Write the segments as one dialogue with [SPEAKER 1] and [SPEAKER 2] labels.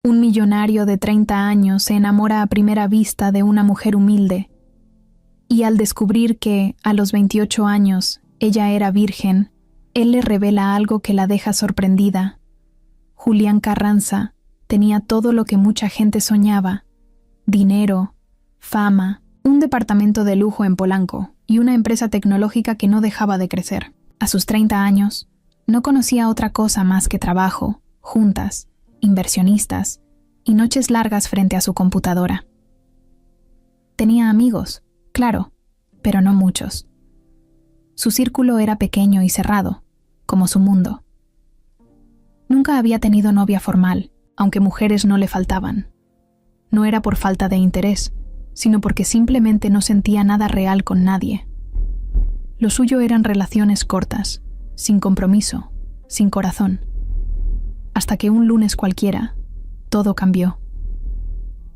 [SPEAKER 1] Un millonario de 30 años se enamora a primera vista de una mujer humilde, y al descubrir que, a los 28 años, ella era virgen, él le revela algo que la deja sorprendida. Julián Carranza tenía todo lo que mucha gente soñaba: dinero, fama, un departamento de lujo en Polanco y una empresa tecnológica que no dejaba de crecer. A sus 30 años, no conocía otra cosa más que trabajo, juntas, inversionistas y noches largas frente a su computadora. Tenía amigos, claro, pero no muchos. Su círculo era pequeño y cerrado, como su mundo. Nunca había tenido novia formal, aunque mujeres no le faltaban. No era por falta de interés, sino porque simplemente no sentía nada real con nadie. Lo suyo eran relaciones cortas, sin compromiso, sin corazón. Hasta que un lunes cualquiera, todo cambió.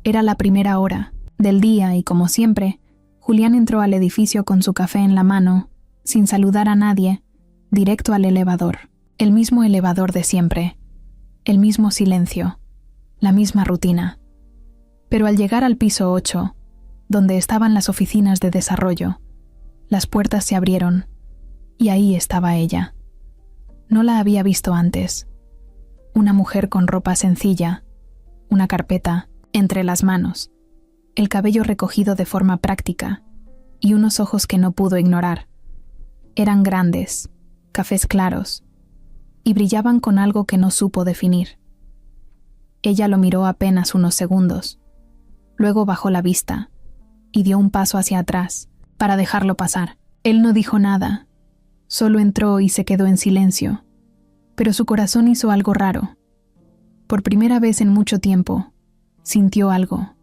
[SPEAKER 1] Era la primera hora del día y, como siempre, Julián entró al edificio con su café en la mano, sin saludar a nadie, directo al elevador. El mismo elevador de siempre, el mismo silencio, la misma rutina. Pero al llegar al piso 8, donde estaban las oficinas de desarrollo, las puertas se abrieron, y ahí estaba ella. No la había visto antes. Una mujer con ropa sencilla, una carpeta entre las manos, el cabello recogido de forma práctica, y unos ojos que no pudo ignorar. Eran grandes, cafés claros, y brillaban con algo que no supo definir. Ella lo miró apenas unos segundos, luego bajó la vista y dio un paso hacia atrás para dejarlo pasar. Él no dijo nada, solo entró y se quedó en silencio, pero su corazón hizo algo raro. Por primera vez en mucho tiempo, sintió algo.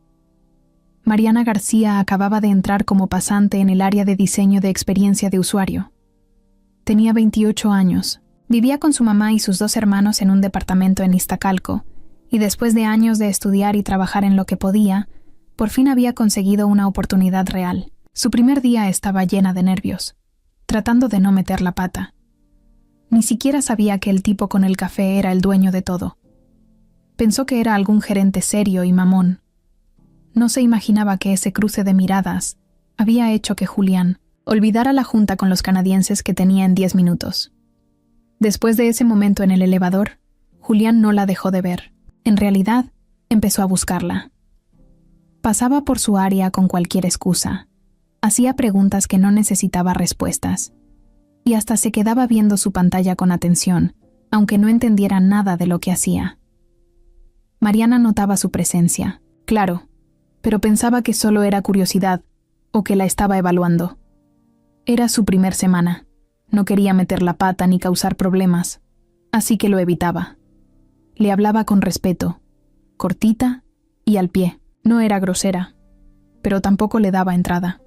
[SPEAKER 1] Mariana García acababa de entrar como pasante en el área de diseño de experiencia de usuario. Tenía 28 años, vivía con su mamá y sus 2 hermanos en un departamento en Iztacalco, y después de años de estudiar y trabajar en lo que podía, por fin había conseguido una oportunidad real. Su primer día estaba llena de nervios, tratando de no meter la pata. Ni siquiera sabía que el tipo con el café era el dueño de todo. Pensó que era algún gerente serio y mamón. No se imaginaba que ese cruce de miradas había hecho que Julián olvidara la junta con los canadienses que tenía en 10 minutos. Después de ese momento en el elevador, Julián no la dejó de ver. En realidad, empezó a buscarla. Pasaba por su área con cualquier excusa. Hacía preguntas que no necesitaba respuestas. Y hasta se quedaba viendo su pantalla con atención, aunque no entendiera nada de lo que hacía. Mariana notaba su presencia, claro, pero pensaba que solo era curiosidad o que la estaba evaluando. Era su primer semana. No quería meter la pata ni causar problemas, así que lo evitaba. Le hablaba con respeto, cortita y al pie. No era grosera, pero tampoco le daba entrada.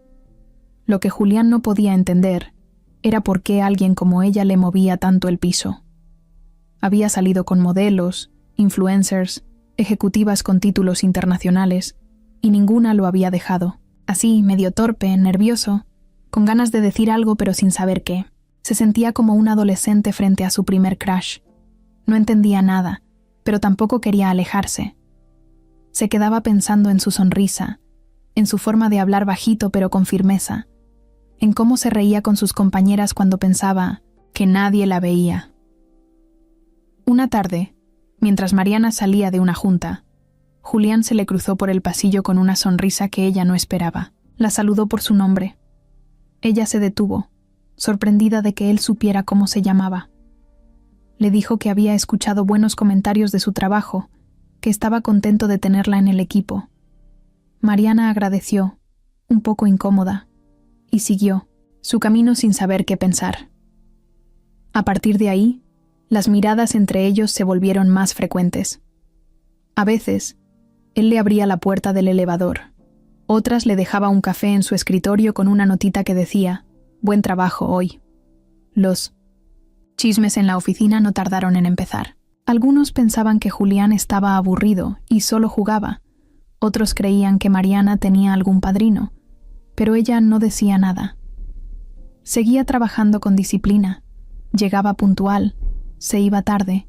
[SPEAKER 1] Lo que Julián no podía entender era por qué alguien como ella le movía tanto el piso. Había salido con modelos, influencers, ejecutivas con títulos internacionales, y ninguna lo había dejado. Así, medio torpe, nervioso, con ganas de decir algo pero sin saber qué. Se sentía como un adolescente frente a su primer crush. No entendía nada, pero tampoco quería alejarse. Se quedaba pensando en su sonrisa, en su forma de hablar bajito pero con firmeza, en cómo se reía con sus compañeras cuando pensaba que nadie la veía. Una tarde, mientras Mariana salía de una junta, Julián se le cruzó por el pasillo con una sonrisa que ella no esperaba. La saludó por su nombre. Ella se detuvo, sorprendida de que él supiera cómo se llamaba. Le dijo que había escuchado buenos comentarios de su trabajo, que estaba contento de tenerla en el equipo. Mariana agradeció, un poco incómoda, y siguió su camino sin saber qué pensar. A partir de ahí, las miradas entre ellos se volvieron más frecuentes. A veces, él le abría la puerta del elevador. Otras le dejaba un café en su escritorio con una notita que decía: «Buen trabajo hoy». Los chismes en la oficina no tardaron en empezar. Algunos pensaban que Julián estaba aburrido y solo jugaba. Otros creían que Mariana tenía algún padrino, pero ella no decía nada. Seguía trabajando con disciplina, llegaba puntual, se iba tarde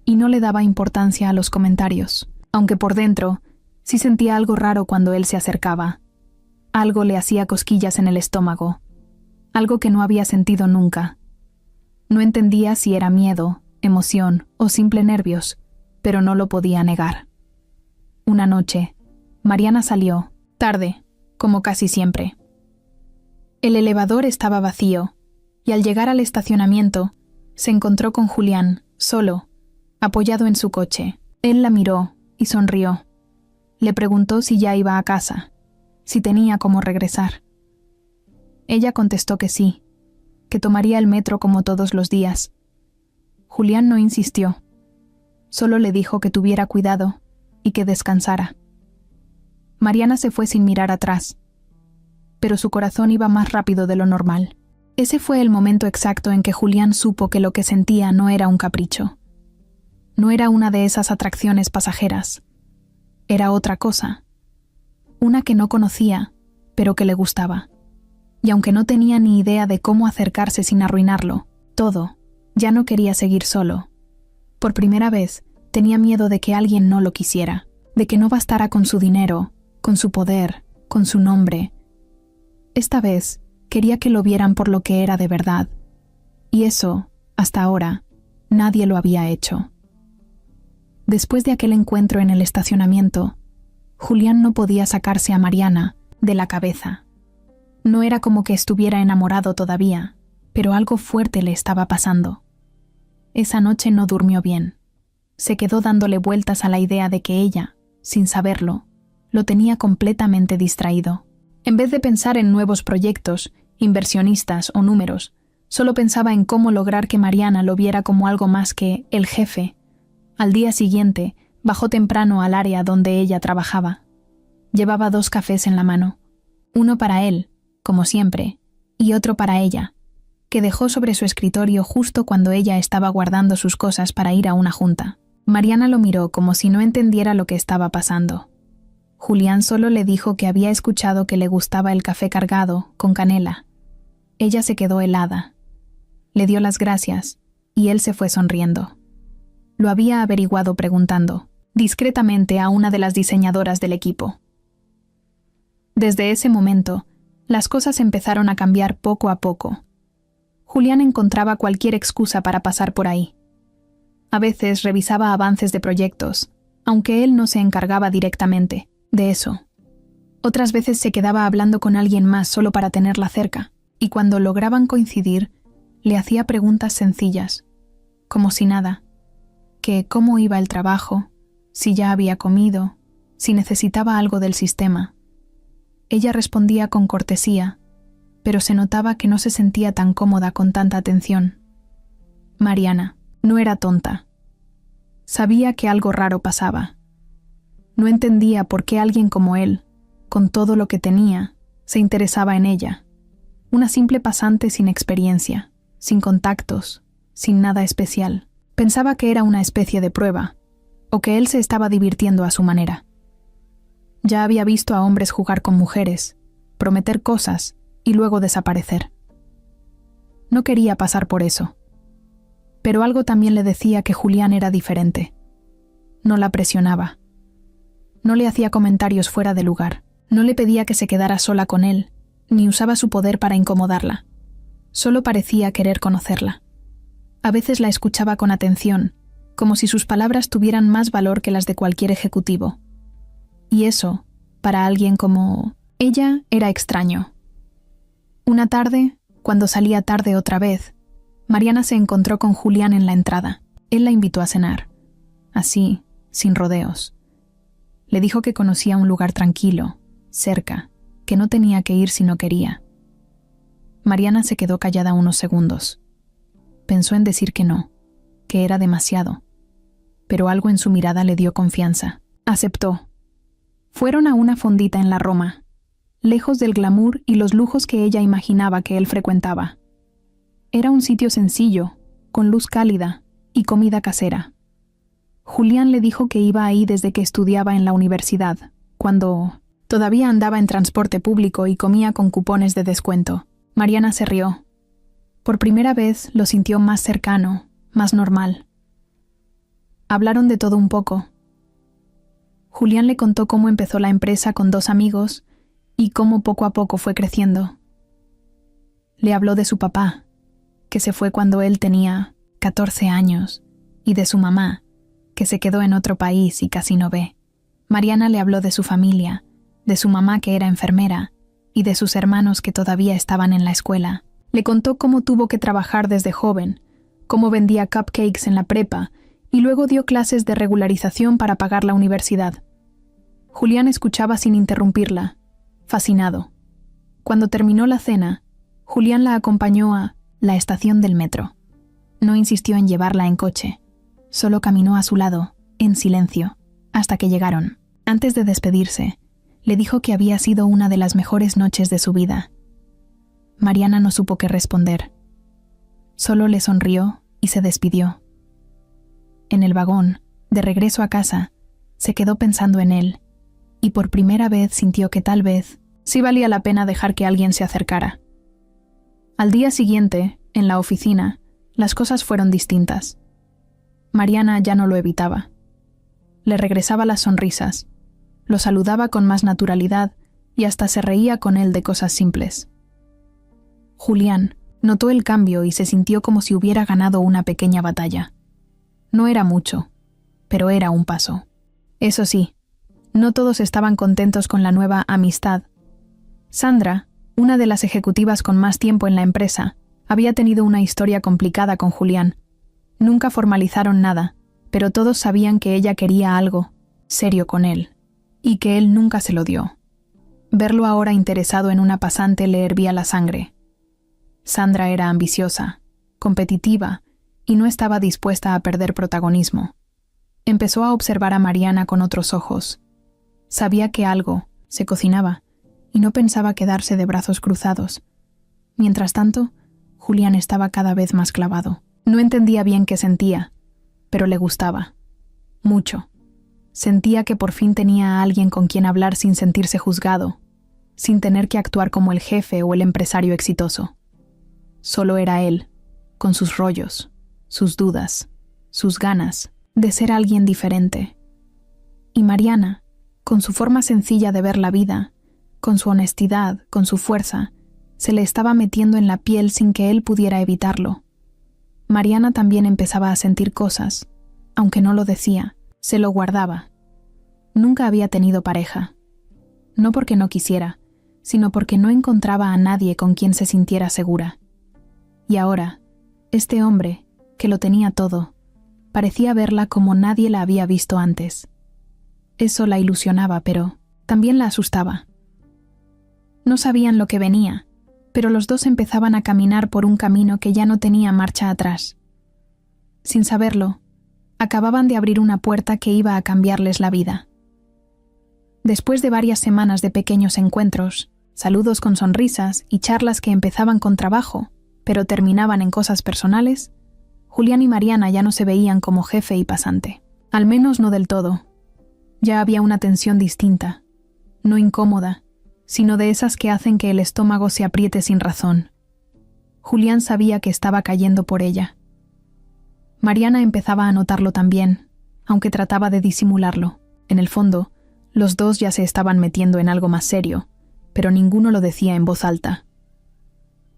[SPEAKER 1] y no le daba importancia a los comentarios. aunque por dentro sí sentía algo raro cuando él se acercaba. Algo le hacía cosquillas en el estómago, algo que no había sentido nunca. No entendía si era miedo, emoción o simple nervios, pero no lo podía negar. Una noche, Mariana salió, tarde, como casi siempre. El elevador estaba vacío, y al llegar al estacionamiento, se encontró con Julián, solo, apoyado en su coche. Él la miró y sonrió. Le preguntó si ya iba a casa, si tenía cómo regresar. Ella contestó que sí, que tomaría el metro como todos los días. Julián no insistió, solo le dijo que tuviera cuidado y que descansara. Mariana se fue sin mirar atrás, pero su corazón iba más rápido de lo normal. Ese fue el momento exacto en que Julián supo que lo que sentía no era un capricho. No era una de esas atracciones pasajeras. Era otra cosa. Una que no conocía, pero que le gustaba. Y aunque no tenía ni idea de cómo acercarse sin arruinarlo, todo, ya no quería seguir solo. Por primera vez, tenía miedo de que alguien no lo quisiera, de que no bastara con su dinero, con su poder, con su nombre. Esta vez, quería que lo vieran por lo que era de verdad. Y eso, hasta ahora, nadie lo había hecho. Después de aquel encuentro en el estacionamiento, Julián no podía sacarse a Mariana de la cabeza. No era como que estuviera enamorado todavía, pero algo fuerte le estaba pasando. Esa noche no durmió bien. Se quedó dándole vueltas a la idea de que ella, sin saberlo, lo tenía completamente distraído. En vez de pensar en nuevos proyectos, inversionistas o números, solo pensaba en cómo lograr que Mariana lo viera como algo más que el jefe. Al día siguiente, bajó temprano al área donde ella trabajaba. Llevaba 2 cafés en la mano, uno para él, como siempre, y otro para ella, que dejó sobre su escritorio justo cuando ella estaba guardando sus cosas para ir a una junta. Mariana lo miró como si no entendiera lo que estaba pasando. Julián solo le dijo que había escuchado que le gustaba el café cargado, con canela. Ella se quedó helada. Le dio las gracias, y él se fue sonriendo. Lo había averiguado preguntando, discretamente, a una de las diseñadoras del equipo. Desde ese momento, las cosas empezaron a cambiar poco a poco. Julián encontraba cualquier excusa para pasar por ahí. A veces revisaba avances de proyectos, aunque él no se encargaba directamente de eso. Otras veces se quedaba hablando con alguien más solo para tenerla cerca, y cuando lograban coincidir, le hacía preguntas sencillas, como si nada, que cómo iba el trabajo, si ya había comido, si necesitaba algo del sistema. Ella respondía con cortesía, pero se notaba que no se sentía tan cómoda con tanta atención. Mariana no era tonta. Sabía que algo raro pasaba. No entendía por qué alguien como él, con todo lo que tenía, se interesaba en ella. Una simple pasante sin experiencia, sin contactos, sin nada especial. Pensaba que era una especie de prueba, o que él se estaba divirtiendo a su manera. Ya había visto a hombres jugar con mujeres, prometer cosas y luego desaparecer. No quería pasar por eso. Pero algo también le decía que Julián era diferente. No la presionaba. No le hacía comentarios fuera de lugar. No le pedía que se quedara sola con él, ni usaba su poder para incomodarla. Solo parecía querer conocerla. A veces la escuchaba con atención, como si sus palabras tuvieran más valor que las de cualquier ejecutivo. Y eso, para alguien como ella, era extraño. Una tarde, cuando salía tarde otra vez, Mariana se encontró con Julián en la entrada. Él la invitó a cenar, así, sin rodeos. Le dijo que conocía un lugar tranquilo, cerca, que no tenía que ir si no quería. Mariana se quedó callada unos segundos. Pensó en decir que no, que era demasiado, pero algo en su mirada le dio confianza. Aceptó. Fueron a una fondita en la Roma, lejos del glamour y los lujos que ella imaginaba que él frecuentaba. Era un sitio sencillo, con luz cálida y comida casera. Julián le dijo que iba ahí desde que estudiaba en la universidad, cuando todavía andaba en transporte público y comía con cupones de descuento. Mariana se rió. Por primera vez lo sintió más cercano, más normal. Hablaron de todo un poco. Julián le contó cómo empezó la empresa con 2 amigos y cómo poco a poco fue creciendo. Le habló de su papá, que se fue cuando él tenía 14 años, y de su mamá, que se quedó en otro país y casi no ve. Mariana le habló de su familia, de su mamá que era enfermera, y de sus hermanos que todavía estaban en la escuela. Le contó cómo tuvo que trabajar desde joven, cómo vendía cupcakes en la prepa, y luego dio clases de regularización para pagar la universidad. Julián escuchaba sin interrumpirla, fascinado. Cuando terminó la cena, Julián la acompañó a la estación del metro. No insistió en llevarla en coche, solo caminó a su lado, en silencio, hasta que llegaron. Antes de despedirse, le dijo que había sido una de las mejores noches de su vida. Mariana no supo qué responder. Solo le sonrió y se despidió. En el vagón, de regreso a casa, se quedó pensando en él, y por primera vez sintió que tal vez sí valía la pena dejar que alguien se acercara. Al día siguiente, en la oficina, las cosas fueron distintas. Mariana ya no lo evitaba. Le regresaba las sonrisas, lo saludaba con más naturalidad y hasta se reía con él de cosas simples. Julián notó el cambio y se sintió como si hubiera ganado una pequeña batalla. No era mucho, pero era un paso. Eso sí, no todos estaban contentos con la nueva amistad. Sandra, una de las ejecutivas con más tiempo en la empresa, había tenido una historia complicada con Julián. Nunca formalizaron nada, pero todos sabían que ella quería algo serio con él, y que él nunca se lo dio. Verlo ahora interesado en una pasante le hervía la sangre. Sandra era ambiciosa, competitiva, y no estaba dispuesta a perder protagonismo. Empezó a observar a Mariana con otros ojos. Sabía que algo se cocinaba, y no pensaba quedarse de brazos cruzados. Mientras tanto, Julián estaba cada vez más clavado. No entendía bien qué sentía, pero le gustaba. Mucho. Sentía que por fin tenía a alguien con quien hablar sin sentirse juzgado, sin tener que actuar como el jefe o el empresario exitoso. Solo era él, con sus rollos, sus dudas, sus ganas de ser alguien diferente. Y Mariana, con su forma sencilla de ver la vida, con su honestidad, con su fuerza, se le estaba metiendo en la piel sin que él pudiera evitarlo. Mariana también empezaba a sentir cosas, aunque no lo decía, se lo guardaba. Nunca había tenido pareja. No porque no quisiera, sino porque no encontraba a nadie con quien se sintiera segura. Y ahora, este hombre, que lo tenía todo, parecía verla como nadie la había visto antes. Eso la ilusionaba, pero también la asustaba. No sabían lo que venía, pero los dos empezaban a caminar por un camino que ya no tenía marcha atrás. Sin saberlo, acababan de abrir una puerta que iba a cambiarles la vida. Después de varias semanas de pequeños encuentros, saludos con sonrisas y charlas que empezaban con trabajo, pero terminaban en cosas personales, Julián y Mariana ya no se veían como jefe y pasante. Al menos no del todo. Ya había una tensión distinta, no incómoda, sino de esas que hacen que el estómago se apriete sin razón. Julián sabía que estaba cayendo por ella. Mariana empezaba a notarlo también, aunque trataba de disimularlo. En el fondo, los dos ya se estaban metiendo en algo más serio, pero ninguno lo decía en voz alta.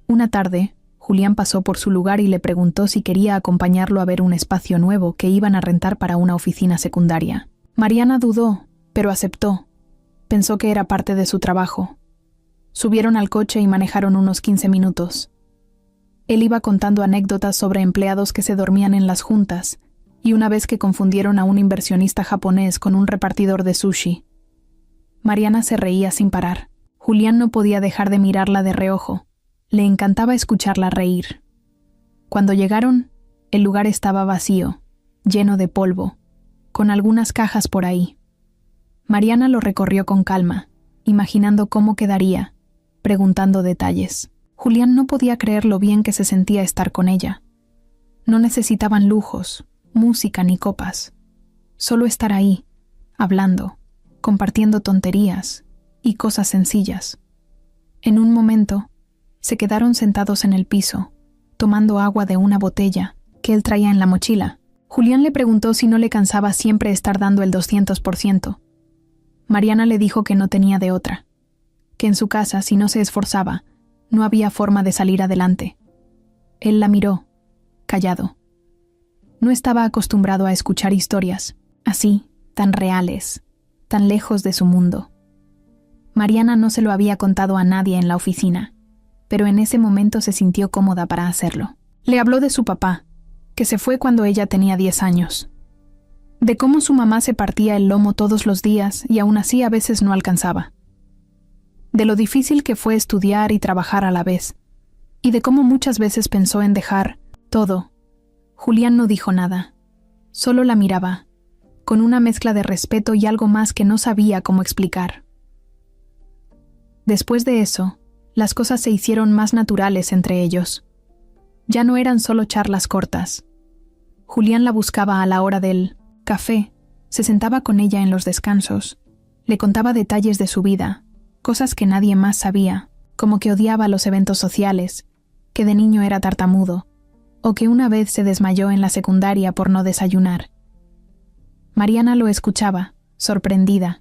[SPEAKER 1] Una tarde, Julián pasó por su lugar y le preguntó si quería acompañarlo a ver un espacio nuevo que iban a rentar para una oficina secundaria. Mariana dudó, pero aceptó. Pensó que era parte de su trabajo. Subieron al coche y manejaron unos 15 minutos. Él iba contando anécdotas sobre empleados que se dormían en las juntas, y una vez que confundieron a un inversionista japonés con un repartidor de sushi. Mariana se reía sin parar. Julián no podía dejar de mirarla de reojo. Le encantaba escucharla reír. Cuando llegaron, el lugar estaba vacío, lleno de polvo, con algunas cajas por ahí. Mariana lo recorrió con calma, imaginando cómo quedaría, preguntando detalles. Julián no podía creer lo bien que se sentía estar con ella. No necesitaban lujos, música ni copas. Solo estar ahí, hablando, compartiendo tonterías y cosas sencillas. En un momento, se quedaron sentados en el piso, tomando agua de una botella que él traía en la mochila. Julián le preguntó si no le cansaba siempre estar dando el 200%, Mariana le dijo que no tenía de otra, que en su casa, si no se esforzaba, no había forma de salir adelante. Él la miró, callado. No estaba acostumbrado a escuchar historias, así, tan reales, tan lejos de su mundo. Mariana no se lo había contado a nadie en la oficina, pero en ese momento se sintió cómoda para hacerlo. Le habló de su papá, que se fue cuando ella tenía 10 años. De cómo su mamá se partía el lomo todos los días y aún así a veces no alcanzaba. De lo difícil que fue estudiar y trabajar a la vez, y de cómo muchas veces pensó en dejar todo. Julián no dijo nada, solo la miraba, con una mezcla de respeto y algo más que no sabía cómo explicar. Después de eso, las cosas se hicieron más naturales entre ellos. Ya no eran solo charlas cortas. Julián la buscaba a la hora del café, se sentaba con ella en los descansos, le contaba detalles de su vida, cosas que nadie más sabía, como que odiaba los eventos sociales, que de niño era tartamudo, o que una vez se desmayó en la secundaria por no desayunar. Mariana lo escuchaba, sorprendida.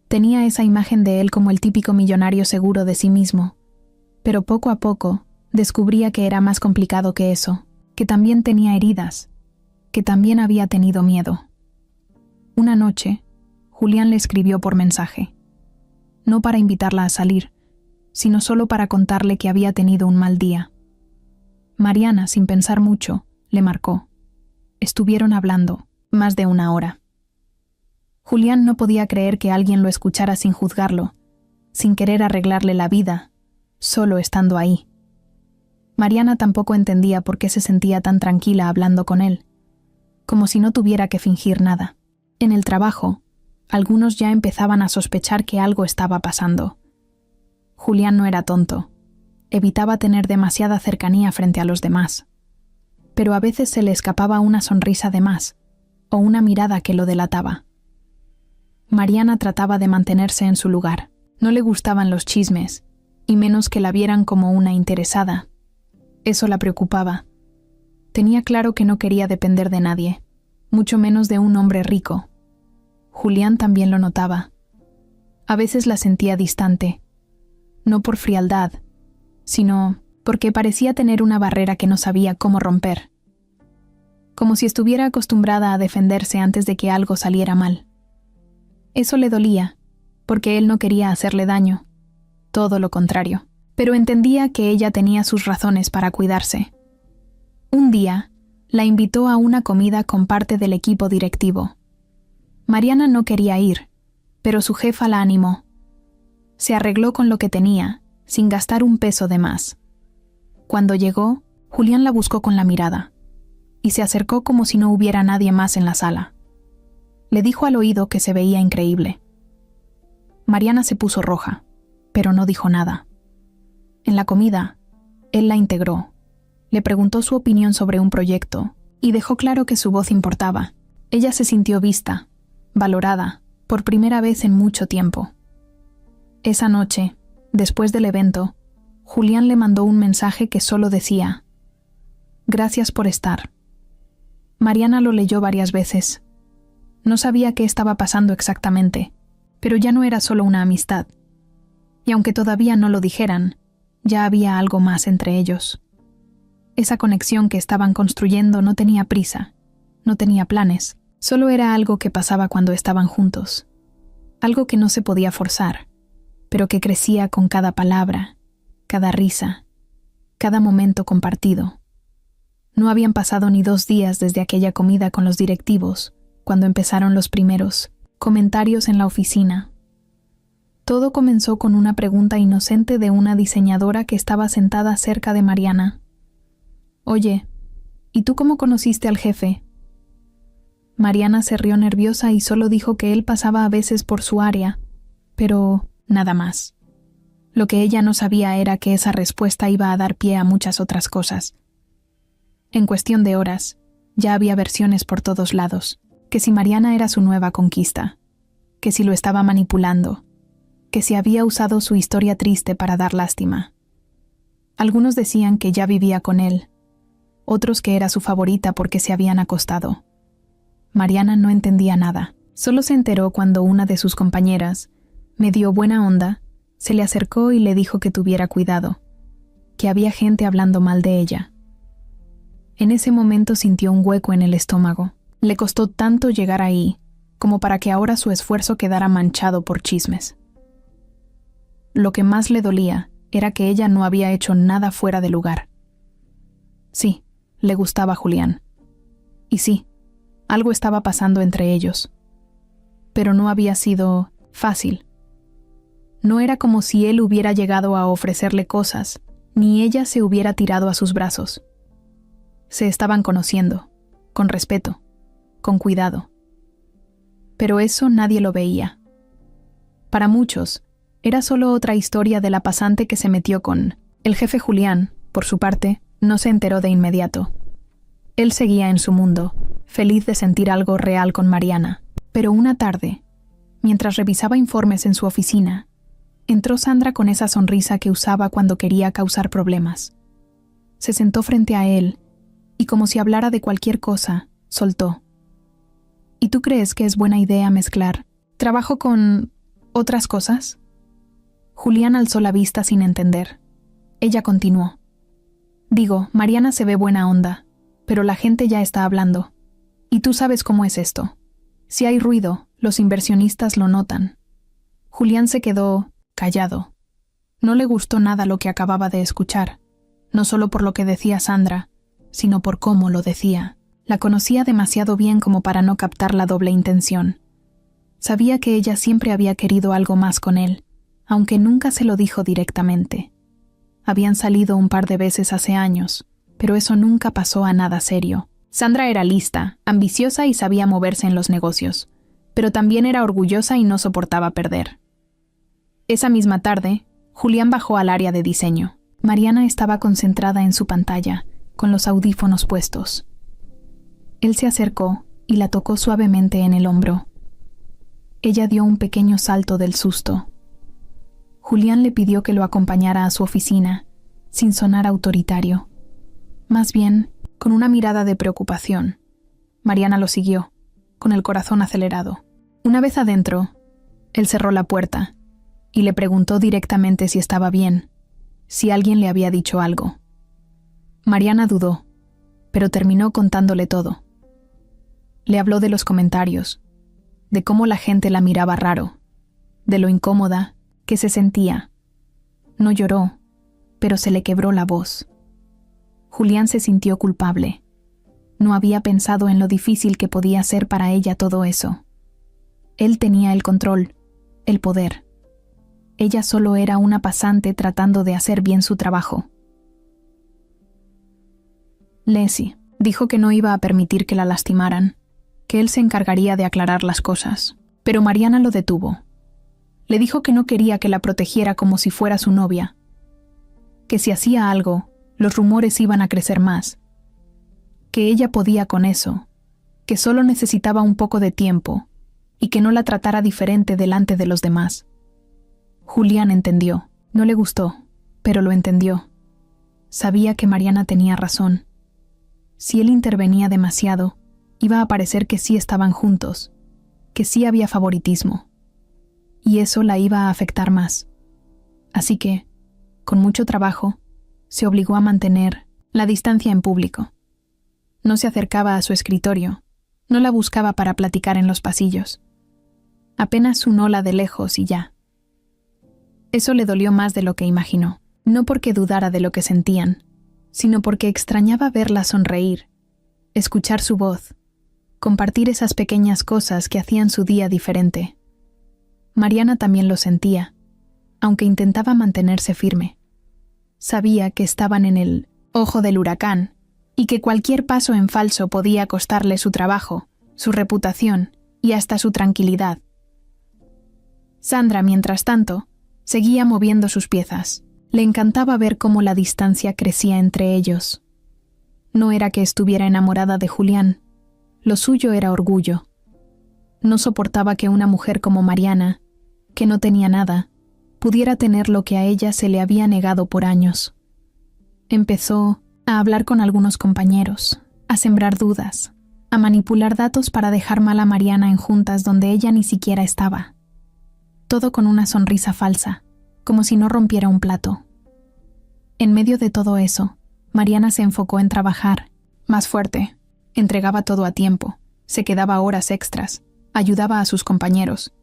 [SPEAKER 1] Tenía esa imagen de él como el típico millonario seguro de sí mismo, pero poco a poco descubría que era más complicado que eso, que también tenía heridas, que también había tenido miedo. Una noche, Julián le escribió por mensaje, no para invitarla a salir, sino solo para contarle que había tenido un mal día. Mariana, sin pensar mucho, le marcó. Estuvieron hablando más de 1 hora. Julián no podía creer que alguien lo escuchara sin juzgarlo, sin querer arreglarle la vida, solo estando ahí. Mariana tampoco entendía por qué se sentía tan tranquila hablando con él, como si no tuviera que fingir nada. En el trabajo, algunos ya empezaban a sospechar que algo estaba pasando. Julián no era tonto, evitaba tener demasiada cercanía frente a los demás, pero a veces se le escapaba una sonrisa de más, o una mirada que lo delataba. Mariana trataba de mantenerse en su lugar. No le gustaban los chismes, y menos que la vieran como una interesada. Eso la preocupaba. Tenía claro que no quería depender de nadie, mucho menos de un hombre rico. Julián también lo notaba. A veces la sentía distante, no por frialdad, sino porque parecía tener una barrera que no sabía cómo romper. Como si estuviera acostumbrada a defenderse antes de que algo saliera mal. Eso le dolía, porque él no quería hacerle daño, todo lo contrario, pero entendía que ella tenía sus razones para cuidarse. Un día, la invitó a una comida con parte del equipo directivo. Mariana no quería ir, pero su jefa la animó. Se arregló con lo que tenía, sin gastar un peso de más. Cuando llegó, Julián la buscó con la mirada, y se acercó como si no hubiera nadie más en la sala. Le dijo al oído que se veía increíble. Mariana se puso roja, pero no dijo nada. En la comida, él la integró, le preguntó su opinión sobre un proyecto y dejó claro que su voz importaba. Ella se sintió vista, valorada, por primera vez en mucho tiempo. Esa noche, después del evento, Julián le mandó un mensaje que solo decía: «Gracias por estar». Mariana lo leyó varias veces. No sabía qué estaba pasando exactamente, pero ya no era solo una amistad. Y aunque todavía no lo dijeran, ya había algo más entre ellos. Esa conexión que estaban construyendo no tenía prisa, no tenía planes, solo era algo que pasaba cuando estaban juntos. Algo que no se podía forzar, pero que crecía con cada palabra, cada risa, cada momento compartido. No habían pasado ni 2 días desde aquella comida con los directivos, cuando empezaron los primeros comentarios en la oficina. Todo comenzó con una pregunta inocente de una diseñadora que estaba sentada cerca de Mariana. «Oye, ¿y tú cómo conociste al jefe?» Mariana se rió nerviosa y solo dijo que él pasaba a veces por su área, pero nada más. Lo que ella no sabía era que esa respuesta iba a dar pie a muchas otras cosas. En cuestión de horas, ya había versiones por todos lados. Que si Mariana era su nueva conquista, que si lo estaba manipulando, que si había usado su historia triste para dar lástima. Algunos decían que ya vivía con él, otros que era su favorita porque se habían acostado. Mariana no entendía nada. Solo se enteró cuando una de sus compañeras, medio buena onda, se le acercó y le dijo que tuviera cuidado, que había gente hablando mal de ella. En ese momento sintió un hueco en el estómago. Le costó tanto llegar ahí, como para que ahora su esfuerzo quedara manchado por chismes. Lo que más le dolía era que ella no había hecho nada fuera de lugar. Sí, le gustaba Julián. Y sí, algo estaba pasando entre ellos. Pero no había sido fácil. No era como si él hubiera llegado a ofrecerle cosas, ni ella se hubiera tirado a sus brazos. Se estaban conociendo, con respeto, con cuidado. Pero eso nadie lo veía. Para muchos, era solo otra historia de la pasante que se metió con... El jefe Julián, por su parte, no se enteró de inmediato. Él seguía en su mundo, feliz de sentir algo real con Mariana. Pero una tarde, mientras revisaba informes en su oficina, entró Sandra con esa sonrisa que usaba cuando quería causar problemas. Se sentó frente a él y, como si hablara de cualquier cosa, soltó. ¿Y tú crees que es buena idea mezclar trabajo con otras cosas? Julián alzó la vista sin entender. Ella continuó. Digo, Mariana se ve buena onda, pero la gente ya está hablando. Y tú sabes cómo es esto. Si hay ruido, los inversionistas lo notan. Julián se quedó callado. No le gustó nada lo que acababa de escuchar, no solo por lo que decía Sandra, sino por cómo lo decía. La conocía demasiado bien como para no captar la doble intención. Sabía que ella siempre había querido algo más con él, aunque nunca se lo dijo directamente. Habían salido un par de veces hace años, pero eso nunca pasó a nada serio. Sandra era lista, ambiciosa y sabía moverse en los negocios, pero también era orgullosa y no soportaba perder. Esa misma tarde, Julián bajó al área de diseño. Mariana estaba concentrada en su pantalla, con los audífonos puestos. Él se acercó y la tocó suavemente en el hombro. Ella dio un pequeño salto del susto. Julián le pidió que lo acompañara a su oficina, sin sonar autoritario. Más bien, con una mirada de preocupación. Mariana lo siguió, con el corazón acelerado. Una vez adentro, él cerró la puerta y le preguntó directamente si estaba bien, si alguien le había dicho algo. Mariana dudó, pero terminó contándole todo. Le habló de los comentarios, de cómo la gente la miraba raro, de lo incómoda que se sentía. No lloró, pero se le quebró la voz. Julián se sintió culpable. No había pensado en lo difícil que podía ser para ella todo eso. Él tenía el control, el poder. Ella solo era una pasante tratando de hacer bien su trabajo. Leslie dijo que no iba a permitir que la lastimaran, que él se encargaría de aclarar las cosas, pero Mariana lo detuvo. Le dijo que no quería que la protegiera como si fuera su novia, que si hacía algo, los rumores iban a crecer más, que ella podía con eso, que solo necesitaba un poco de tiempo y que no la tratara diferente delante de los demás. Julián entendió. No le gustó, pero lo entendió. Sabía que Mariana tenía razón. Si él intervenía demasiado, iba a parecer que sí estaban juntos, que sí había favoritismo, y eso la iba a afectar más. Así que, con mucho trabajo, se obligó a mantener la distancia en público. No se acercaba a su escritorio, no la buscaba para platicar en los pasillos. Apenas unóla de lejos y ya. Eso le dolió más de lo que imaginó, no porque dudara de lo que sentían, sino porque extrañaba verla sonreír, escuchar su voz, compartir esas pequeñas cosas que hacían su día diferente. Mariana también lo sentía, aunque intentaba mantenerse firme. Sabía que estaban en el ojo del huracán y que cualquier paso en falso podía costarle su trabajo, su reputación y hasta su tranquilidad. Sandra, mientras tanto, seguía moviendo sus piezas. Le encantaba ver cómo la distancia crecía entre ellos. No era que estuviera enamorada de Julián, lo suyo era orgullo. No soportaba que una mujer como Mariana, que no tenía nada, pudiera tener lo que a ella se le había negado por años. Empezó a hablar con algunos compañeros, a sembrar dudas, a manipular datos para dejar mal a Mariana en juntas donde ella ni siquiera estaba. Todo con una sonrisa falsa, como si no rompiera un plato. En medio de todo eso, Mariana se enfocó en trabajar, más fuerte, entregaba todo a tiempo, se quedaba horas extras, ayudaba a sus compañeros.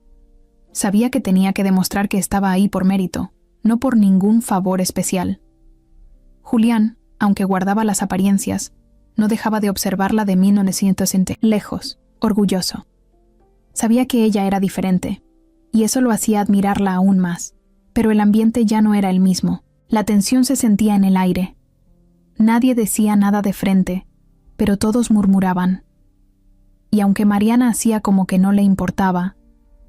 [SPEAKER 1] Sabía que tenía que demostrar que estaba ahí por mérito, no por ningún favor especial. Julián, aunque guardaba las apariencias, no dejaba de observarla de 1960, lejos, orgulloso. Sabía que ella era diferente, y eso lo hacía admirarla aún más, pero el ambiente ya no era el mismo. La tensión se sentía en el aire. Nadie decía nada de frente, pero todos murmuraban. Y aunque Mariana hacía como que no le importaba,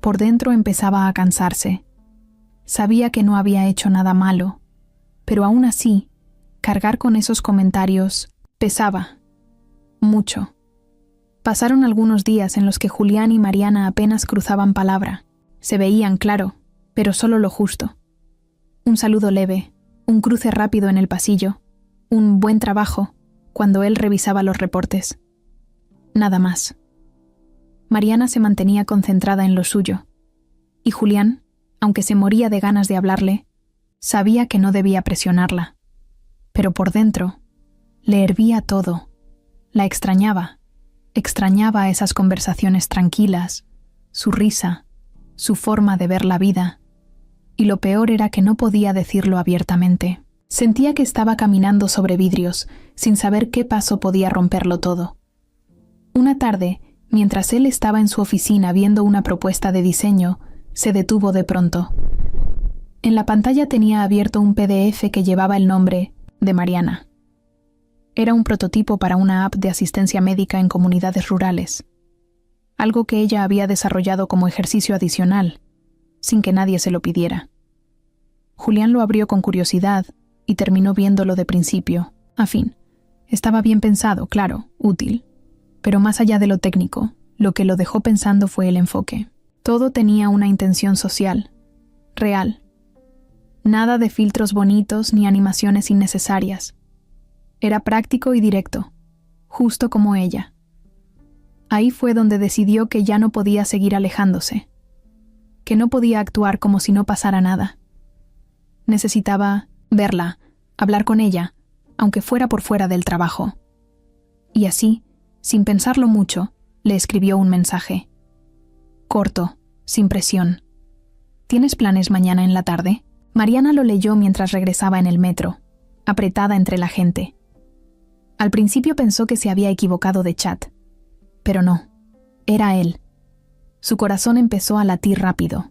[SPEAKER 1] por dentro empezaba a cansarse. Sabía que no había hecho nada malo, pero aún así, cargar con esos comentarios pesaba. Mucho. Pasaron algunos días en los que Julián y Mariana apenas cruzaban palabra. Se veían, claro, pero solo lo justo. Un saludo leve, un cruce rápido en el pasillo, un buen trabajo cuando él revisaba los reportes. Nada más. Mariana se mantenía concentrada en lo suyo, y Julián, aunque se moría de ganas de hablarle, sabía que no debía presionarla. Pero por dentro, le hervía todo. La extrañaba esas conversaciones tranquilas, su risa, su forma de ver la vida. Y lo peor era que no podía decirlo abiertamente. Sentía que estaba caminando sobre vidrios, sin saber qué paso podía romperlo todo. Una tarde, mientras él estaba en su oficina viendo una propuesta de diseño, se detuvo de pronto. En la pantalla tenía abierto un PDF que llevaba el nombre de Mariana. Era un prototipo para una app de asistencia médica en comunidades rurales. Algo que ella había desarrollado como ejercicio adicional, sin que nadie se lo pidiera. Julián lo abrió con curiosidad y terminó viéndolo de principio a fin. Estaba bien pensado, claro, útil. Pero más allá de lo técnico, lo que lo dejó pensando fue el enfoque. Todo tenía una intención social, real. Nada de filtros bonitos ni animaciones innecesarias. Era práctico y directo, justo como ella. Ahí fue donde decidió que ya no podía seguir alejándose, que no podía actuar como si no pasara nada. Necesitaba verla, hablar con ella, aunque fuera por fuera del trabajo. Y así, sin pensarlo mucho, le escribió un mensaje. Corto, sin presión. ¿Tienes planes mañana en la tarde? Mariana lo leyó mientras regresaba en el metro, apretada entre la gente. Al principio pensó que se había equivocado de chat, pero no, era él. Su corazón empezó a latir rápido.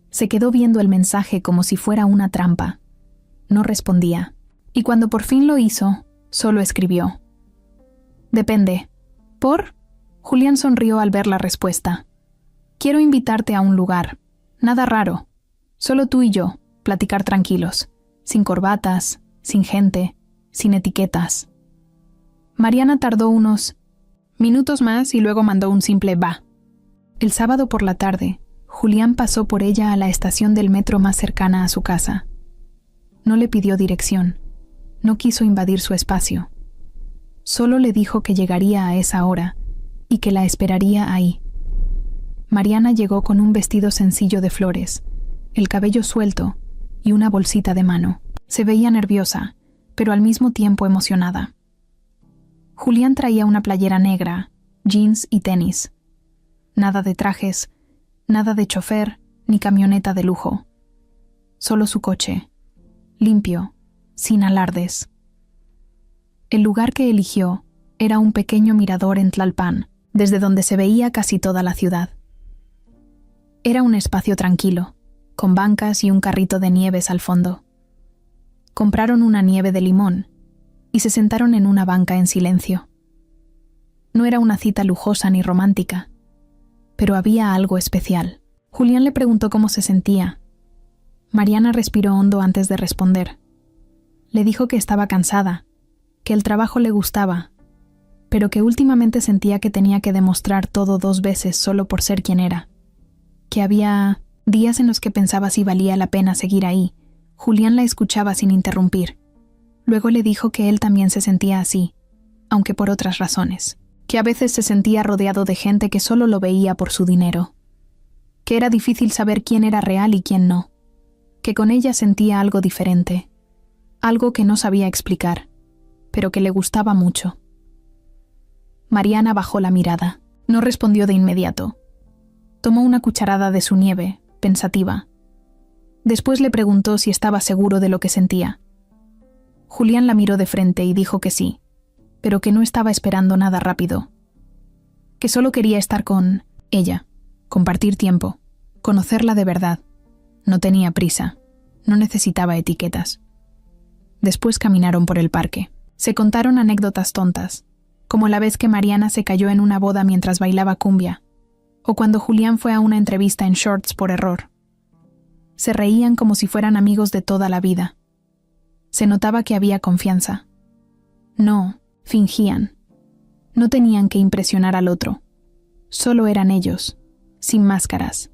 [SPEAKER 1] Se quedó viendo el mensaje como si fuera una trampa. No respondía, y cuando por fin lo hizo, solo escribió. Depende. ¿Por? Julián sonrió al ver la respuesta. Quiero invitarte a un lugar. Nada raro. Solo tú y yo, platicar tranquilos. Sin corbatas, sin gente, sin etiquetas. Mariana tardó unos minutos más y luego mandó un simple va. El sábado por la tarde, Julián pasó por ella a la estación del metro más cercana a su casa. No le pidió dirección. No quiso invadir su espacio. Solo le dijo que llegaría a esa hora y que la esperaría ahí. Mariana llegó con un vestido sencillo de flores, el cabello suelto y una bolsita de mano. Se veía nerviosa, pero al mismo tiempo emocionada. Julián traía una playera negra, jeans y tenis. Nada de trajes, nada de chofer ni camioneta de lujo. Solo su coche, limpio, sin alardes. El lugar que eligió era un pequeño mirador en Tlalpan, desde donde se veía casi toda la ciudad. Era un espacio tranquilo, con bancas y un carrito de nieves al fondo. Compraron una nieve de limón y se sentaron en una banca en silencio. No era una cita lujosa ni romántica, pero había algo especial. Julián le preguntó cómo se sentía. Mariana respiró hondo antes de responder. Le dijo que estaba cansada, que el trabajo le gustaba, pero que últimamente sentía que tenía que demostrar todo 2 veces solo por ser quien era. Que había días en los que pensaba si valía la pena seguir ahí. Julián la escuchaba sin interrumpir. Luego le dijo que él también se sentía así, aunque por otras razones. que a veces se sentía rodeado de gente que solo lo veía por su dinero, que era difícil saber quién era real y quién no, que con ella sentía algo diferente, algo que no sabía explicar, pero que le gustaba mucho. Mariana bajó la mirada. No respondió de inmediato. Tomó una cucharada de su nieve, pensativa. Después le preguntó si estaba seguro de lo que sentía. Julián la miró de frente y dijo que sí, pero que no estaba esperando nada rápido. Que solo quería estar con ella, compartir tiempo, conocerla de verdad. No tenía prisa, no necesitaba etiquetas. Después caminaron por el parque. Se contaron anécdotas tontas, como la vez que Mariana se cayó en una boda mientras bailaba cumbia, o cuando Julián fue a una entrevista en shorts por error. Se reían como si fueran amigos de toda la vida. Se notaba que había confianza. No, fingían. No tenían que impresionar al otro. Solo eran ellos, sin máscaras.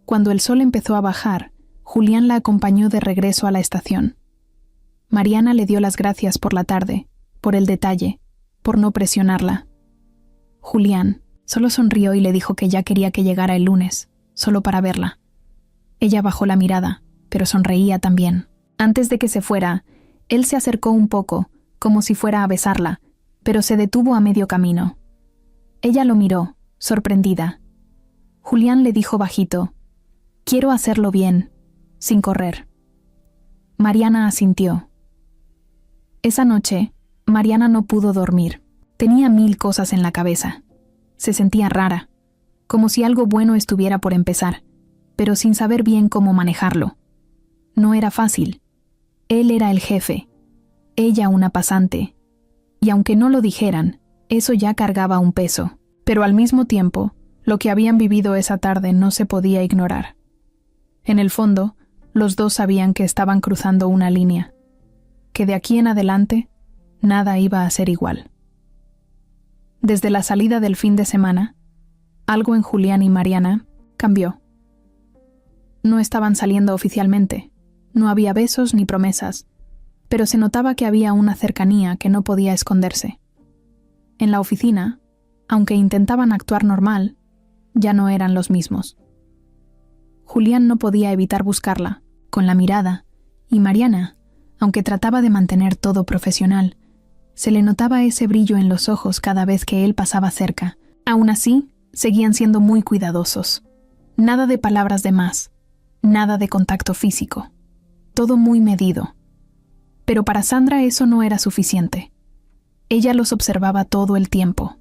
[SPEAKER 1] Cuando el sol empezó a bajar, Julián la acompañó de regreso a la estación. Mariana le dio las gracias por la tarde, por el detalle, por no presionarla. Julián solo sonrió y le dijo que ya quería que llegara el lunes, solo para verla. Ella bajó la mirada, pero sonreía también. Antes de que se fuera, él se acercó un poco, como si fuera a besarla, pero se detuvo a medio camino. Ella lo miró, sorprendida. Julián le dijo bajito: «Quiero hacerlo bien, sin correr». Mariana asintió. Esa noche, Mariana no pudo dormir. Tenía 1000 cosas en la cabeza. Se sentía rara, como si algo bueno estuviera por empezar, pero sin saber bien cómo manejarlo. No era fácil. Él era el jefe, ella una pasante, y aunque no lo dijeran, eso ya cargaba un peso. Pero al mismo tiempo, lo que habían vivido esa tarde no se podía ignorar. En el fondo, los dos sabían que estaban cruzando una línea, que de aquí en adelante nada iba a ser igual. Desde la salida del fin de semana, algo en Julián y Mariana cambió. No estaban saliendo oficialmente, no había besos ni promesas, pero se notaba que había una cercanía que no podía esconderse. En la oficina, aunque intentaban actuar normal, ya no eran los mismos. Julián no podía evitar buscarla, con la mirada, y Mariana, aunque trataba de mantener todo profesional, se le notaba ese brillo en los ojos cada vez que él pasaba cerca. Aún así, seguían siendo muy cuidadosos. Nada de palabras de más, nada de contacto físico. Todo muy medido. Pero para Sandra eso no era suficiente. Ella los observaba todo el tiempo.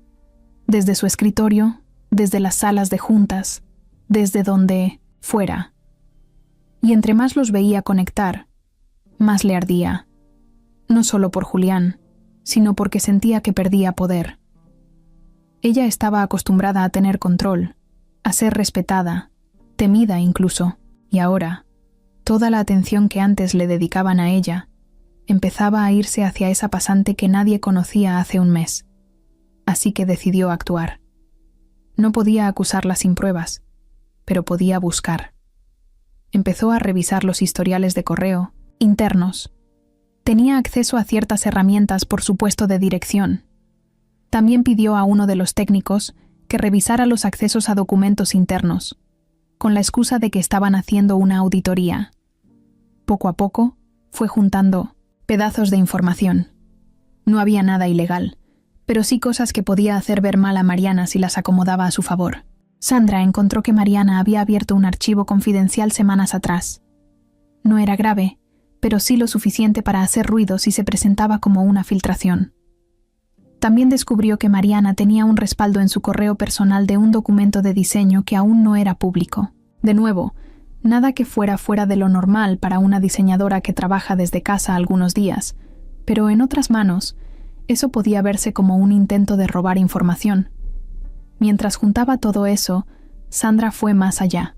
[SPEAKER 1] Desde su escritorio, desde las salas de juntas, desde donde fuera. Y entre más los veía conectar, más le ardía. No solo por Julián, sino porque sentía que perdía poder. Ella estaba acostumbrada a tener control, a ser respetada, temida incluso, y ahora, toda la atención que antes le dedicaban a ella, empezaba a irse hacia esa pasante que nadie conocía hace un mes. Así que decidió actuar. No podía acusarla sin pruebas, pero podía buscar. Empezó a revisar los historiales de correo, internos. Tenía acceso a ciertas herramientas por su puesto de dirección. También pidió a uno de los técnicos que revisara los accesos a documentos internos, con la excusa de que estaban haciendo una auditoría. Poco a poco, fue juntando pedazos de información. No había nada ilegal, pero sí cosas que podía hacer ver mal a Mariana si las acomodaba a su favor. Sandra encontró que Mariana había abierto un archivo confidencial semanas atrás. No era grave, pero sí lo suficiente para hacer ruido si se presentaba como una filtración. También descubrió que Mariana tenía un respaldo en su correo personal de un documento de diseño que aún no era público. De nuevo, nada que fuera de lo normal para una diseñadora que trabaja desde casa algunos días, pero en otras manos, eso podía verse como un intento de robar información. Mientras juntaba todo eso, Sandra fue más allá.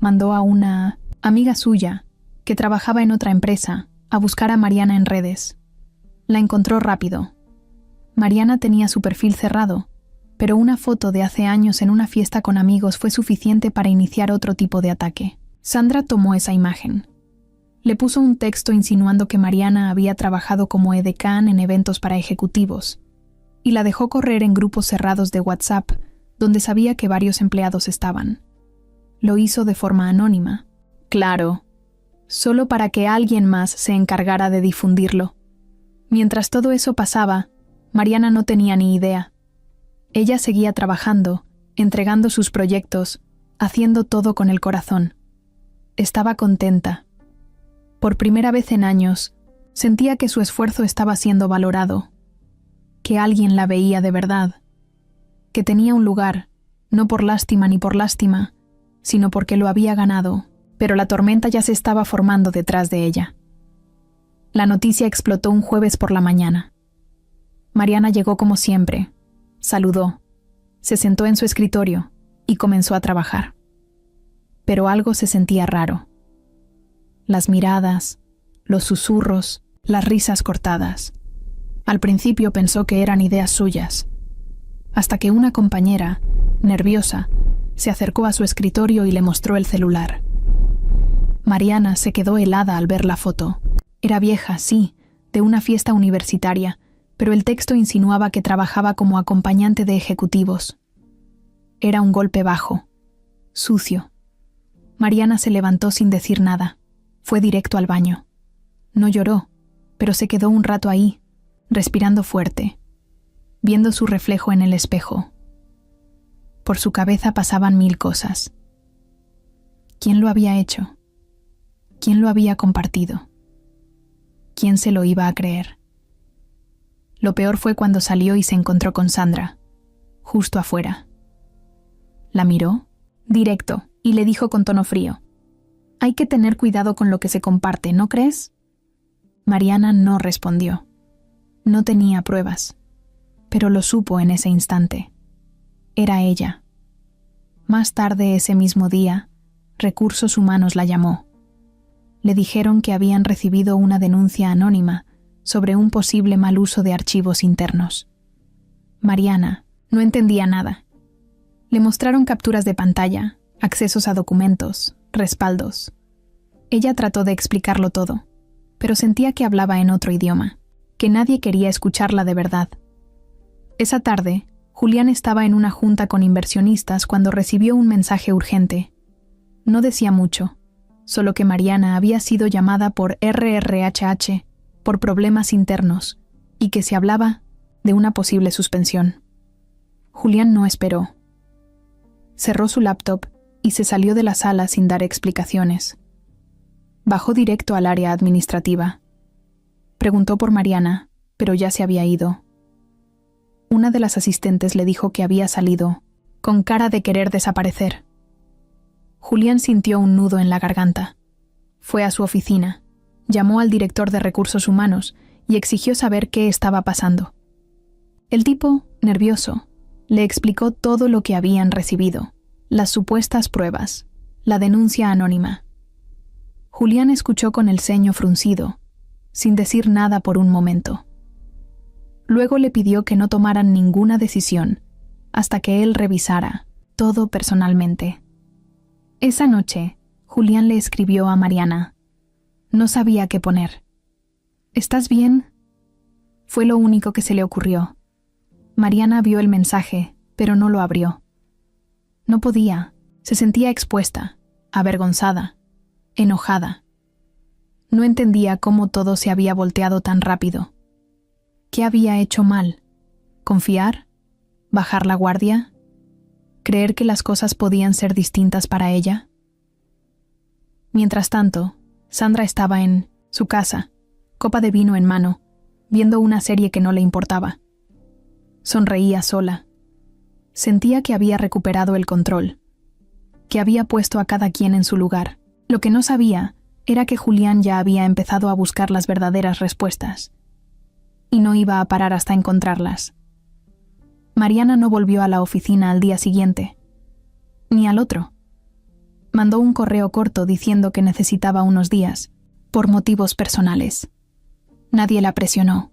[SPEAKER 1] Mandó a una amiga suya, que trabajaba en otra empresa, a buscar a Mariana en redes. La encontró rápido. Mariana tenía su perfil cerrado, pero una foto de hace años en una fiesta con amigos fue suficiente para iniciar otro tipo de ataque. Sandra tomó esa imagen. Le puso un texto insinuando que Mariana había trabajado como edecán en eventos para ejecutivos, y la dejó correr en grupos cerrados de WhatsApp, donde sabía que varios empleados estaban. Lo hizo de forma anónima. Claro, solo para que alguien más se encargara de difundirlo. Mientras todo eso pasaba, Mariana no tenía ni idea. Ella seguía trabajando, entregando sus proyectos, haciendo todo con el corazón. Estaba contenta. Por primera vez en años, sentía que su esfuerzo estaba siendo valorado, que alguien la veía de verdad, que tenía un lugar, no por lástima ni por lástima, sino porque lo había ganado, pero la tormenta ya se estaba formando detrás de ella. La noticia explotó un jueves por la mañana. Mariana llegó como siempre, saludó, se sentó en su escritorio y comenzó a trabajar. Pero algo se sentía raro. Las miradas, los susurros, las risas cortadas. Al principio pensó que eran ideas suyas, hasta que una compañera, nerviosa, se acercó a su escritorio y le mostró el celular. Mariana se quedó helada al ver la foto. Era vieja, sí, de una fiesta universitaria, pero el texto insinuaba que trabajaba como acompañante de ejecutivos. Era un golpe bajo, sucio. Mariana se levantó sin decir nada. Fue directo al baño. No lloró, pero se quedó un rato ahí, respirando fuerte, viendo su reflejo en el espejo. Por su cabeza pasaban 1000 cosas. ¿Quién lo había hecho? ¿Quién lo había compartido? ¿Quién se lo iba a creer? Lo peor fue cuando salió y se encontró con Sandra, justo afuera. La miró, directo, y le dijo con tono frío: «Hay que tener cuidado con lo que se comparte, ¿no crees?» Mariana no respondió. No tenía pruebas, pero lo supo en ese instante. Era ella. Más tarde ese mismo día, Recursos Humanos la llamó. Le dijeron que habían recibido una denuncia anónima sobre un posible mal uso de archivos internos. Mariana no entendía nada. Le mostraron capturas de pantalla, accesos a documentos, respaldos. Ella trató de explicarlo todo, pero sentía que hablaba en otro idioma, que nadie quería escucharla de verdad. Esa tarde, Julián estaba en una junta con inversionistas cuando recibió un mensaje urgente. No decía mucho, solo que Mariana había sido llamada por RRHH por problemas internos y que se hablaba de una posible suspensión. Julián no esperó. Cerró su laptop y se salió de la sala sin dar explicaciones. Bajó directo al área administrativa. Preguntó por Mariana, pero ya se había ido. Una de las asistentes le dijo que había salido, con cara de querer desaparecer. Julián sintió un nudo en la garganta. Fue a su oficina, llamó al director de Recursos Humanos y exigió saber qué estaba pasando. El tipo, nervioso, le explicó todo lo que habían recibido, las supuestas pruebas, la denuncia anónima. Julián escuchó con el ceño fruncido, sin decir nada por un momento. Luego le pidió que no tomaran ninguna decisión hasta que él revisara todo personalmente. Esa noche, Julián le escribió a Mariana. No sabía qué poner. ¿Estás bien? Fue lo único que se le ocurrió. Mariana vio el mensaje, pero no lo abrió. No podía. Se sentía expuesta, avergonzada, enojada. No entendía cómo todo se había volteado tan rápido. ¿Qué había hecho mal? ¿Confiar? ¿Bajar la guardia? ¿Creer que las cosas podían ser distintas para ella? Mientras tanto, Sandra estaba en su casa, copa de vino en mano, viendo una serie que no le importaba. Sonreía sola. Sentía que había recuperado el control, que había puesto a cada quien en su lugar. Lo que no sabía era que Julián ya había empezado a buscar las verdaderas respuestas, y no iba a parar hasta encontrarlas. Mariana no volvió a la oficina al día siguiente, ni al otro. Mandó un correo corto diciendo que necesitaba unos días, por motivos personales. Nadie la presionó,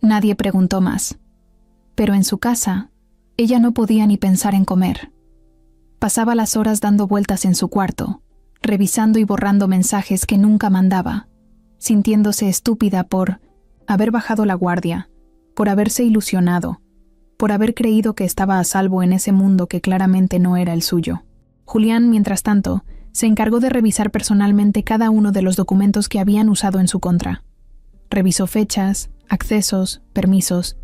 [SPEAKER 1] nadie preguntó más. Pero en su casa, ella no podía ni pensar en comer. Pasaba las horas dando vueltas en su cuarto, revisando y borrando mensajes que nunca mandaba, sintiéndose estúpida por haber bajado la guardia, por haberse ilusionado, por haber creído que estaba a salvo en ese mundo que claramente no era el suyo. Julián, mientras tanto, se encargó de revisar personalmente cada uno de los documentos que habían usado en su contra. Revisó fechas, accesos, permisos.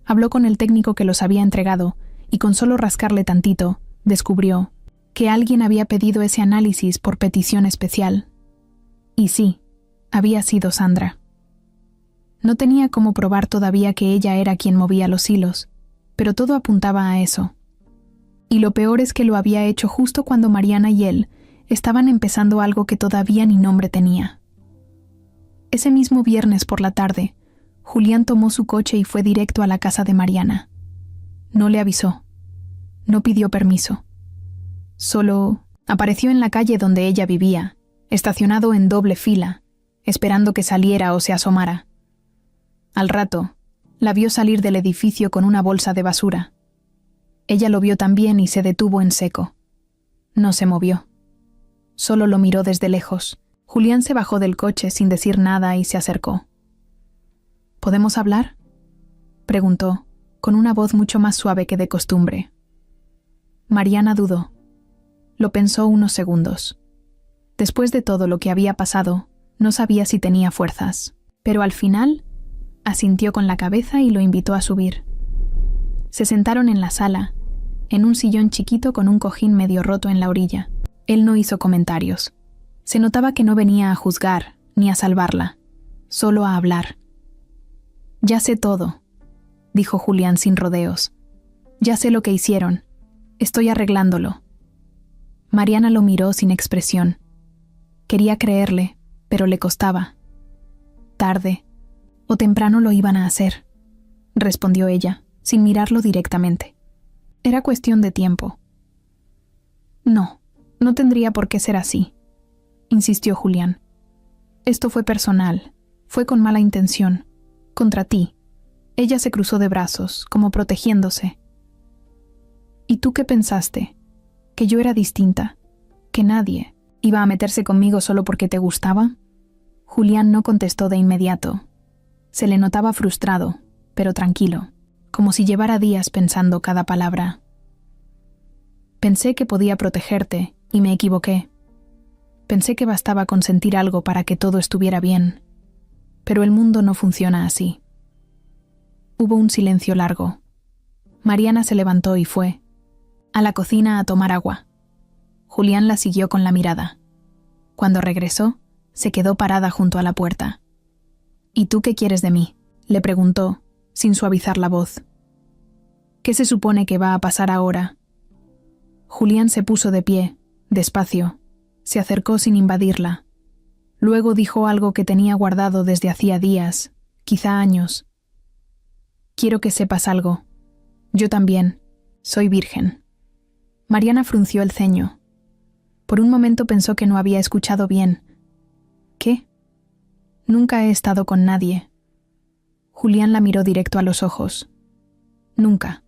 [SPEAKER 1] Habló con el técnico que los había entregado y con solo rascarle tantito, descubrió que alguien había pedido ese análisis por petición especial. Y sí, había sido Sandra. No tenía cómo probar todavía que ella era quien movía los hilos, pero todo apuntaba a eso. Y lo peor es que lo había hecho justo cuando Mariana y él estaban empezando algo que todavía ni nombre tenía. Ese mismo viernes por la tarde, Julián tomó su coche y fue directo a la casa de Mariana. No le avisó. No pidió permiso. Solo apareció en la calle donde ella vivía, estacionado en doble fila, esperando que saliera o se asomara. Al rato, la vio salir del edificio con una bolsa de basura. Ella lo vio también y se detuvo en seco. No se movió. Solo lo miró desde lejos. Julián se bajó del coche sin decir nada y se acercó. ¿Podemos hablar?, preguntó, con una voz mucho más suave que de costumbre. Mariana dudó. Lo pensó unos segundos. Después de todo lo que había pasado, no sabía si tenía fuerzas, pero al final asintió con la cabeza y lo invitó a subir. Se sentaron en la sala, en un sillón chiquito con un cojín medio roto en la orilla. Él no hizo comentarios. Se notaba que no venía a juzgar, ni a salvarla, solo a hablar. «Ya sé todo», dijo Julián sin rodeos. «Ya sé lo que hicieron. Estoy arreglándolo». Mariana lo miró sin expresión. Quería creerle, pero le costaba. «Tarde o temprano lo iban a hacer», respondió ella, sin mirarlo directamente. Era cuestión de tiempo. No tendría por qué ser así, insistió Julián. Esto fue personal, fue con mala intención, contra ti. Ella se cruzó de brazos, como protegiéndose. ¿Y tú qué pensaste? ¿Que yo era distinta? ¿Que nadie iba a meterse conmigo solo porque te gustaba? Julián no contestó de inmediato. Se le notaba frustrado, pero tranquilo, como si llevara días pensando cada palabra. Pensé que podía protegerte y me equivoqué. Pensé que bastaba con sentir algo para que todo estuviera bien. Pero el mundo no funciona así. Hubo un silencio largo. Mariana se levantó y fue a la cocina a tomar agua. Julián la siguió con la mirada. Cuando regresó, se quedó parada junto a la puerta. «¿Y tú qué quieres de mí?», le preguntó, sin suavizar la voz. «¿Qué se supone que va a pasar ahora?». Julián se puso de pie, despacio. Se acercó sin invadirla. Luego dijo algo que tenía guardado desde hacía días, quizá años. «Quiero que sepas algo. Yo también. Soy virgen». Mariana frunció el ceño. Por un momento pensó que no había escuchado bien. «¿Qué?». «Nunca he estado con nadie». Julián la miró directo a los ojos. «Nunca.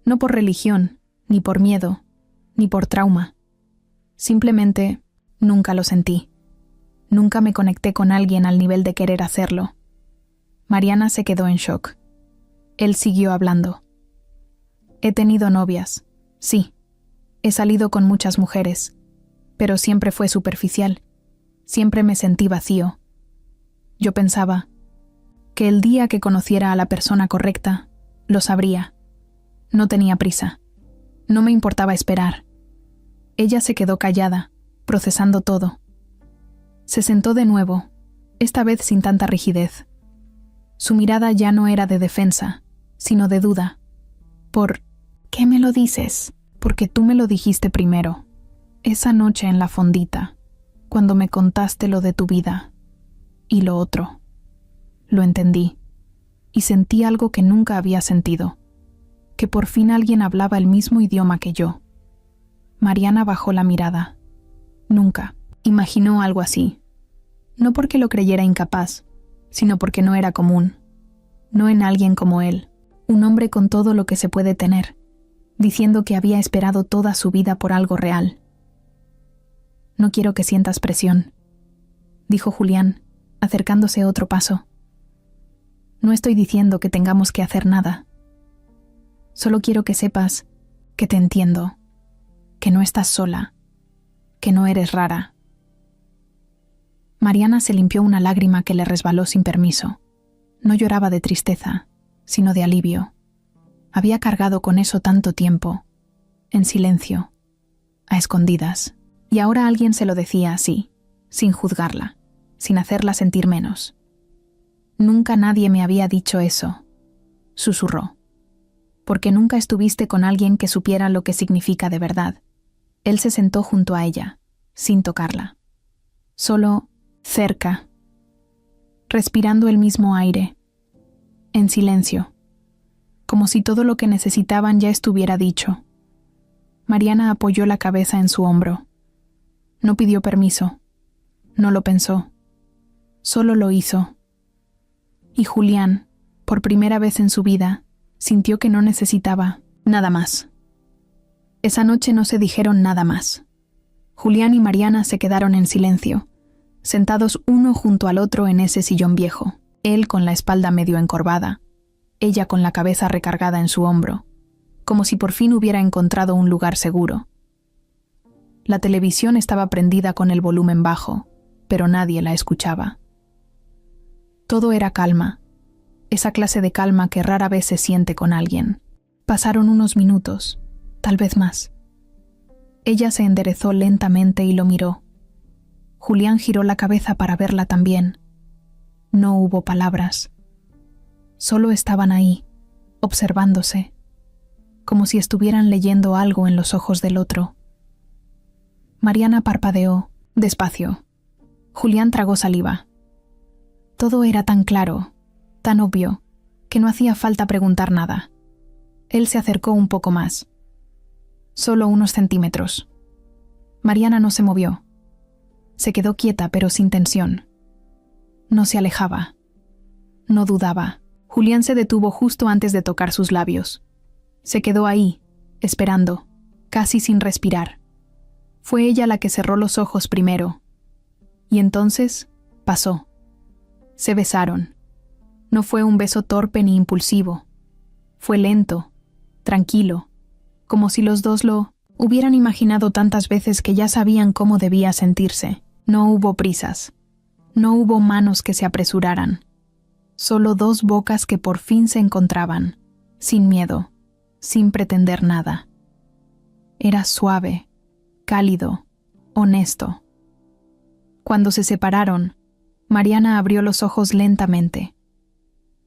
[SPEAKER 1] No por religión, ni por miedo, ni por trauma. Simplemente nunca lo sentí. Nunca me conecté con alguien al nivel de querer hacerlo». Mariana se quedó en shock. Él siguió hablando. «He tenido novias, sí. He salido con muchas mujeres, pero siempre fue superficial. Siempre me sentí vacío. Yo pensaba que el día que conociera a la persona correcta, lo sabría. No tenía prisa. No me importaba esperar». Ella se quedó callada, procesando todo. Se sentó de nuevo, esta vez sin tanta rigidez. Su mirada ya no era de defensa, sino de duda. «¿Por qué me lo dices?». «Porque tú me lo dijiste primero. Esa noche en la fondita, cuando me contaste lo de tu vida. Y lo otro. Lo entendí. Y sentí algo que nunca había sentido. Que por fin alguien hablaba el mismo idioma que yo». Mariana bajó la mirada. Nunca imaginó algo así. No porque lo creyera incapaz, sino porque no era común. No en alguien como él, un hombre con todo lo que se puede tener, diciendo que había esperado toda su vida por algo real. «No quiero que sientas presión», dijo Julián, acercándose otro paso. «No estoy diciendo que tengamos que hacer nada. Solo quiero que sepas que te entiendo, que no estás sola, que no eres rara. Mariana se limpió una lágrima que le resbaló sin permiso. No lloraba de tristeza, sino de alivio. Había cargado con eso tanto tiempo, en silencio, a escondidas, y ahora alguien se lo decía así, sin juzgarla, sin hacerla sentir menos. Nunca nadie me había dicho eso, susurró. Porque nunca estuviste con alguien que supiera lo que significa de verdad. Él se sentó junto a ella, sin tocarla. Solo cerca, respirando el mismo aire, en silencio, como si todo lo que necesitaban ya estuviera dicho. Mariana apoyó la cabeza en su hombro. No pidió permiso, no lo pensó, solo lo hizo. Y Julián, por primera vez en su vida, sintió que no necesitaba nada más. Esa noche no se dijeron nada más. Julián y Mariana se quedaron en silencio, sentados uno junto al otro en ese sillón viejo, él con la espalda medio encorvada, ella con la cabeza recargada en su hombro, como si por fin hubiera encontrado un lugar seguro. La televisión estaba prendida con el volumen bajo, pero nadie la escuchaba. Todo era calma, esa clase de calma que rara vez se siente con alguien. Pasaron unos minutos, tal vez más. Ella se enderezó lentamente y lo miró. Julián giró la cabeza para verla también. No hubo palabras. Solo estaban ahí, observándose, como si estuvieran leyendo algo en los ojos del otro. Mariana parpadeó, despacio. Julián tragó saliva. Todo era tan claro, tan obvio, que no hacía falta preguntar nada. Él se acercó un poco más. Solo unos centímetros. Mariana no se movió. Se quedó quieta pero sin tensión. No se alejaba. No dudaba. Julián se detuvo justo antes de tocar sus labios. Se quedó ahí, esperando, casi sin respirar. Fue ella la que cerró los ojos primero. Y entonces pasó. Se besaron. No fue un beso torpe ni impulsivo. Fue lento, tranquilo, como si los dos lo hubieran imaginado tantas veces que ya sabían cómo debía sentirse. No hubo prisas. No hubo manos que se apresuraran. Solo dos bocas que por fin se encontraban, sin miedo, sin pretender nada. Era suave, cálido, honesto. Cuando se separaron, Mariana abrió los ojos lentamente.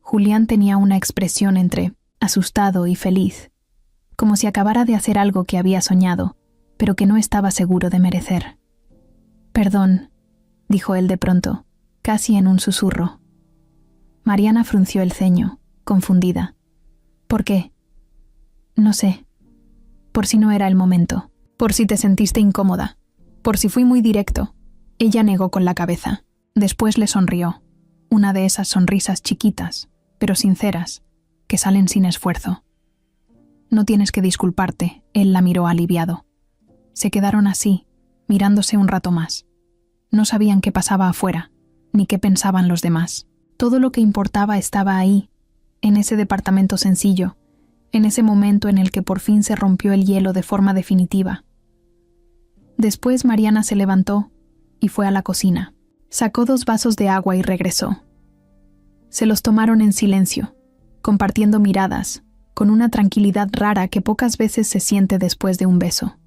[SPEAKER 1] Julián tenía una expresión entre asustado y feliz, como si acabara de hacer algo que había soñado, pero que no estaba seguro de merecer. «Perdón», dijo él de pronto, casi en un susurro. Mariana frunció el ceño, confundida. «¿Por qué?» «No sé. Por si no era el momento. Por si te sentiste incómoda. Por si fui muy directo». Ella negó con la cabeza. Después le sonrió. Una de esas sonrisas chiquitas, pero sinceras, que salen sin esfuerzo. «No tienes que disculparte», él la miró aliviado. Se quedaron así, mirándose un rato más. No sabían qué pasaba afuera, ni qué pensaban los demás. Todo lo que importaba estaba ahí, en ese departamento sencillo, en ese momento en el que por fin se rompió el hielo de forma definitiva. Después Mariana se levantó y fue a la cocina. Sacó 2 vasos de agua y regresó. Se los tomaron en silencio, compartiendo miradas, con una tranquilidad rara que pocas veces se siente después de un beso.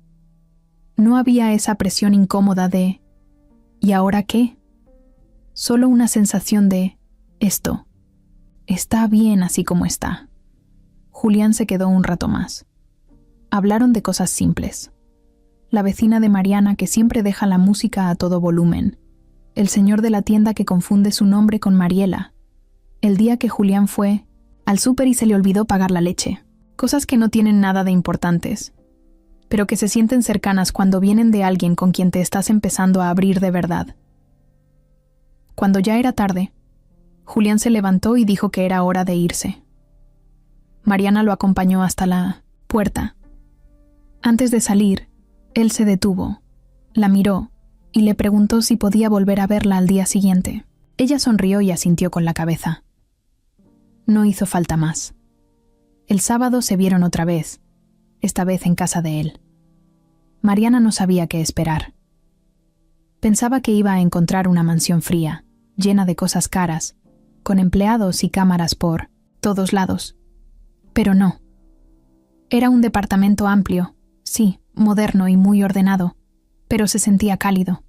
[SPEAKER 1] No había esa presión incómoda de ¿y ahora qué? Solo una sensación de esto está bien así como está. Julián se quedó un rato más. Hablaron de cosas simples. La vecina de Mariana que siempre deja la música a todo volumen. El señor de la tienda que confunde su nombre con Mariela. El día que Julián fue al súper y se le olvidó pagar la leche. Cosas que no tienen nada de importantes, pero que se sienten cercanas cuando vienen de alguien con quien te estás empezando a abrir de verdad. Cuando ya era tarde, Julián se levantó y dijo que era hora de irse. Mariana lo acompañó hasta la puerta. Antes de salir, él se detuvo, la miró y le preguntó si podía volver a verla al día siguiente. Ella sonrió y asintió con la cabeza. No hizo falta más. El sábado se vieron otra vez, esta vez en casa de él. Mariana no sabía qué esperar. Pensaba que iba a encontrar una mansión fría, llena de cosas caras, con empleados y cámaras por todos lados. Pero no. Era un departamento amplio, sí, moderno y muy ordenado, pero se sentía cálido.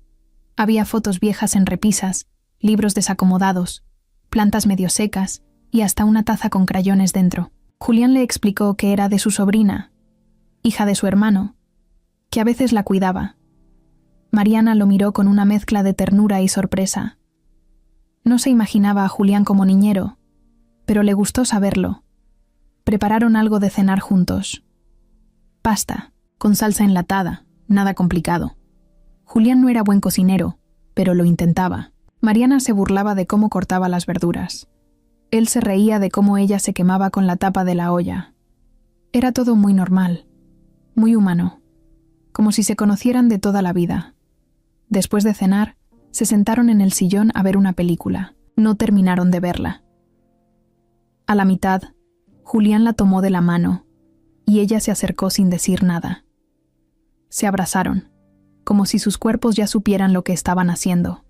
[SPEAKER 1] Había fotos viejas en repisas, libros desacomodados, plantas medio secas y hasta una taza con crayones dentro. Julián le explicó que era de su sobrina, hija de su hermano, que a veces la cuidaba. Mariana lo miró con una mezcla de ternura y sorpresa. No se imaginaba a Julián como niñero, pero le gustó saberlo. Prepararon algo de cenar juntos. Pasta, con salsa enlatada, nada complicado. Julián no era buen cocinero, pero lo intentaba. Mariana se burlaba de cómo cortaba las verduras. Él se reía de cómo ella se quemaba con la tapa de la olla. Era todo muy normal, muy humano, como si se conocieran de toda la vida. Después de cenar, se sentaron en el sillón a ver una película. No terminaron de verla. A la mitad, Julián la tomó de la mano, y ella se acercó sin decir nada. Se abrazaron, como si sus cuerpos ya supieran lo que estaban haciendo.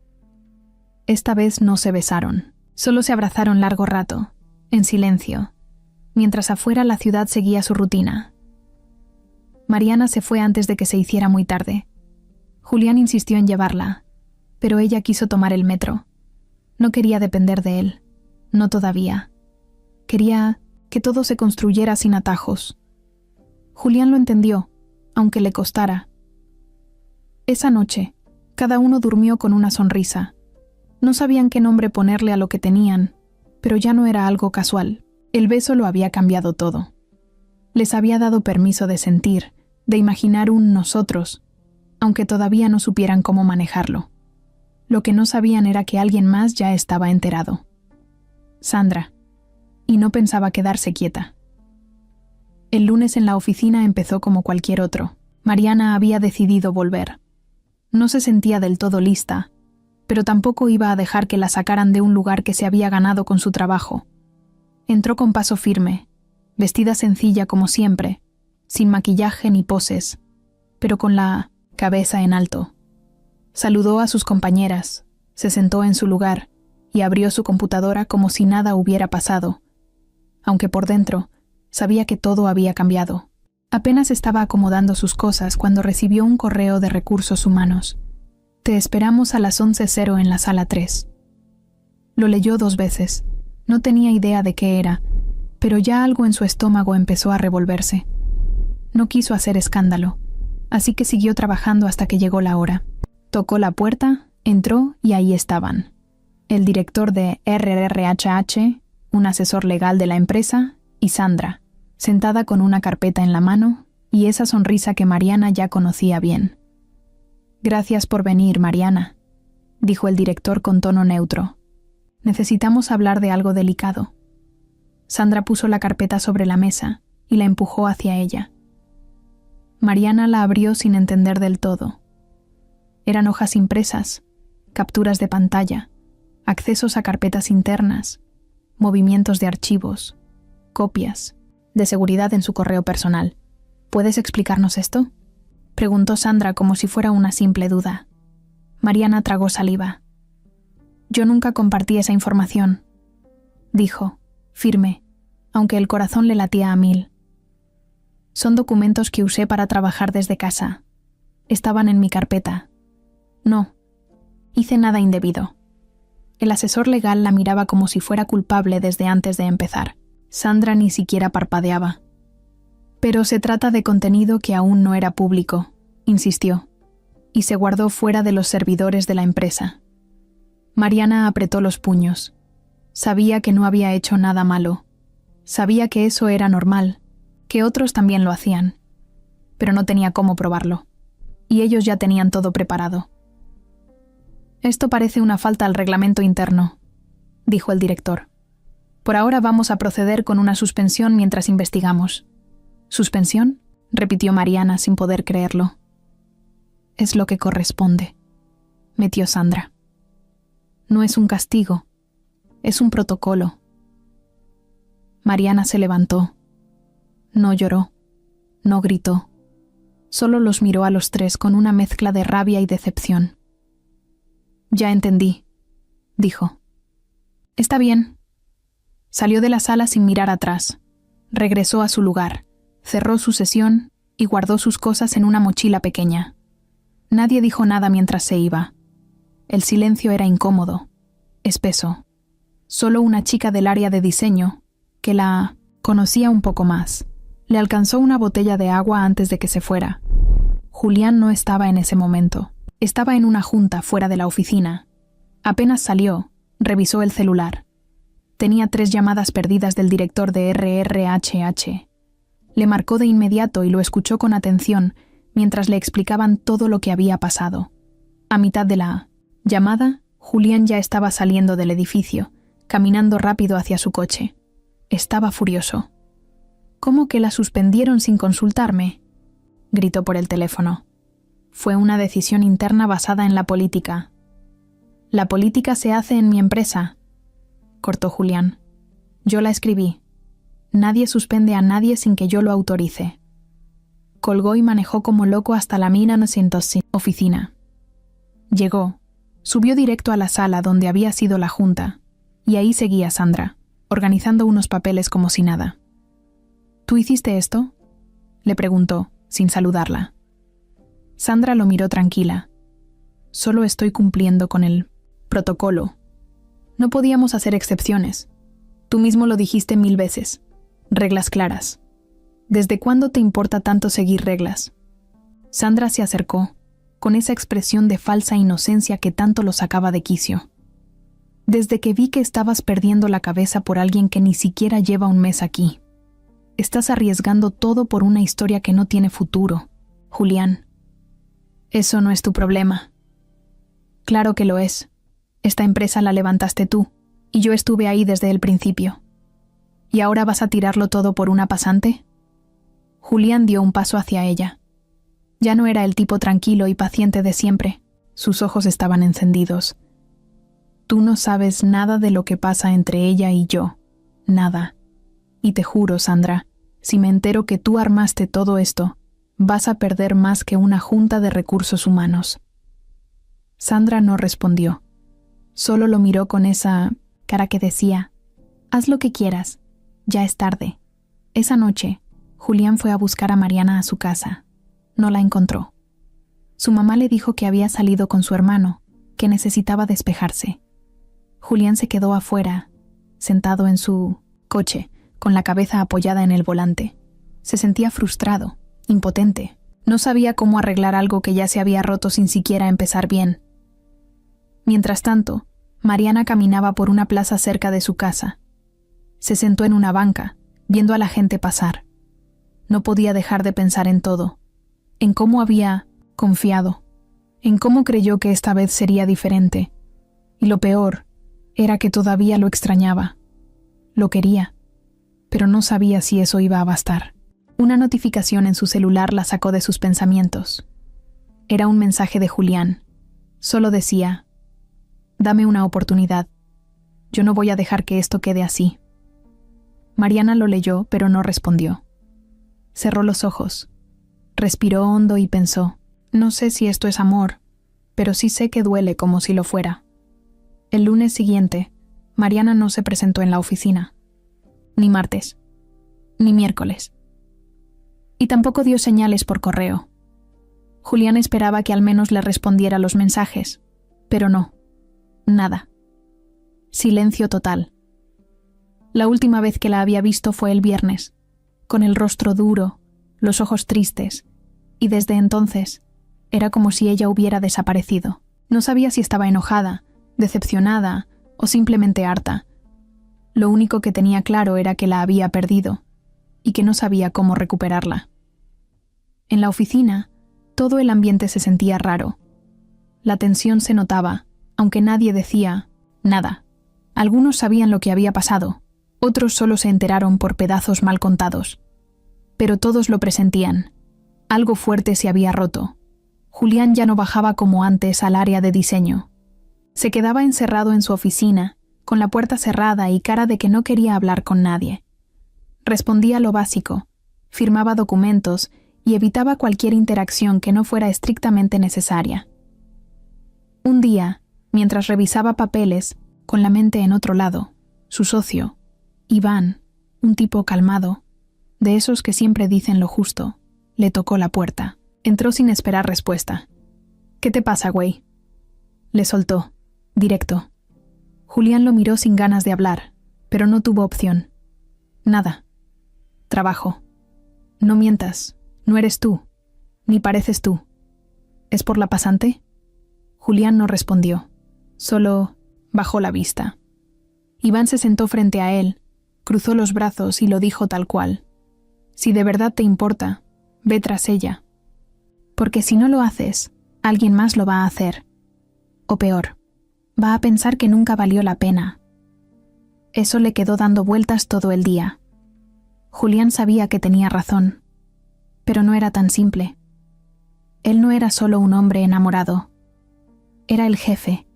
[SPEAKER 1] Esta vez no se besaron, solo se abrazaron largo rato, en silencio, mientras afuera la ciudad seguía su rutina. Mariana se fue antes de que se hiciera muy tarde. Julián insistió en llevarla, pero ella quiso tomar el metro. No quería depender de él, no todavía. Quería que todo se construyera sin atajos. Julián lo entendió, aunque le costara. Esa noche, cada uno durmió con una sonrisa. No sabían qué nombre ponerle a lo que tenían, pero ya no era algo casual. El beso lo había cambiado todo. Les había dado permiso de sentir, de imaginar un nosotros, aunque todavía no supieran cómo manejarlo. Lo que no sabían era que alguien más ya estaba enterado. Sandra. Y no pensaba quedarse quieta. El lunes en la oficina empezó como cualquier otro. Mariana había decidido volver. No se sentía del todo lista, pero tampoco iba a dejar que la sacaran de un lugar que se había ganado con su trabajo. Entró con paso firme, vestida sencilla como siempre, sin maquillaje ni poses, pero con la cabeza en alto. Saludó a sus compañeras, se sentó en su lugar y abrió su computadora como si nada hubiera pasado, aunque por dentro sabía que todo había cambiado. Apenas estaba acomodando sus cosas cuando recibió un correo de recursos humanos. Te esperamos a las 11:00 en la sala 3. Lo leyó 2 veces. No tenía idea de qué era, pero ya algo en su estómago empezó a revolverse. No quiso hacer escándalo, así que siguió trabajando hasta que llegó la hora. Tocó la puerta, entró y ahí estaban. El director de RRHH, un asesor legal de la empresa, y Sandra, sentada con una carpeta en la mano y esa sonrisa que Mariana ya conocía bien. Gracias por venir, Mariana, dijo el director con tono neutro. Necesitamos hablar de algo delicado. Sandra puso la carpeta sobre la mesa y la empujó hacia ella. Mariana la abrió sin entender del todo. Eran hojas impresas, capturas de pantalla, accesos a carpetas internas, movimientos de archivos, copias, de seguridad en su correo personal. ¿Puedes explicarnos esto?, preguntó Sandra como si fuera una simple duda. Mariana tragó saliva. Yo nunca compartí esa información, dijo, firme, aunque el corazón le latía a 1000. Son documentos que usé para trabajar desde casa. Estaban en mi carpeta. No, hice nada indebido. El asesor legal la miraba como si fuera culpable desde antes de empezar. Sandra ni siquiera parpadeaba. Pero se trata de contenido que aún no era público, insistió, y se guardó fuera de los servidores de la empresa. Mariana apretó los puños. Sabía que no había hecho nada malo. Sabía que eso era normal, que otros también lo hacían, pero no tenía cómo probarlo, y ellos ya tenían todo preparado. Esto parece una falta al reglamento interno, dijo el director. Por ahora vamos a proceder con una suspensión mientras investigamos. ¿Suspensión?, repitió Mariana sin poder creerlo. Es lo que corresponde, metió Sandra. No es un castigo, es un protocolo. Mariana se levantó, No lloró, no gritó. Solo los miró a los tres con una mezcla de rabia y decepción. «Ya entendí», dijo. «Está bien». Salió de la sala sin mirar atrás. Regresó a su lugar, cerró su sesión y guardó sus cosas en una mochila pequeña. Nadie dijo nada mientras se iba. El silencio era incómodo, espeso. Solo una chica del área de diseño, que la conocía un poco más, le alcanzó una botella de agua antes de que se fuera. Julián no estaba en ese momento. Estaba en una junta fuera de la oficina. Apenas salió, revisó el celular. Tenía 3 llamadas perdidas del director de RRHH. Le marcó de inmediato y lo escuchó con atención mientras le explicaban todo lo que había pasado. A mitad de la llamada, Julián ya estaba saliendo del edificio, caminando rápido hacia su coche. Estaba furioso. «¿Cómo que la suspendieron sin consultarme?», gritó por el teléfono. «Fue una decisión interna basada en la política». «La política se hace en mi empresa», cortó Julián. «Yo la escribí. Nadie suspende a nadie sin que yo lo autorice». Colgó y manejó como loco hasta la 1900 oficina. Llegó, subió directo a la sala donde había sido la junta, y ahí seguía Sandra, organizando unos papeles como si nada. «¿Tú hiciste esto?», le preguntó, sin saludarla. Sandra lo miró tranquila. «Solo estoy cumpliendo con el protocolo. No podíamos hacer excepciones. Tú mismo lo dijiste 1000 veces. Reglas claras. ¿Desde cuándo te importa tanto seguir reglas?». Sandra se acercó, con esa expresión de falsa inocencia que tanto lo sacaba de quicio. «Desde que vi que estabas perdiendo la cabeza por alguien que ni siquiera lleva un mes aquí. Estás arriesgando todo por una historia que no tiene futuro, Julián. Eso no es tu problema». «Claro que lo es. Esta empresa la levantaste tú, y yo estuve ahí desde el principio. ¿Y ahora vas a tirarlo todo por una pasante?». Julián dio un paso hacia ella. Ya no era el tipo tranquilo y paciente de siempre. Sus ojos estaban encendidos. «Tú no sabes nada de lo que pasa entre ella y yo. Nada. Y te juro, Sandra, si me entero que tú armaste todo esto, vas a perder más que una junta de recursos humanos». Sandra no respondió. Solo lo miró con esa cara que decía: «Haz lo que quieras. Ya es tarde». Esa noche, Julián fue a buscar a Mariana a su casa. No la encontró. Su mamá le dijo que había salido con su hermano, que necesitaba despejarse. Julián se quedó afuera, sentado en su coche, con la cabeza apoyada en el volante. Se sentía frustrado, impotente. No sabía cómo arreglar algo que ya se había roto sin siquiera empezar bien. Mientras tanto, Mariana caminaba por una plaza cerca de su casa. Se sentó en una banca, viendo a la gente pasar. No podía dejar de pensar en todo, en cómo había confiado, en cómo creyó que esta vez sería diferente. Y lo peor era que todavía lo extrañaba. Lo quería, pero no sabía si eso iba a bastar. Una notificación en su celular la sacó de sus pensamientos. Era un mensaje de Julián. Solo decía: «Dame una oportunidad. Yo no voy a dejar que esto quede así». Mariana lo leyó, pero no respondió. Cerró los ojos. Respiró hondo y pensó: «No sé si esto es amor, pero sí sé que duele como si lo fuera». El lunes siguiente, Mariana no se presentó en la oficina. Ni martes, ni miércoles. Y tampoco dio señales por correo. Julián esperaba que al menos le respondiera los mensajes, pero no. Nada. Silencio total. La última vez que la había visto fue el viernes, con el rostro duro, los ojos tristes, y desde entonces era como si ella hubiera desaparecido. No sabía si estaba enojada, decepcionada o simplemente harta. Lo único que tenía claro era que la había perdido y que no sabía cómo recuperarla. En la oficina, todo el ambiente se sentía raro. La tensión se notaba, aunque nadie decía nada. Algunos sabían lo que había pasado, otros solo se enteraron por pedazos mal contados. Pero todos lo presentían. Algo fuerte se había roto. Julián ya no bajaba como antes al área de diseño. Se quedaba encerrado en su oficina, con la puerta cerrada y cara de que no quería hablar con nadie. Respondía lo básico, firmaba documentos y evitaba cualquier interacción que no fuera estrictamente necesaria. Un día, mientras revisaba papeles, con la mente en otro lado, su socio, Iván, un tipo calmado, de esos que siempre dicen lo justo, le tocó la puerta. Entró sin esperar respuesta. «¿Qué te pasa, güey?», le soltó, directo. Julián lo miró sin ganas de hablar, pero no tuvo opción. «Nada. Trabajo. No mientas, no eres tú, ni pareces tú. ¿Es por la pasante?». Julián no respondió, solo bajó la vista. Iván se sentó frente a él, cruzó los brazos y lo dijo tal cual. «Si de verdad te importa, ve tras ella. Porque si no lo haces, alguien más lo va a hacer. O peor, va a pensar que nunca valió la pena». Eso le quedó dando vueltas todo el día. Julián sabía que tenía razón, pero no era tan simple. Él no era solo un hombre enamorado. Era el jefe,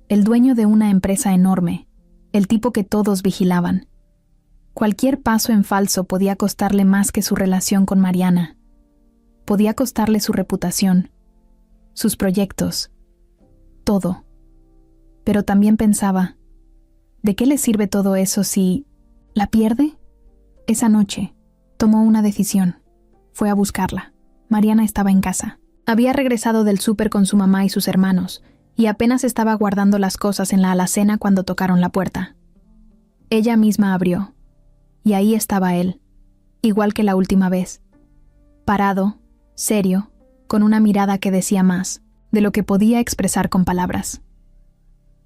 [SPEAKER 1] el dueño de una empresa enorme, el tipo que todos vigilaban. Cualquier paso en falso podía costarle más que su relación con Mariana. Podía costarle su reputación, sus proyectos, todo. Pero también pensaba, ¿de qué le sirve todo eso si la pierde? Esa noche, tomó una decisión. Fue a buscarla. Mariana estaba en casa. Había regresado del súper con su mamá y sus hermanos, y apenas estaba guardando las cosas en la alacena cuando tocaron la puerta. Ella misma abrió, y ahí estaba él, igual que la última vez. Parado, serio, con una mirada que decía más de lo que podía expresar con palabras.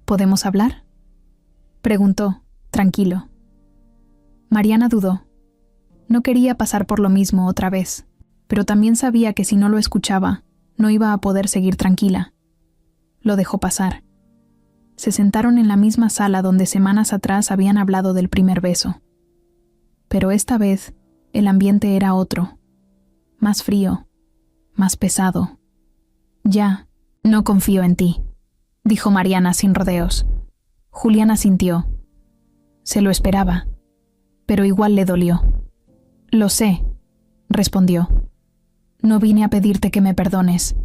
[SPEAKER 1] «¿Podemos hablar?», preguntó, tranquilo. Mariana dudó. No quería pasar por lo mismo otra vez, pero también sabía que si no lo escuchaba, no iba a poder seguir tranquila. Lo dejó pasar. Se sentaron en la misma sala donde semanas atrás habían hablado del primer beso. Pero esta vez, el ambiente era otro. Más frío, más pesado. «Ya, no confío en ti», dijo Mariana sin rodeos. Julián asintió. Se lo esperaba, pero igual le dolió. «Lo sé», respondió. «No vine a pedirte que me perdones.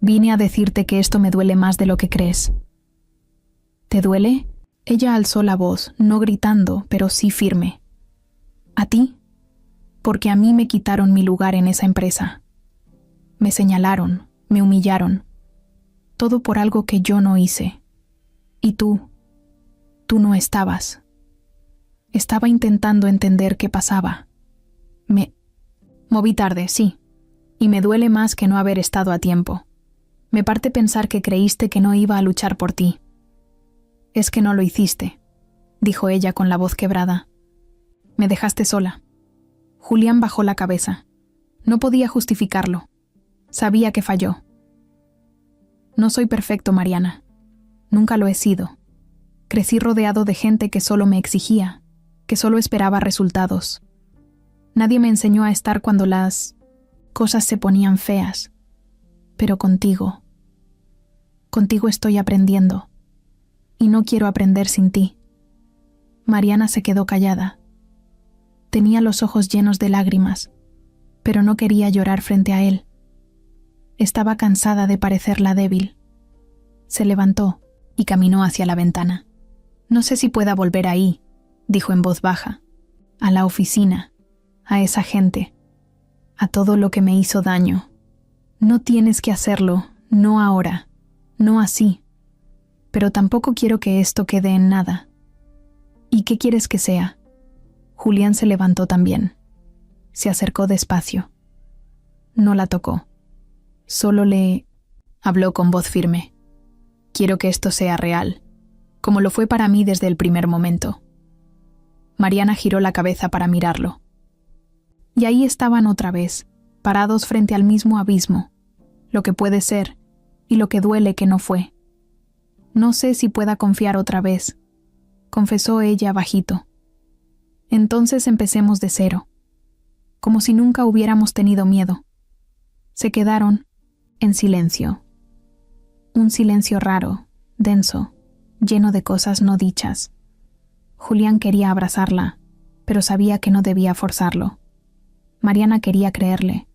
[SPEAKER 1] Vine a decirte que esto me duele más de lo que crees». «¿Te duele?». Ella alzó la voz, no gritando, pero sí firme. «¿A ti?». «Porque a mí me quitaron mi lugar en esa empresa. Me señalaron, me humillaron. Todo por algo que yo no hice. Y tú no estabas». Estaba intentando entender qué pasaba. Me moví tarde, sí, y me duele más que no haber estado a tiempo. Me parte pensar que creíste que no iba a luchar por ti. «Es que no lo hiciste», dijo ella con la voz quebrada. «Me dejaste sola». Julián bajó la cabeza. No podía justificarlo. Sabía que falló. «No soy perfecto, Mariana. Nunca lo he sido. Crecí rodeado de gente que solo me exigía, que solo esperaba resultados. Nadie me enseñó a estar cuando las cosas se ponían feas. Pero contigo estoy aprendiendo. Y no quiero aprender sin ti». Mariana se quedó callada. Tenía los ojos llenos de lágrimas, pero no quería llorar frente a él. Estaba cansada de parecerla débil. Se levantó y caminó hacia la ventana. «No sé si pueda volver ahí», dijo en voz baja. «A la oficina, a esa gente, a todo lo que me hizo daño. No tienes que hacerlo, no ahora, no así. Pero tampoco quiero que esto quede en nada». «¿Y qué quieres que sea?». Julián se levantó también. Se acercó despacio. No la tocó. Solo le habló con voz firme. «Quiero que esto sea real, como lo fue para mí desde el primer momento». Mariana giró la cabeza para mirarlo. Y ahí estaban otra vez, parados frente al mismo abismo, lo que puede ser y lo que duele que no fue. «No sé si pueda confiar otra vez», confesó ella bajito. «Entonces empecemos de cero, como si nunca hubiéramos tenido miedo». Se quedaron en silencio. Un silencio raro, denso, lleno de cosas no dichas. Julián quería abrazarla, pero sabía que no debía forzarlo. Mariana quería creerle,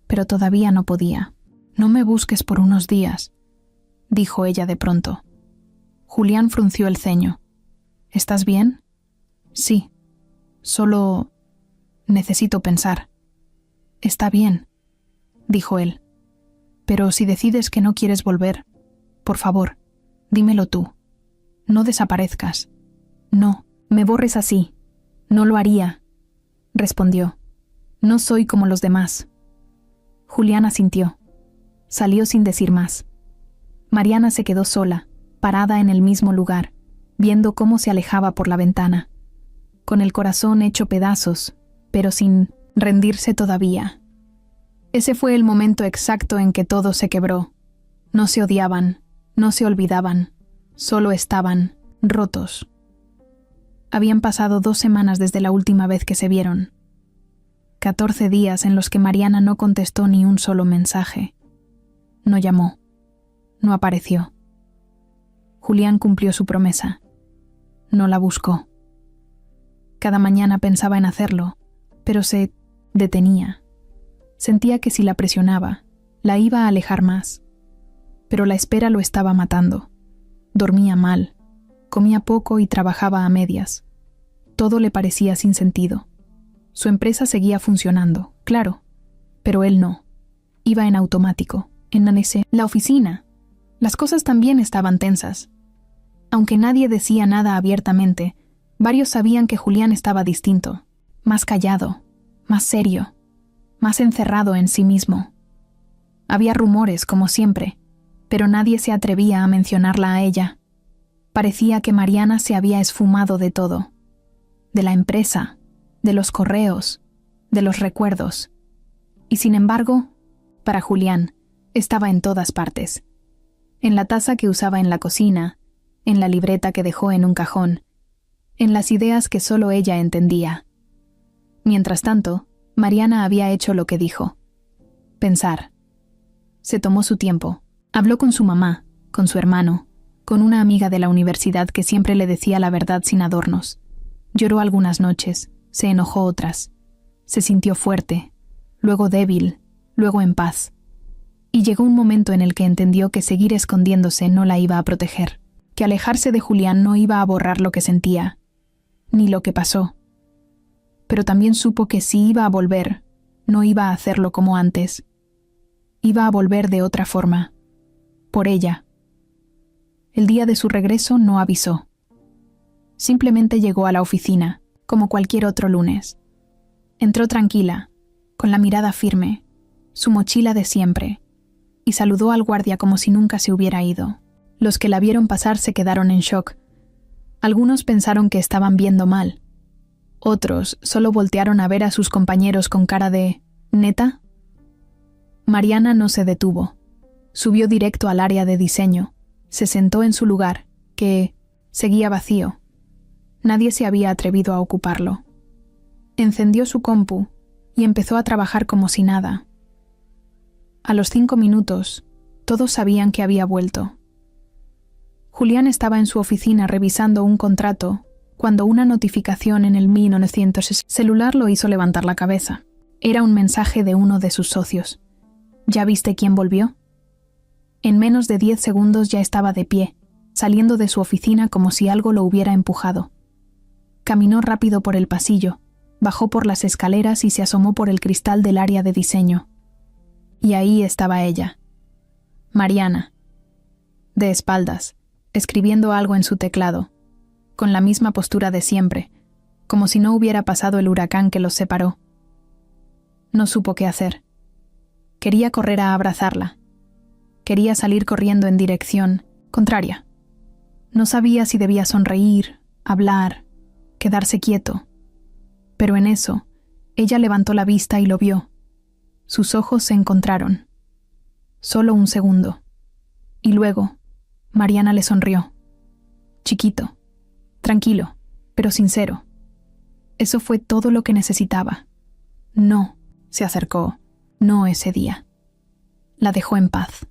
[SPEAKER 1] pero todavía no podía. «No me busques por unos días», dijo ella de pronto. Julián frunció el ceño. «¿Estás bien?» «Sí. Solo necesito pensar». «Está bien», dijo él. «Pero si decides que no quieres volver, por favor, dímelo tú. No desaparezcas. No, me borres así. No lo haría», respondió. «No soy como los demás». Julián asintió. Salió sin decir más. Mariana se quedó sola, parada en el mismo lugar, viendo cómo se alejaba por la ventana, con el corazón hecho pedazos, pero sin rendirse todavía. Ese fue el momento exacto en que todo se quebró. No se odiaban, no se olvidaban, solo estaban rotos. Habían pasado 2 semanas desde la última vez que se vieron. 14 días en los que Mariana no contestó ni un solo mensaje. No llamó. No apareció. Julián cumplió su promesa. No la buscó. Cada mañana pensaba en hacerlo, pero se detenía. Sentía que si la presionaba, la iba a alejar más. Pero la espera lo estaba matando. Dormía mal, comía poco y trabajaba a medias. Todo le parecía sin sentido. Su empresa seguía funcionando, claro, pero él no. Iba en automático, en la oficina. Las cosas también estaban tensas. Aunque nadie decía nada abiertamente, varios sabían que Julián estaba distinto, más callado, más serio, más encerrado en sí mismo. Había rumores, como siempre, pero nadie se atrevía a mencionarla a ella. Parecía que Mariana se había esfumado de todo, de la empresa, de los correos, de los recuerdos. Y sin embargo, para Julián, estaba en todas partes. En la taza que usaba en la cocina, en la libreta que dejó en un cajón, en las ideas que solo ella entendía. Mientras tanto, Mariana había hecho lo que dijo: pensar. Se tomó su tiempo. Habló con su mamá, con su hermano, con una amiga de la universidad que siempre le decía la verdad sin adornos. Lloró algunas noches, se enojó otras. Se sintió fuerte, luego débil, luego en paz. Y llegó un momento en el que entendió que seguir escondiéndose no la iba a proteger, que alejarse de Julián no iba a borrar lo que sentía, ni lo que pasó. Pero también supo que si iba a volver, no iba a hacerlo como antes. Iba a volver de otra forma. Por ella. El día de su regreso no avisó. Simplemente llegó a la oficina, como cualquier otro lunes. Entró tranquila, con la mirada firme, su mochila de siempre, y saludó al guardia como si nunca se hubiera ido. Los que la vieron pasar se quedaron en shock. Algunos pensaron que estaban viendo mal. Otros solo voltearon a ver a sus compañeros con cara de ¿neta? Mariana no se detuvo. Subió directo al área de diseño. Se sentó en su lugar, que seguía vacío. Nadie se había atrevido a ocuparlo. Encendió su compu y empezó a trabajar como si nada. A los 5 minutos, todos sabían que había vuelto. Julián estaba en su oficina revisando un contrato cuando una notificación en el 1900 celular lo hizo levantar la cabeza. Era un mensaje de uno de sus socios. ¿Ya viste quién volvió? En menos de 10 segundos ya estaba de pie, saliendo de su oficina como si algo lo hubiera empujado. Caminó rápido por el pasillo, bajó por las escaleras y se asomó por el cristal del área de diseño. Y ahí estaba ella, Mariana, de espaldas, escribiendo algo en su teclado, con la misma postura de siempre, como si no hubiera pasado el huracán que los separó. No supo qué hacer. Quería correr a abrazarla. Quería salir corriendo en dirección contraria. No sabía si debía sonreír, hablar, quedarse quieto. Pero en eso, ella levantó la vista y lo vio. Sus ojos se encontraron. Solo un segundo. Y luego, Mariana le sonrió. Chiquito, tranquilo, pero sincero. Eso fue todo lo que necesitaba. No, se acercó, no ese día. La dejó en paz.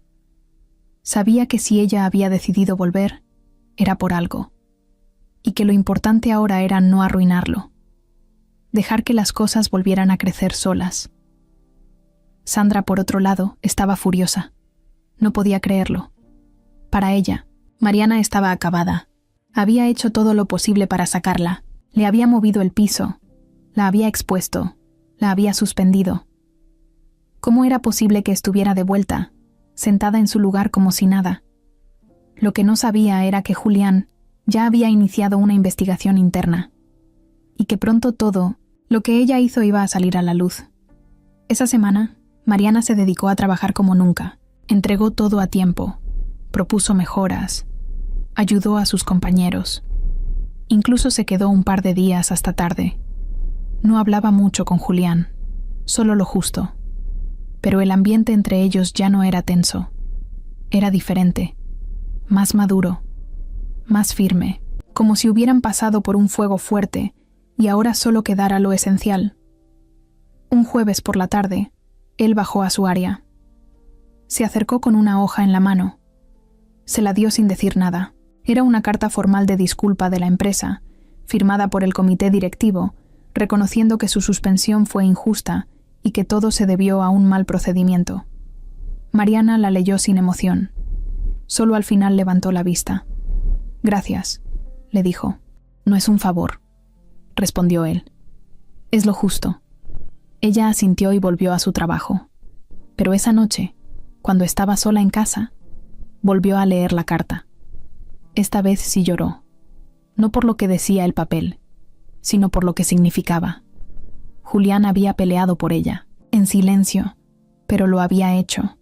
[SPEAKER 1] Sabía que si ella había decidido volver, era por algo, y que lo importante ahora era no arruinarlo. dejar que las cosas volvieran a crecer solas. Sandra, por otro lado, estaba furiosa. No podía creerlo. Para ella, Mariana estaba acabada. Había hecho todo lo posible para sacarla. Le había movido el piso, la había expuesto, la había suspendido. ¿Cómo era posible que estuviera de vuelta, sentada en su lugar como si nada? Lo que no sabía era que Julián ya había iniciado una investigación interna, y que pronto todo lo que ella hizo iba a salir a la luz. Esa semana, Mariana se dedicó a trabajar como nunca, entregó todo a tiempo, propuso mejoras, ayudó a sus compañeros. Incluso se quedó un par de días hasta tarde. No hablaba mucho con Julián, solo lo justo. Pero el ambiente entre ellos ya no era tenso. Era diferente, más maduro, más firme, como si hubieran pasado por un fuego fuerte y ahora solo quedara lo esencial. Un jueves por la tarde, él bajó a su área. Se acercó con una hoja en la mano. Se la dio sin decir nada. Era una carta formal de disculpa de la empresa, firmada por el comité directivo, reconociendo que su suspensión fue injusta y que todo se debió a un mal procedimiento. Mariana la leyó sin emoción. Solo al final levantó la vista. «Gracias», le dijo. «No es un favor», respondió él. «Es lo justo». Ella asintió y volvió a su trabajo. Pero esa noche, cuando estaba sola en casa, volvió a leer la carta. Esta vez sí lloró, no por lo que decía el papel, sino por lo que significaba. Julián había peleado por ella, en silencio, pero lo había hecho.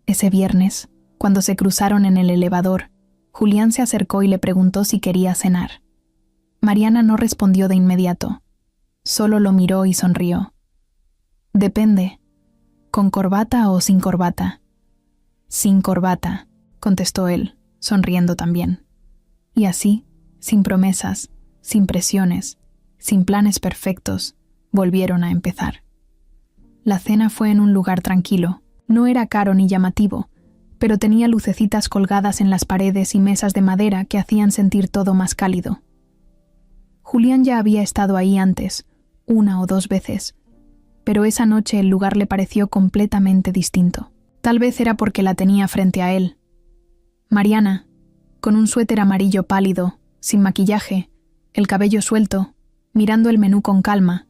[SPEAKER 1] Ese viernes, cuando se cruzaron en el elevador, Julián se acercó y le preguntó si quería cenar. Mariana no respondió de inmediato, solo lo miró y sonrió. «Depende, ¿con corbata o sin corbata?» «Sin corbata», contestó él, sonriendo también. Y así, sin promesas, sin presiones, sin planes perfectos, volvieron a empezar. La cena fue en un lugar tranquilo. No era caro ni llamativo, pero tenía lucecitas colgadas en las paredes y mesas de madera que hacían sentir todo más cálido. Julián ya había estado ahí antes, 1 o 2 veces, pero esa noche el lugar le pareció completamente distinto. Tal vez era porque la tenía frente a él. Mariana, con un suéter amarillo pálido, sin maquillaje, el cabello suelto, mirando el menú con calma,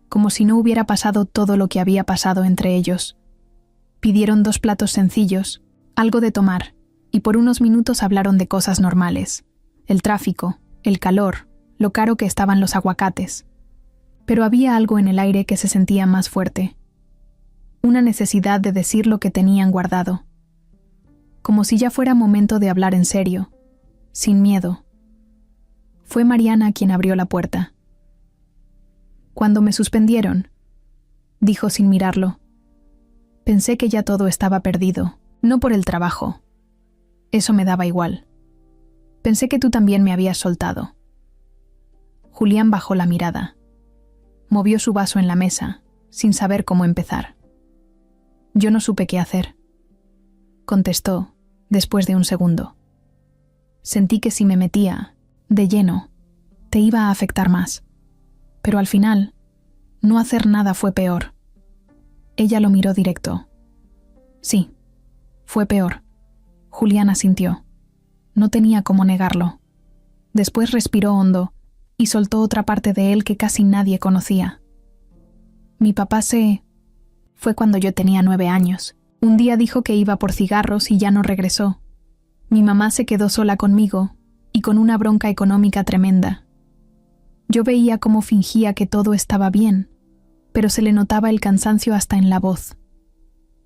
[SPEAKER 1] como si no hubiera pasado todo lo que había pasado entre ellos. Pidieron 2 platos sencillos, algo de tomar, y por unos minutos hablaron de cosas normales: el tráfico, el calor, lo caro que estaban los aguacates. Pero había algo en el aire que se sentía más fuerte. Una necesidad de decir lo que tenían guardado. Como si ya fuera momento de hablar en serio, sin miedo. Fue Mariana quien abrió la puerta. «Cuando me suspendieron», dijo sin mirarlo, «pensé que ya todo estaba perdido, no por el trabajo. Eso me daba igual. Pensé que tú también me habías soltado». Julián bajó la mirada. Movió su vaso en la mesa, sin saber cómo empezar. «Yo no supe qué hacer», contestó, después de un segundo. «Sentí que si me metía, de lleno, te iba a afectar más. Pero al final, no hacer nada fue peor». Ella lo miró directo. «Sí, fue peor». Julián asintió. No tenía cómo negarlo. Después respiró hondo y soltó otra parte de él que casi nadie conocía. «Mi papá Fue cuando yo tenía 9 años. Un día dijo que iba por cigarros y ya no regresó. Mi mamá se quedó sola conmigo y con una bronca económica tremenda. Yo veía cómo fingía que todo estaba bien, pero se le notaba el cansancio hasta en la voz.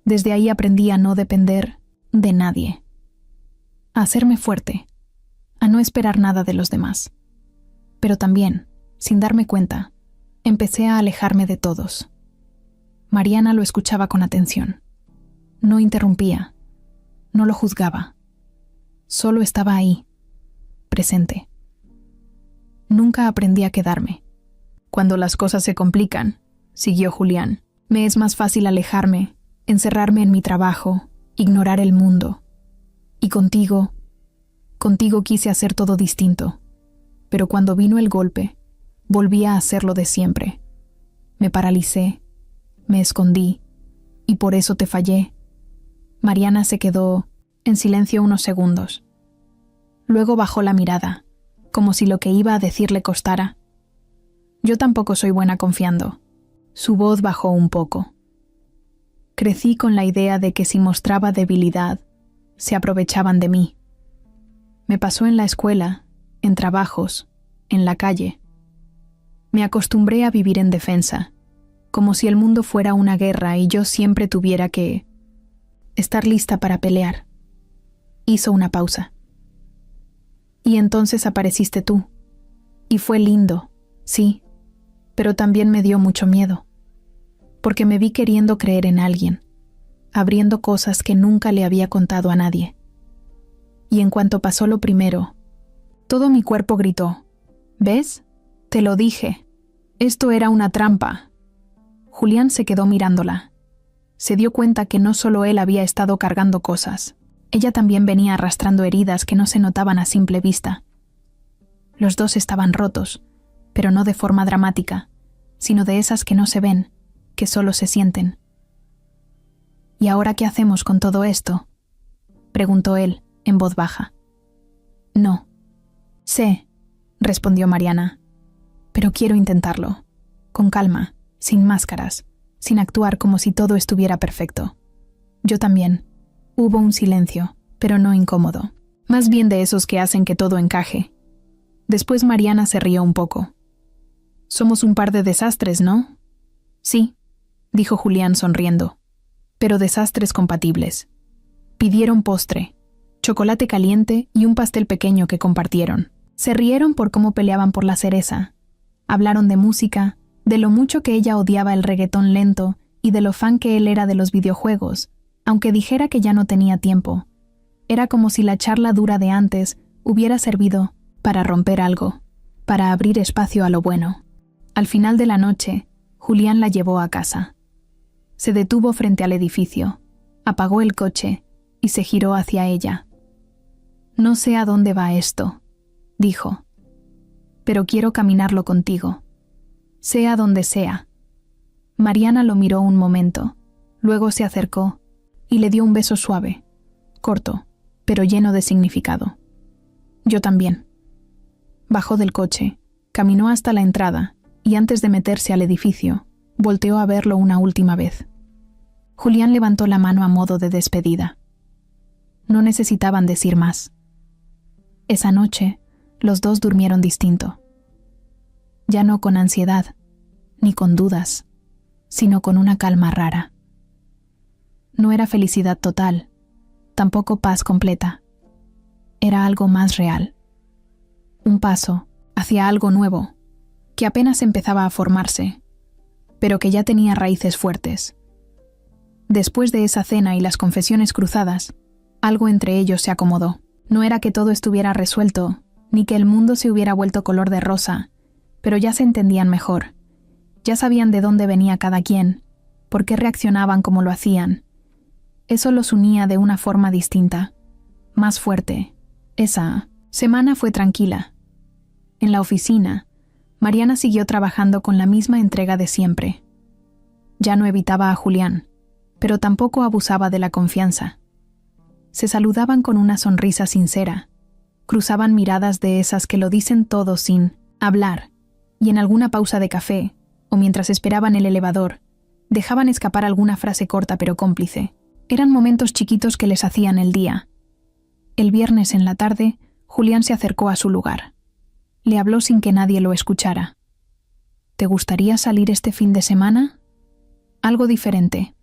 [SPEAKER 1] Desde ahí aprendí a no depender de nadie, a hacerme fuerte, a no esperar nada de los demás. Pero también, sin darme cuenta, empecé a alejarme de todos». Mariana lo escuchaba con atención. No interrumpía, no lo juzgaba. Solo estaba ahí, presente. «Nunca aprendí a quedarme. Cuando las cosas se complican», siguió Julián, «me es más fácil alejarme, encerrarme en mi trabajo, ignorar el mundo. Y contigo quise hacer todo distinto. Pero cuando vino el golpe, volví a hacer lo de siempre. Me paralicé, me escondí, y por eso te fallé. Mariana se quedó en silencio unos segundos. Luego bajó la mirada, como si lo que iba a decir le costara. Yo tampoco soy buena confiando. Su voz bajó un poco. Crecí con la idea de que si mostraba debilidad, se aprovechaban de mí. Me pasó en la escuela, en trabajos, en la calle. Me acostumbré a vivir en defensa, como si el mundo fuera una guerra y yo siempre tuviera que estar lista para pelear. Hizo una pausa. Y entonces apareciste tú. Y fue lindo, sí, pero también me dio mucho miedo, porque me vi queriendo creer en alguien, abriendo cosas que nunca le había contado a nadie. Y en cuanto pasó lo primero, todo mi cuerpo gritó: ¿ves? Te lo dije. Esto era una trampa. Julián se quedó mirándola. Se dio cuenta que no solo él había estado cargando cosas. Ella también venía arrastrando heridas que no se notaban a simple vista. Los dos estaban rotos, pero no de forma dramática, sino de esas que no se ven, que solo se sienten. ¿Y ahora qué hacemos con todo esto?, preguntó él, en voz baja. No. Sé, respondió Mariana, pero quiero intentarlo, con calma, sin máscaras, sin actuar como si todo estuviera perfecto. Yo también. Hubo un silencio, pero no incómodo, más bien de esos que hacen que todo encaje. Después Mariana se rió un poco. Somos un par de desastres, ¿no? Sí, dijo Julián sonriendo, pero desastres compatibles. Pidieron postre, chocolate caliente y un pastel pequeño que compartieron. Se rieron por cómo peleaban por la cereza. Hablaron de música, de lo mucho que ella odiaba el reggaetón lento y de lo fan que él era de los videojuegos, aunque dijera que ya no tenía tiempo. Era como si la charla dura de antes hubiera servido para romper algo, para abrir espacio a lo bueno. Al final de la noche, Julián la llevó a casa. Se detuvo frente al edificio, apagó el coche y se giró hacia ella. No sé a dónde va esto, dijo, pero quiero caminarlo contigo, sea donde sea. Mariana lo miró un momento, luego se acercó y le dio un beso suave, corto, pero lleno de significado. Yo también. Bajó del coche, caminó hasta la entrada y antes de meterse al edificio, volteó a verlo una última vez. Julián levantó la mano a modo de despedida. No necesitaban decir más. Esa noche, los dos durmieron distinto. Ya no con ansiedad, ni con dudas, sino con una calma rara. No era felicidad total, tampoco paz completa. Era algo más real. Un paso hacia algo nuevo, que apenas empezaba a formarse, pero que ya tenía raíces fuertes. Después de esa cena y las confesiones cruzadas, algo entre ellos se acomodó. No era que todo estuviera resuelto, ni que el mundo se hubiera vuelto color de rosa, pero ya se entendían mejor. Ya sabían de dónde venía cada quien, por qué reaccionaban como lo hacían. Eso los unía de una forma distinta, más fuerte. Esa semana fue tranquila. En la oficina, Mariana siguió trabajando con la misma entrega de siempre. Ya no evitaba a Julián, pero tampoco abusaba de la confianza. Se saludaban con una sonrisa sincera, cruzaban miradas de esas que lo dicen todo sin hablar, y en alguna pausa de café, o mientras esperaban el elevador, dejaban escapar alguna frase corta pero cómplice. Eran momentos chiquitos que les hacían el día. El viernes en la tarde, Julián se acercó a su lugar. Le habló sin que nadie lo escuchara. ¿Te gustaría salir este fin de semana? Algo diferente.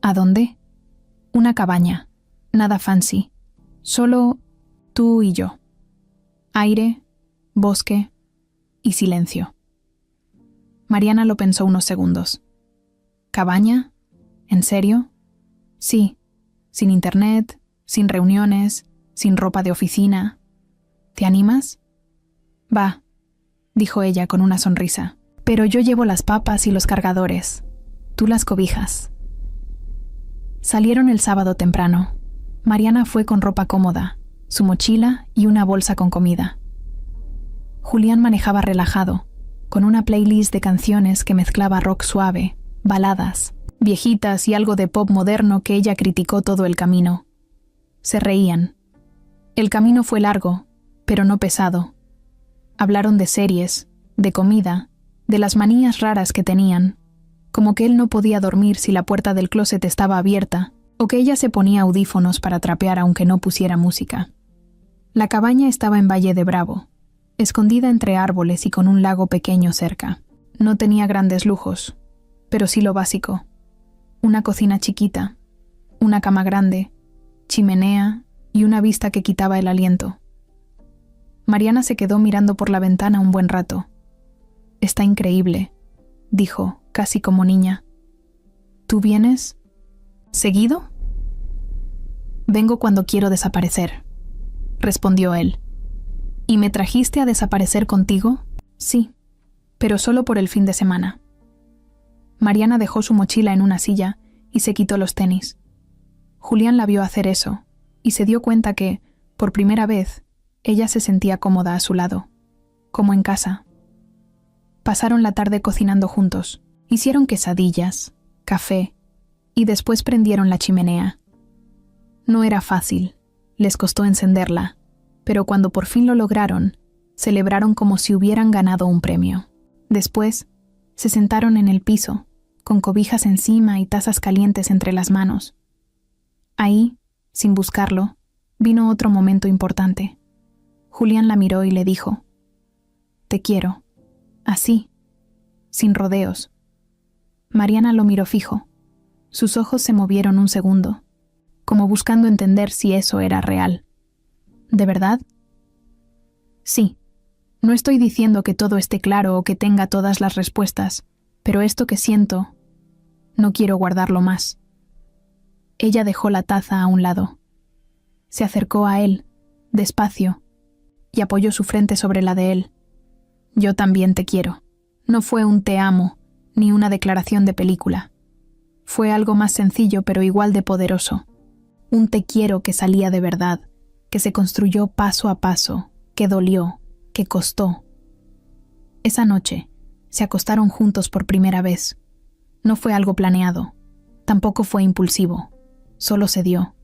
[SPEAKER 1] ¿A dónde? Una cabaña. Nada fancy. Solo tú y yo. Aire, bosque y silencio. Mariana lo pensó unos segundos. ¿Cabaña? ¿En serio? Sí, sin internet, sin reuniones, sin ropa de oficina. ¿Te animas? Va, dijo ella con una sonrisa. Pero yo llevo las papas y los cargadores. Tú las cobijas. Salieron el sábado temprano. Mariana fue con ropa cómoda, su mochila y una bolsa con comida. Julián manejaba relajado, con una playlist de canciones que mezclaba rock suave, baladas, viejitas y algo de pop moderno que ella criticó todo el camino. Se reían. El camino fue largo, pero no pesado. Hablaron de series, de comida, de las manías raras que tenían, como que él no podía dormir si la puerta del closet estaba abierta, o que ella se ponía audífonos para trapear aunque no pusiera música. La cabaña estaba en Valle de Bravo, escondida entre árboles y con un lago pequeño cerca. No tenía grandes lujos, pero sí lo básico. Una cocina chiquita, una cama grande, chimenea y una vista que quitaba el aliento. Mariana se quedó mirando por la ventana un buen rato. «Está increíble», dijo, casi como niña. «¿Tú vienes? ¿Seguido?» «Vengo cuando quiero desaparecer», respondió él. «¿Y me trajiste a desaparecer contigo?» «Sí, pero solo por el fin de semana». Mariana dejó su mochila en una silla y se quitó los tenis. Julián la vio hacer eso y se dio cuenta que, por primera vez, ella se sentía cómoda a su lado, como en casa. Pasaron la tarde cocinando juntos. Hicieron quesadillas, café y después prendieron la chimenea. No era fácil, les costó encenderla, pero cuando por fin lo lograron, celebraron como si hubieran ganado un premio. Después, se sentaron en el piso, con cobijas encima y tazas calientes entre las manos. Ahí, sin buscarlo, vino otro momento importante. Julián la miró y le dijo: «Te quiero», así, sin rodeos. Mariana lo miró fijo. Sus ojos se movieron un segundo, como buscando entender si eso era real. ¿De verdad? «Sí. No estoy diciendo que todo esté claro o que tenga todas las respuestas, pero esto que siento, no quiero guardarlo más». Ella dejó la taza a un lado. Se acercó a él, despacio, y apoyó su frente sobre la de él. «Yo también te quiero». No fue un te amo, ni una declaración de película. Fue algo más sencillo pero igual de poderoso. Un te quiero que salía de verdad, que se construyó paso a paso, que dolió, que costó. Esa noche, se acostaron juntos por primera vez. No fue algo planeado, tampoco fue impulsivo, solo se dio.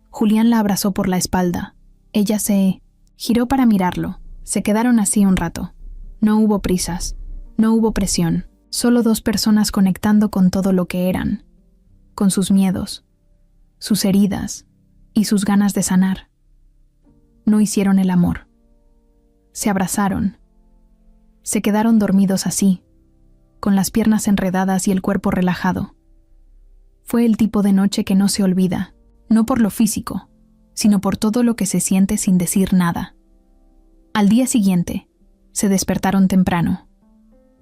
[SPEAKER 1] Julián la abrazó por la espalda. Ella se giró para mirarlo. Se quedaron así un rato. No hubo prisas, no hubo presión, solo dos personas conectando con todo lo que eran, con sus miedos, sus heridas y sus ganas de sanar. No hicieron el amor. Se abrazaron. Se quedaron dormidos así, con las piernas enredadas y el cuerpo relajado. Fue el tipo de noche que no se olvida, no por lo físico, sino por todo lo que se siente sin decir nada. Al día siguiente, se despertaron temprano.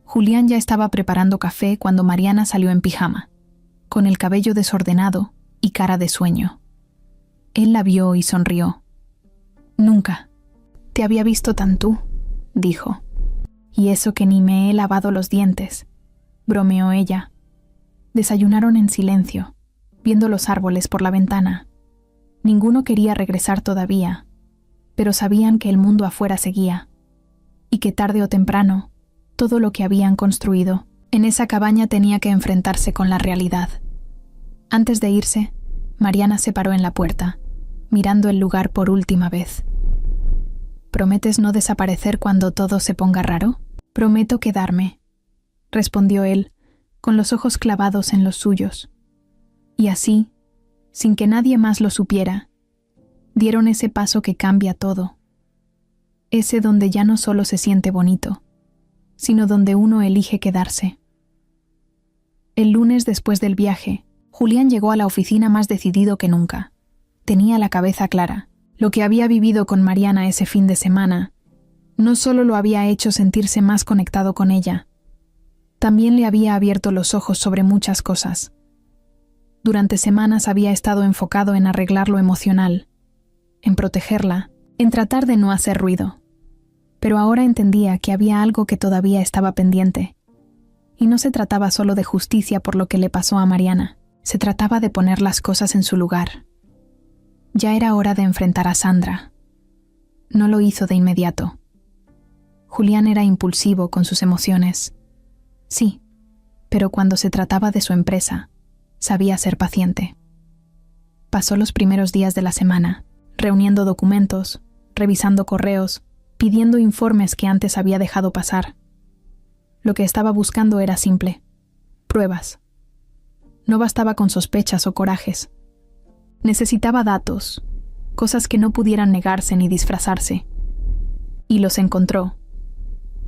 [SPEAKER 1] Julián ya estaba preparando café cuando Mariana salió en pijama, con el cabello desordenado y cara de sueño. Él la vio y sonrió. «Nunca te había visto tan tú», dijo. «Y eso que ni me he lavado los dientes», bromeó ella. Desayunaron en silencio, viendo los árboles por la ventana. Ninguno quería regresar todavía, pero sabían que el mundo afuera seguía, y que tarde o temprano, todo lo que habían construido en esa cabaña tenía que enfrentarse con la realidad. Antes de irse, Mariana se paró en la puerta, mirando el lugar por última vez. «¿Prometes no desaparecer cuando todo se ponga raro?» «Prometo quedarme», respondió él, con los ojos clavados en los suyos. Y así, sin que nadie más lo supiera, dieron ese paso que cambia todo. Ese donde ya no solo se siente bonito, sino donde uno elige quedarse. El lunes después del viaje, Julián llegó a la oficina más decidido que nunca. Tenía la cabeza clara. Lo que había vivido con Mariana ese fin de semana no solo lo había hecho sentirse más conectado con ella, también le había abierto los ojos sobre muchas cosas. Durante semanas había estado enfocado en arreglar lo emocional, en protegerla, en tratar de no hacer ruido. Pero ahora entendía que había algo que todavía estaba pendiente. Y no se trataba solo de justicia por lo que le pasó a Mariana, se trataba de poner las cosas en su lugar. Ya era hora de enfrentar a Sandra. No lo hizo de inmediato. Julián era impulsivo con sus emociones. Sí, pero cuando se trataba de su empresa, sabía ser paciente. Pasó los primeros días de la semana, reuniendo documentos, revisando correos, pidiendo informes que antes había dejado pasar. Lo que estaba buscando era simple: pruebas. No bastaba con sospechas o corajes. Necesitaba datos, cosas que no pudieran negarse ni disfrazarse. Y los encontró.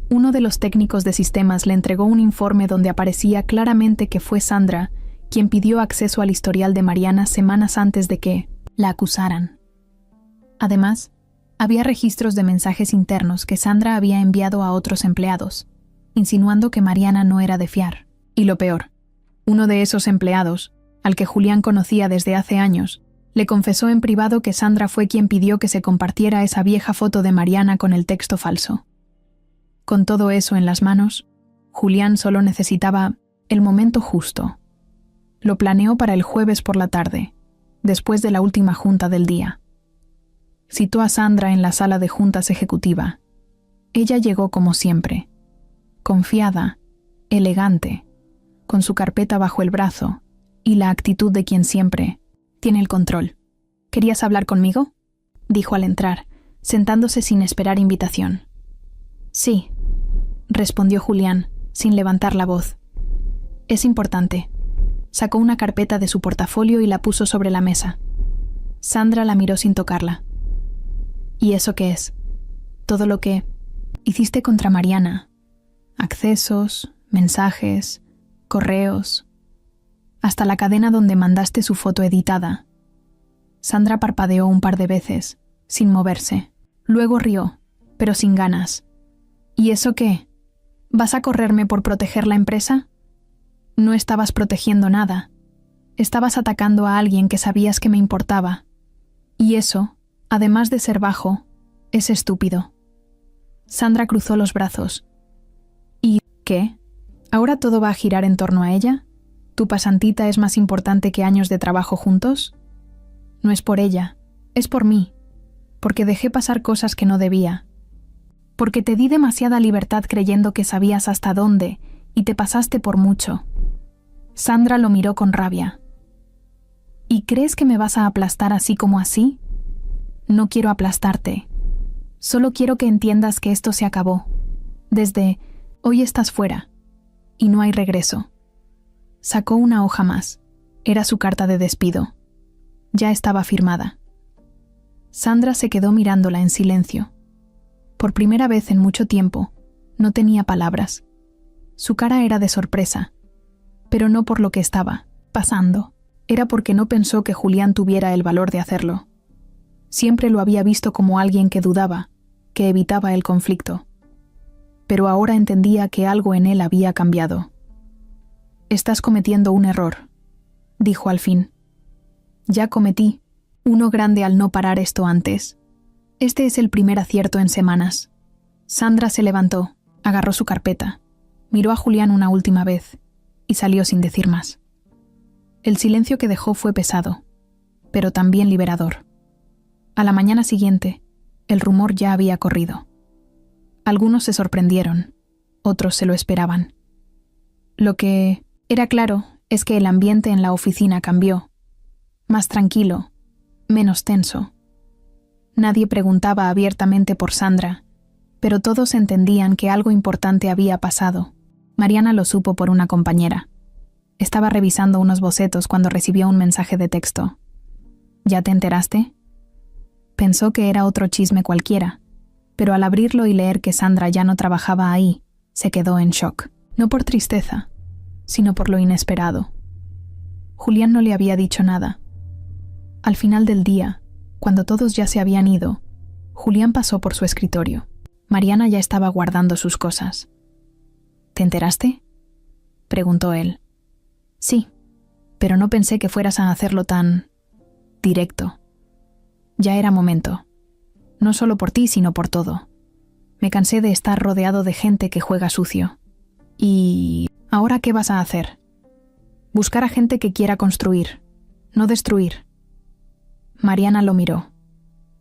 [SPEAKER 1] Uno de los técnicos de sistemas le entregó un informe donde aparecía claramente que fue Sandra quien pidió acceso al historial de Mariana semanas antes de que la acusaran. Además, había registros de mensajes internos que Sandra había enviado a otros empleados, insinuando que Mariana no era de fiar. Y lo peor, uno de esos empleados, al que Julián conocía desde hace años, le confesó en privado que Sandra fue quien pidió que se compartiera esa vieja foto de Mariana con el texto falso. Con todo eso en las manos, Julián solo necesitaba el momento justo. Lo planeó para el jueves por la tarde, después de la última junta del día. Citó a Sandra en la sala de juntas ejecutiva. Ella llegó como siempre, confiada, elegante, con su carpeta bajo el brazo y la actitud de quien siempre tiene el control. ¿Querías hablar conmigo?, dijo al entrar, sentándose sin esperar invitación. Sí, respondió Julián, sin levantar la voz. Es importante. Sacó una carpeta de su portafolio y la puso sobre la mesa. Sandra la miró sin tocarla. ¿Y eso qué es? Todo lo que hiciste contra Mariana. Accesos, mensajes, correos, hasta la cadena donde mandaste su foto editada. Sandra parpadeó un par de veces, sin moverse. Luego rió, pero sin ganas. ¿Y eso qué? ¿Vas a correrme por proteger la empresa? No estabas protegiendo nada. Estabas atacando a alguien que sabías que me importaba. Y eso, además de ser bajo, es estúpido. Sandra cruzó los brazos. ¿Y qué? ¿Ahora todo va a girar en torno a ella? ¿Tu pasantita es más importante que años de trabajo juntos? No es por ella, es por mí. Porque dejé pasar cosas que no debía. Porque te di demasiada libertad creyendo que sabías hasta dónde y te pasaste por mucho. Sandra lo miró con rabia. ¿Y crees que me vas a aplastar así como así? No quiero aplastarte. Solo quiero que entiendas que esto se acabó. Desde hoy estás fuera. Y no hay regreso. Sacó una hoja más. Era su carta de despido. Ya estaba firmada. Sandra se quedó mirándola en silencio. Por primera vez en mucho tiempo, no tenía palabras. Su cara era de sorpresa, pero no por lo que estaba pasando. Era porque no pensó que Julián tuviera el valor de hacerlo. Siempre lo había visto como alguien que dudaba, que evitaba el conflicto. Pero ahora entendía que algo en él había cambiado. «Estás cometiendo un error», dijo al fin. «Ya cometí uno grande al no parar esto antes. Este es el primer acierto en semanas». Sandra se levantó, agarró su carpeta, miró a Julián una última vez y salió sin decir más. El silencio que dejó fue pesado, pero también liberador. A la mañana siguiente, el rumor ya había corrido. Algunos se sorprendieron, otros se lo esperaban. Lo que era claro es que el ambiente en la oficina cambió. Más tranquilo, menos tenso. Nadie preguntaba abiertamente por Sandra, pero todos entendían que algo importante había pasado. Mariana lo supo por una compañera. Estaba revisando unos bocetos cuando recibió un mensaje de texto. ¿Ya te enteraste? Pensó que era otro chisme cualquiera, pero al abrirlo y leer que Sandra ya no trabajaba ahí, se quedó en shock. No por tristeza, sino por lo inesperado. Julián no le había dicho nada. Al final del día, cuando todos ya se habían ido, Julián pasó por su escritorio. Mariana ya estaba guardando sus cosas. ¿Te enteraste?, preguntó él. Sí, pero no pensé que fueras a hacerlo tan directo. Ya era momento. No solo por ti, sino por todo. Me cansé de estar rodeado de gente que juega sucio. ¿Y ahora qué vas a hacer? Buscar a gente que quiera construir, no destruir. Mariana lo miró.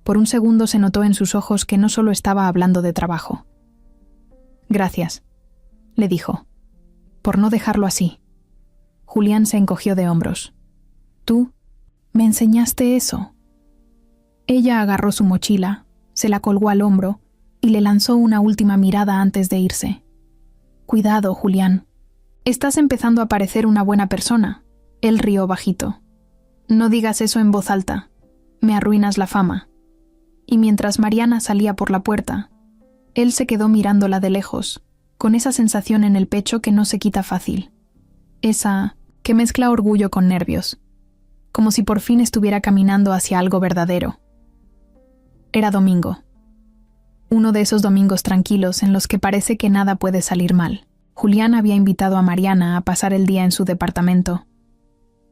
[SPEAKER 1] Por un segundo se notó en sus ojos que no solo estaba hablando de trabajo. Gracias, le dijo, por no dejarlo así. Julián se encogió de hombros. ¿Tú me enseñaste eso? Ella agarró su mochila, se la colgó al hombro y le lanzó una última mirada antes de irse. Cuidado, Julián. Estás empezando a parecer una buena persona. Él rió bajito. No digas eso en voz alta. Me arruinas la fama. Y mientras Mariana salía por la puerta, él se quedó mirándola de lejos, con esa sensación en el pecho que no se quita fácil. Esa que mezcla orgullo con nervios, como si por fin estuviera caminando hacia algo verdadero. Era domingo. Uno de esos domingos tranquilos en los que parece que nada puede salir mal. Julián había invitado a Mariana a pasar el día en su departamento.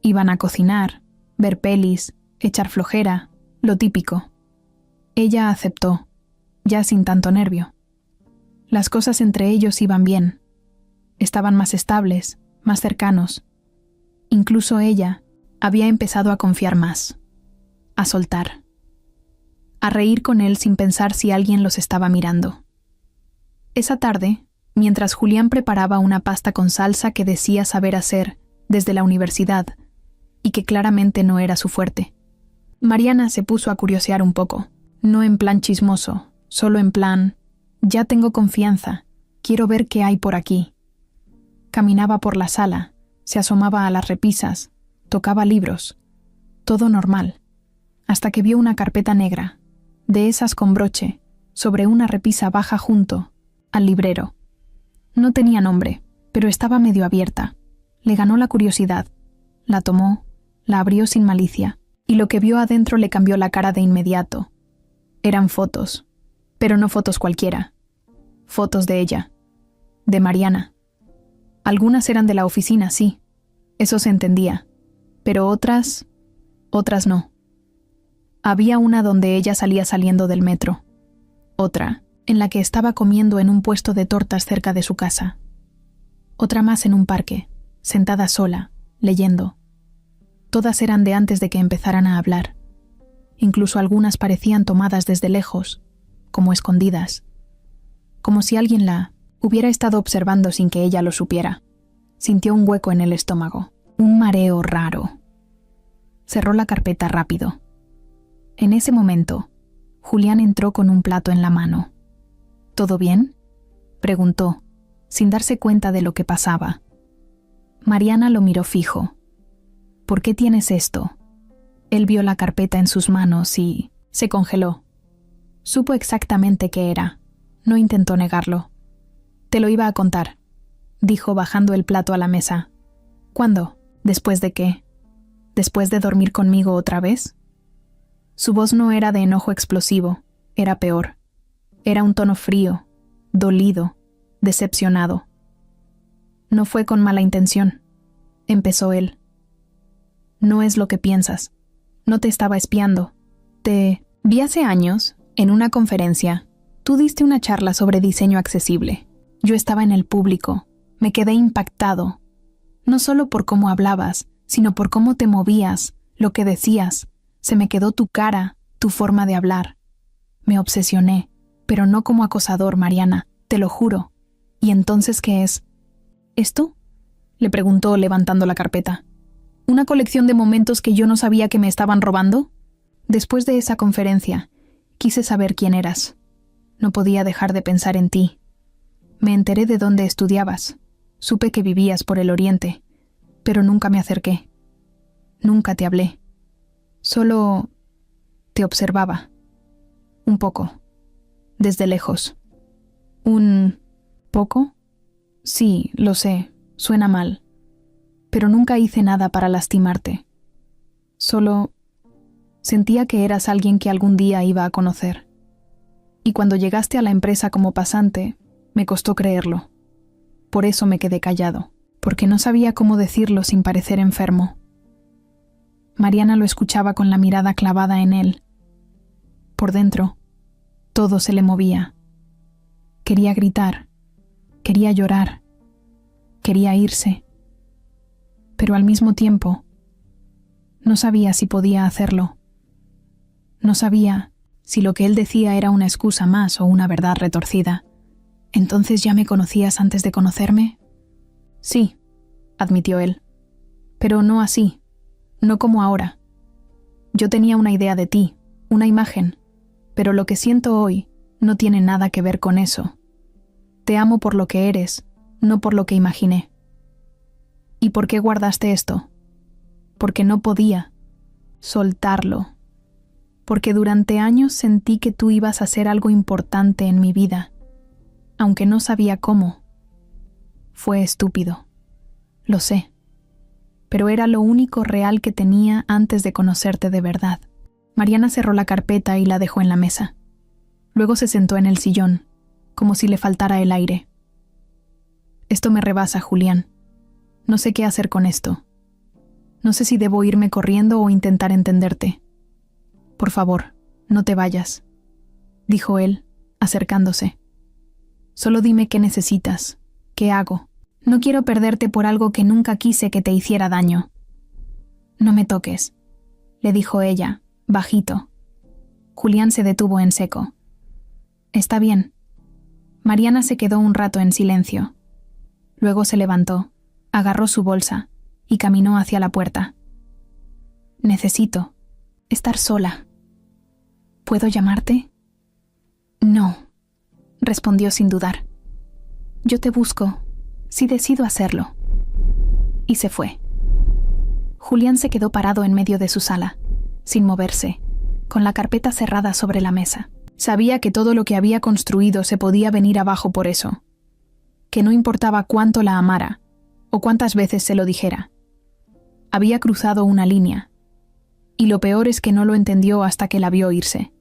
[SPEAKER 1] Iban a cocinar, ver pelis, echar flojera, lo típico. Ella aceptó, ya sin tanto nervio. Las cosas entre ellos iban bien. Estaban más estables, más cercanos. Incluso ella había empezado a confiar más, a soltar, a reír con él sin pensar si alguien los estaba mirando. Esa tarde, mientras Julián preparaba una pasta con salsa que decía saber hacer desde la universidad y que claramente no era su fuerte, Mariana se puso a curiosear un poco, no en plan chismoso, solo en plan, ya tengo confianza, quiero ver qué hay por aquí. Caminaba por la sala, se asomaba a las repisas, tocaba libros, todo normal, hasta que vio una carpeta negra, de esas con broche, sobre una repisa baja junto al librero. No tenía nombre, pero estaba medio abierta. Le ganó la curiosidad, la tomó, la abrió sin malicia, y lo que vio adentro le cambió la cara de inmediato. Eran fotos, pero no fotos cualquiera. Fotos de ella, de Mariana. Algunas eran de la oficina, sí, eso se entendía, pero otras no. Había una donde ella salía saliendo del metro, otra en la que estaba comiendo en un puesto de tortas cerca de su casa, otra más en un parque, sentada sola, leyendo. Todas eran de antes de que empezaran a hablar. Incluso algunas parecían tomadas desde lejos, como escondidas, como si alguien la hubiera estado observando sin que ella lo supiera. Sintió un hueco en el estómago, un mareo raro. Cerró la carpeta rápido. En ese momento, Julián entró con un plato en la mano. ¿Todo bien?, preguntó, sin darse cuenta de lo que pasaba. Mariana lo miró fijo. ¿Por qué tienes esto? Él vio la carpeta en sus manos y se congeló. Supo exactamente qué era. No intentó negarlo. Te lo iba a contar, dijo bajando el plato a la mesa. ¿Cuándo? ¿Después de qué? ¿Después de dormir conmigo otra vez? Su voz no era de enojo explosivo, era peor. Era un tono frío, dolido, decepcionado. No fue con mala intención, empezó él. No es lo que piensas. No te estaba espiando. Te vi hace años, en una conferencia. Tú diste una charla sobre diseño accesible. Yo estaba en el público. Me quedé impactado. No solo por cómo hablabas, sino por cómo te movías, lo que decías. Se me quedó tu cara, tu forma de hablar. Me obsesioné, pero no como acosador, Mariana, te lo juro. ¿Y entonces qué es? ¿Esto?, le preguntó levantando la carpeta. ¿Una colección de momentos que yo no sabía que me estaban robando? Después de esa conferencia, quise saber quién eras. No podía dejar de pensar en ti. Me enteré de dónde estudiabas. Supe que vivías por el Oriente, pero nunca me acerqué. Nunca te hablé. Solo te observaba. Un poco. Desde lejos. ¿Un poco? Sí, lo sé, suena mal. Pero nunca hice nada para lastimarte. Solo sentía que eras alguien que algún día iba a conocer. Y cuando llegaste a la empresa como pasante, me costó creerlo. Por eso me quedé callado, porque no sabía cómo decirlo sin parecer enfermo. Mariana lo escuchaba con la mirada clavada en él. Por dentro, todo se le movía. Quería gritar, quería llorar, quería irse. Pero al mismo tiempo, no sabía si podía hacerlo. No sabía si lo que él decía era una excusa más o una verdad retorcida. ¿Entonces ya me conocías antes de conocerme? Sí, admitió él. Pero no así, no como ahora. Yo tenía una idea de ti, una imagen, pero lo que siento hoy no tiene nada que ver con eso. Te amo por lo que eres, no por lo que imaginé. ¿Y por qué guardaste esto? Porque no podía soltarlo. Porque durante años sentí que tú ibas a ser algo importante en mi vida, aunque no sabía cómo. Fue estúpido, lo sé, pero era lo único real que tenía antes de conocerte de verdad. Mariana cerró la carpeta y la dejó en la mesa. Luego se sentó en el sillón, como si le faltara el aire. Esto me rebasa, Julián. No sé qué hacer con esto. No sé si debo irme corriendo o intentar entenderte. Por favor, no te vayas, dijo él, acercándose. Solo dime qué necesitas, qué hago. No quiero perderte por algo que nunca quise que te hiciera daño. No me toques, le dijo ella, bajito. Julián se detuvo en seco. Está bien. Mariana se quedó un rato en silencio. Luego se levantó, agarró su bolsa y caminó hacia la puerta. Necesito estar sola. ¿Puedo llamarte? No, respondió sin dudar. Yo te busco, si decido hacerlo. Y se fue. Julián se quedó parado en medio de su sala, sin moverse, con la carpeta cerrada sobre la mesa. Sabía que todo lo que había construido se podía venir abajo por eso, que no importaba cuánto la amara o cuántas veces se lo dijera. Había cruzado una línea, y lo peor es que no lo entendió hasta que la vio irse.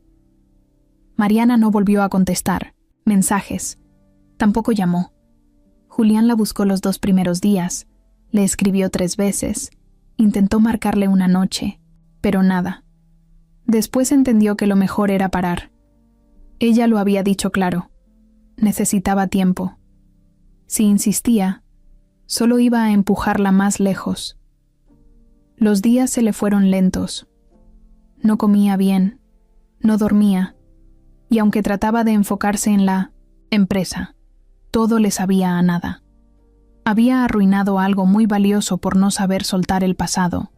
[SPEAKER 1] Mariana no volvió a contestar mensajes, tampoco llamó. Julián la buscó los 2 primeros días, le escribió 3 veces, intentó marcarle una noche, pero nada. Después entendió que lo mejor era parar. Ella lo había dicho claro, necesitaba tiempo. Si insistía, solo iba a empujarla más lejos. Los días se le fueron lentos. No comía bien, no dormía, y aunque trataba de enfocarse en la empresa, todo le sabía a nada. Había arruinado algo muy valioso por no saber soltar el pasado.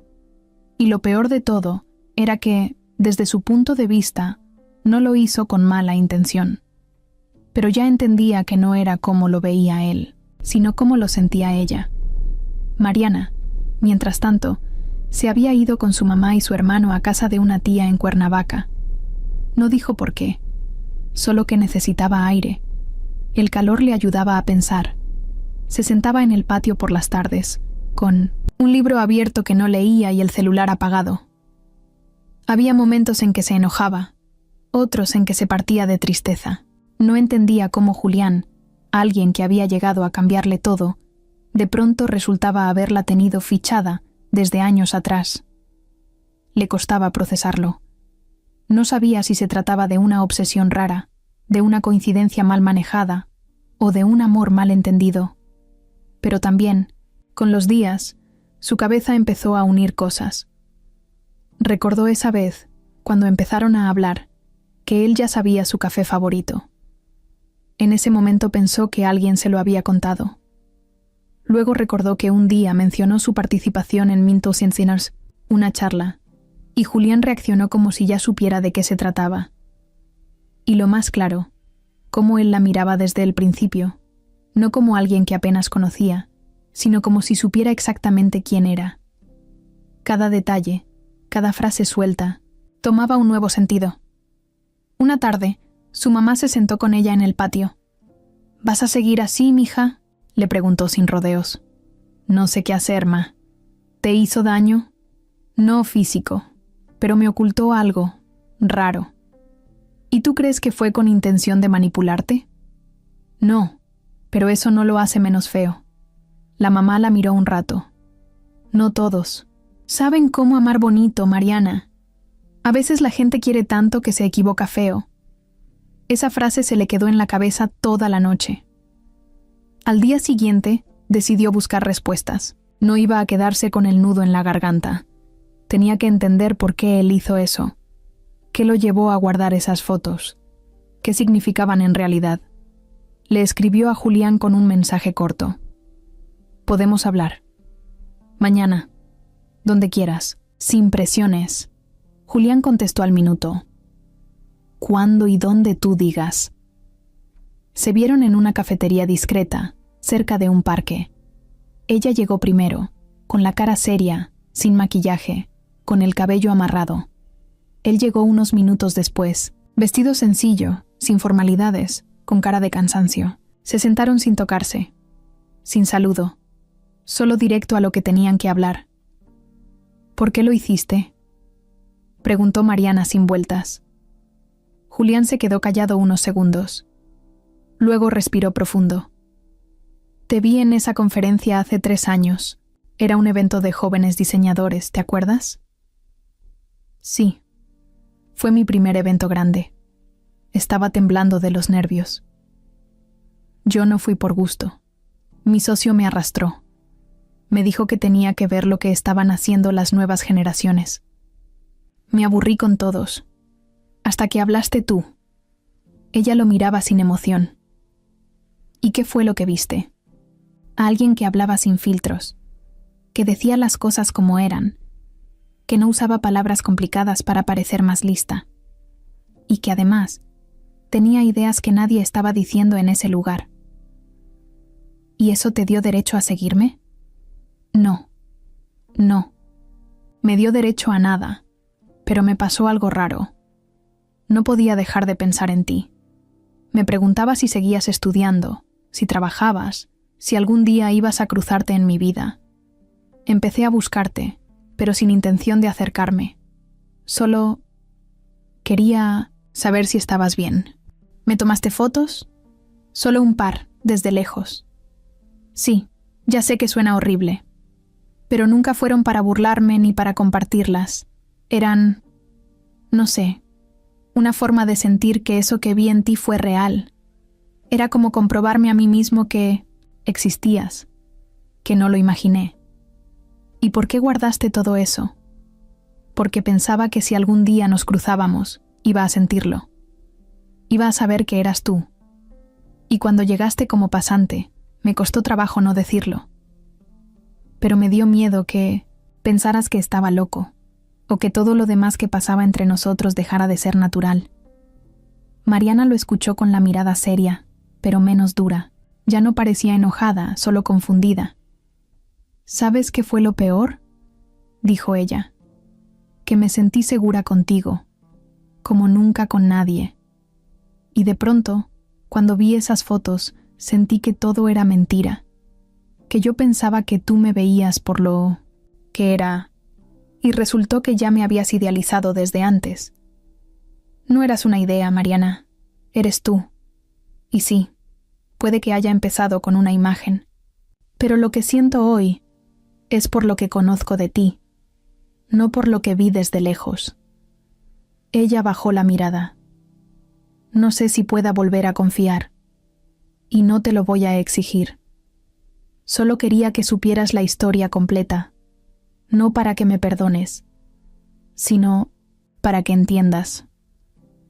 [SPEAKER 1] Y lo peor de todo era que, desde su punto de vista, no lo hizo con mala intención. Pero ya entendía que no era como lo veía él, sino como lo sentía ella. Mariana, mientras tanto, se había ido con su mamá y su hermano a casa de una tía en Cuernavaca. No dijo por qué, solo que necesitaba aire. El calor le ayudaba a pensar. Se sentaba en el patio por las tardes, con un libro abierto que no leía y el celular apagado. Había momentos en que se enojaba, otros en que se partía de tristeza. No entendía cómo Julián, alguien que había llegado a cambiarle todo, de pronto resultaba haberla tenido fichada desde años atrás. Le costaba procesarlo. No sabía si se trataba de una obsesión rara, de una coincidencia mal manejada o de un amor mal entendido. Pero también, con los días, su cabeza empezó a unir cosas. Recordó esa vez, cuando empezaron a hablar, que él ya sabía su café favorito. En ese momento pensó que alguien se lo había contado. Luego recordó que un día mencionó su participación en Mintos and Sinners, una charla, y Julián reaccionó como si ya supiera de qué se trataba. Y lo más claro, cómo él la miraba desde el principio, no como alguien que apenas conocía, sino como si supiera exactamente quién era. Cada detalle, cada frase suelta, tomaba un nuevo sentido. Una tarde, su mamá se sentó con ella en el patio. ¿Vas a seguir así, mija?, le preguntó sin rodeos. No sé qué hacer, ma. ¿Te hizo daño? No físico, pero me ocultó algo raro. ¿Y tú crees que fue con intención de manipularte? No, pero eso no lo hace menos feo. La mamá la miró un rato. No todos saben cómo amar bonito, Mariana. A veces la gente quiere tanto que se equivoca feo. Esa frase se le quedó en la cabeza toda la noche. Al día siguiente, decidió buscar respuestas. No iba a quedarse con el nudo en la garganta. Tenía que entender por qué él hizo eso. ¿Qué lo llevó a guardar esas fotos? ¿Qué significaban en realidad? Le escribió a Julián con un mensaje corto. Podemos hablar. Mañana. Donde quieras. Sin presiones. Julián contestó al minuto. Cuándo y dónde tú digas. Se vieron en una cafetería discreta, cerca de un parque. Ella llegó primero, con la cara seria, sin maquillaje, con el cabello amarrado. Él llegó unos minutos después, vestido sencillo, sin formalidades, con cara de cansancio. Se sentaron sin tocarse, sin saludo, solo directo a lo que tenían que hablar. ¿Por qué lo hiciste?, preguntó Mariana sin vueltas. Julián se quedó callado unos segundos. Luego respiró profundo. Te vi en esa conferencia hace 3 años. Era un evento de jóvenes diseñadores, ¿te acuerdas? Sí. Fue mi primer evento grande. Estaba temblando de los nervios. Yo no fui por gusto. Mi socio me arrastró. Me dijo que tenía que ver lo que estaban haciendo las nuevas generaciones. Me aburrí con todos. Hasta que hablaste tú. Ella lo miraba sin emoción. ¿Y qué fue lo que viste? A alguien que hablaba sin filtros, que decía las cosas como eran, que no usaba palabras complicadas para parecer más lista, y que además tenía ideas que nadie estaba diciendo en ese lugar. ¿Y eso te dio derecho a seguirme? No. Me dio derecho a nada, pero me pasó algo raro. No podía dejar de pensar en ti. Me preguntaba si seguías estudiando, si trabajabas, si algún día ibas a cruzarte en mi vida. Empecé a buscarte, pero sin intención de acercarme. Solo quería saber si estabas bien. ¿Me tomaste fotos? Solo un par, desde lejos. Sí, ya sé que suena horrible, pero nunca fueron para burlarme ni para compartirlas. Eran, no sé, una forma de sentir que eso que vi en ti fue real. Era como comprobarme a mí mismo que existías, que no lo imaginé. ¿Y por qué guardaste todo eso? Porque pensaba que si algún día nos cruzábamos, iba a sentirlo. Iba a saber que eras tú. Y cuando llegaste como pasante, me costó trabajo no decirlo. Pero me dio miedo que pensaras que estaba loco, o que todo lo demás que pasaba entre nosotros dejara de ser natural. Mariana lo escuchó con la mirada seria, pero menos dura. Ya no parecía enojada, solo confundida. ¿Sabes qué fue lo peor?, dijo ella. Que me sentí segura contigo, como nunca con nadie. Y de pronto, cuando vi esas fotos, sentí que todo era mentira, que yo pensaba que tú me veías por lo que era, y resultó que ya me habías idealizado desde antes. No eras una idea, Mariana, eres tú. Y sí, puede que haya empezado con una imagen, pero lo que siento hoy es por lo que conozco de ti, no por lo que vi desde lejos. Ella bajó la mirada. No sé si pueda volver a confiar, y no te lo voy a exigir. Solo quería que supieras la historia completa, no para que me perdones, sino para que entiendas.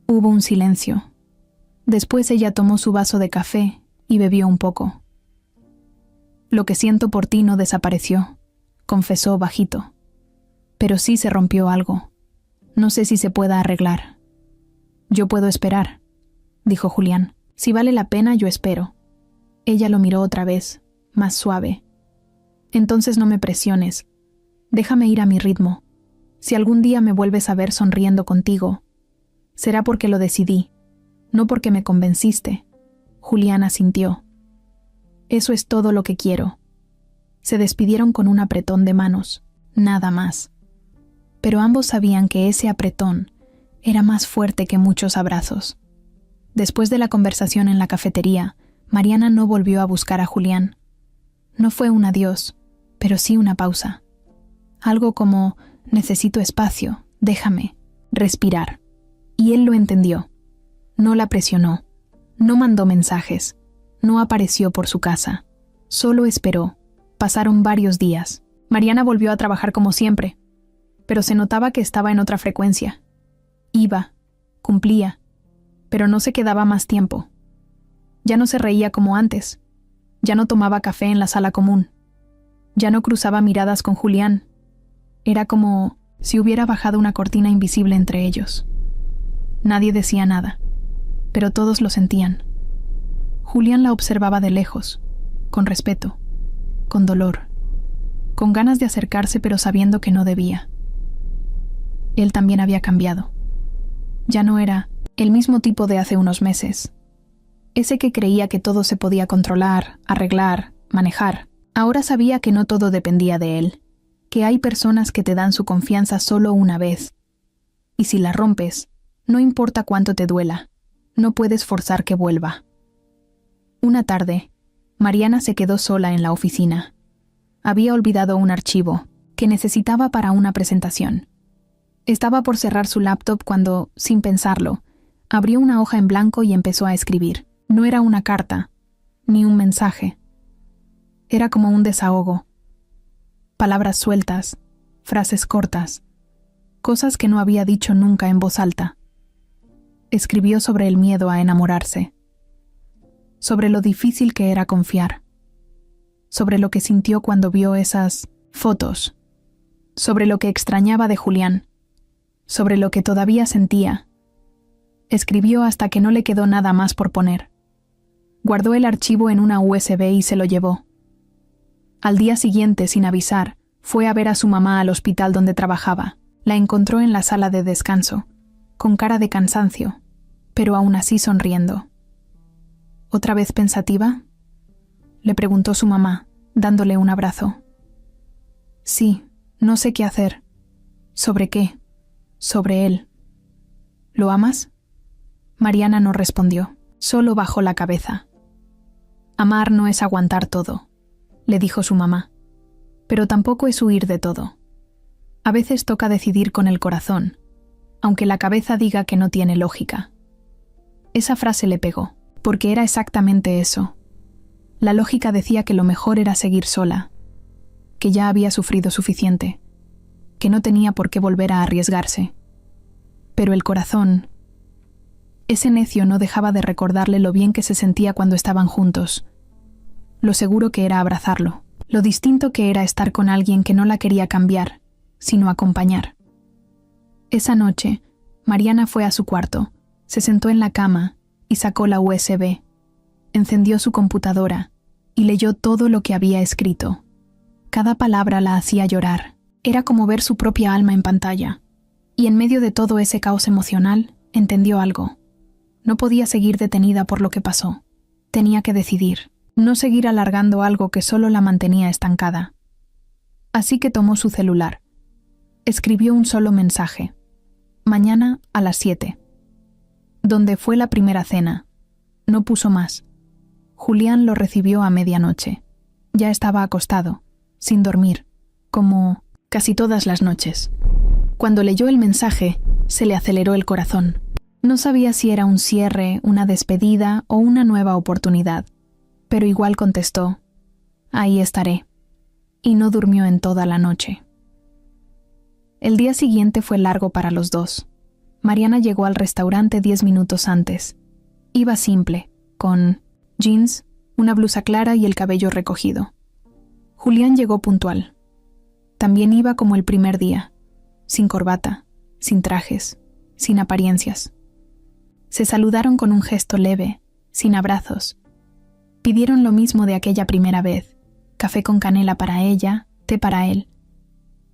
[SPEAKER 1] Hubo un silencio. Después ella tomó su vaso de café y bebió un poco. Lo que siento por ti no desapareció, confesó bajito. Pero sí se rompió algo. No sé si se pueda arreglar. Yo puedo esperar, dijo Julián. Si vale la pena, yo espero. Ella lo miró otra vez, más suave. Entonces no me presiones. Déjame ir a mi ritmo. Si algún día me vuelves a ver sonriendo contigo, será porque lo decidí, no porque me convenciste. Julián asintió. Eso es todo lo que quiero. Se despidieron con un apretón de manos, nada más. Pero ambos sabían que ese apretón era más fuerte que muchos abrazos. Después de la conversación en la cafetería, Mariana no volvió a buscar a Julián. No fue un adiós, pero sí una pausa. Algo como, necesito espacio, déjame, respirar. Y él lo entendió. No la presionó, no mandó mensajes, no apareció por su casa. Solo esperó. Pasaron varios días. Mariana volvió a trabajar como siempre, pero se notaba que estaba en otra frecuencia. Iba, cumplía, pero no se quedaba más tiempo. Ya no se reía como antes. Ya no tomaba café en la sala común. Ya no cruzaba miradas con Julián. Era como si hubiera bajado una cortina invisible entre ellos. Nadie decía nada, pero todos lo sentían. Julián la observaba de lejos, con respeto, con dolor, con ganas de acercarse pero sabiendo que no debía. Él también había cambiado. Ya no era el mismo tipo de hace unos meses. Ese que creía que todo se podía controlar, arreglar, manejar. Ahora sabía que no todo dependía de él, que hay personas que te dan su confianza solo una vez. Y si la rompes, no importa cuánto te duela, no puedes forzar que vuelva. Una tarde, Mariana se quedó sola en la oficina. Había olvidado un archivo que necesitaba para una presentación. Estaba por cerrar su laptop cuando, sin pensarlo, abrió una hoja en blanco y empezó a escribir. No era una carta, ni un mensaje. Era como un desahogo. Palabras sueltas, frases cortas, cosas que no había dicho nunca en voz alta. Escribió sobre el miedo a enamorarse, sobre lo difícil que era confiar, sobre lo que sintió cuando vio esas fotos, sobre lo que extrañaba de Julián, sobre lo que todavía sentía. Escribió hasta que no le quedó nada más por poner. Guardó el archivo en una USB y se lo llevó. Al día siguiente, sin avisar, fue a ver a su mamá al hospital donde trabajaba. La encontró en la sala de descanso, con cara de cansancio, pero aún así sonriendo. ¿Otra vez pensativa?, le preguntó su mamá, dándole un abrazo. Sí, no sé qué hacer. ¿Sobre qué? Sobre él. ¿Lo amas? Mariana no respondió, solo bajó la cabeza. Amar no es aguantar todo, le dijo su mamá, pero tampoco es huir de todo. A veces toca decidir con el corazón, aunque la cabeza diga que no tiene lógica. Esa frase le pegó, porque era exactamente eso. La lógica decía que lo mejor era seguir sola, que ya había sufrido suficiente, que no tenía por qué volver a arriesgarse. Pero el corazón, ese necio, no dejaba de recordarle lo bien que se sentía cuando estaban juntos, lo seguro que era abrazarlo, lo distinto que era estar con alguien que no la quería cambiar, sino acompañar. Esa noche, Mariana fue a su cuarto, se sentó en la cama y sacó la USB. Encendió su computadora y leyó todo lo que había escrito. Cada palabra la hacía llorar. Era como ver su propia alma en pantalla. Y en medio de todo ese caos emocional, entendió algo. No podía seguir detenida por lo que pasó. Tenía que decidir, no seguir alargando algo que solo la mantenía estancada. Así que tomó su celular. Escribió un solo mensaje. Mañana a las 7. Donde fue la primera cena. No puso más. Julián lo recibió a medianoche. Ya estaba acostado, sin dormir, como casi todas las noches. Cuando leyó el mensaje, se le aceleró el corazón. No sabía si era un cierre, una despedida o una nueva oportunidad, pero igual contestó, «Ahí estaré», y no durmió en toda la noche. El día siguiente fue largo para los dos. Mariana llegó al restaurante 10 minutos antes. Iba simple, con jeans, una blusa clara y el cabello recogido. Julián llegó puntual. También iba como el primer día, sin corbata, sin trajes, sin apariencias. Se saludaron con un gesto leve, sin abrazos. Pidieron lo mismo de aquella primera vez, café con canela para ella, té para él.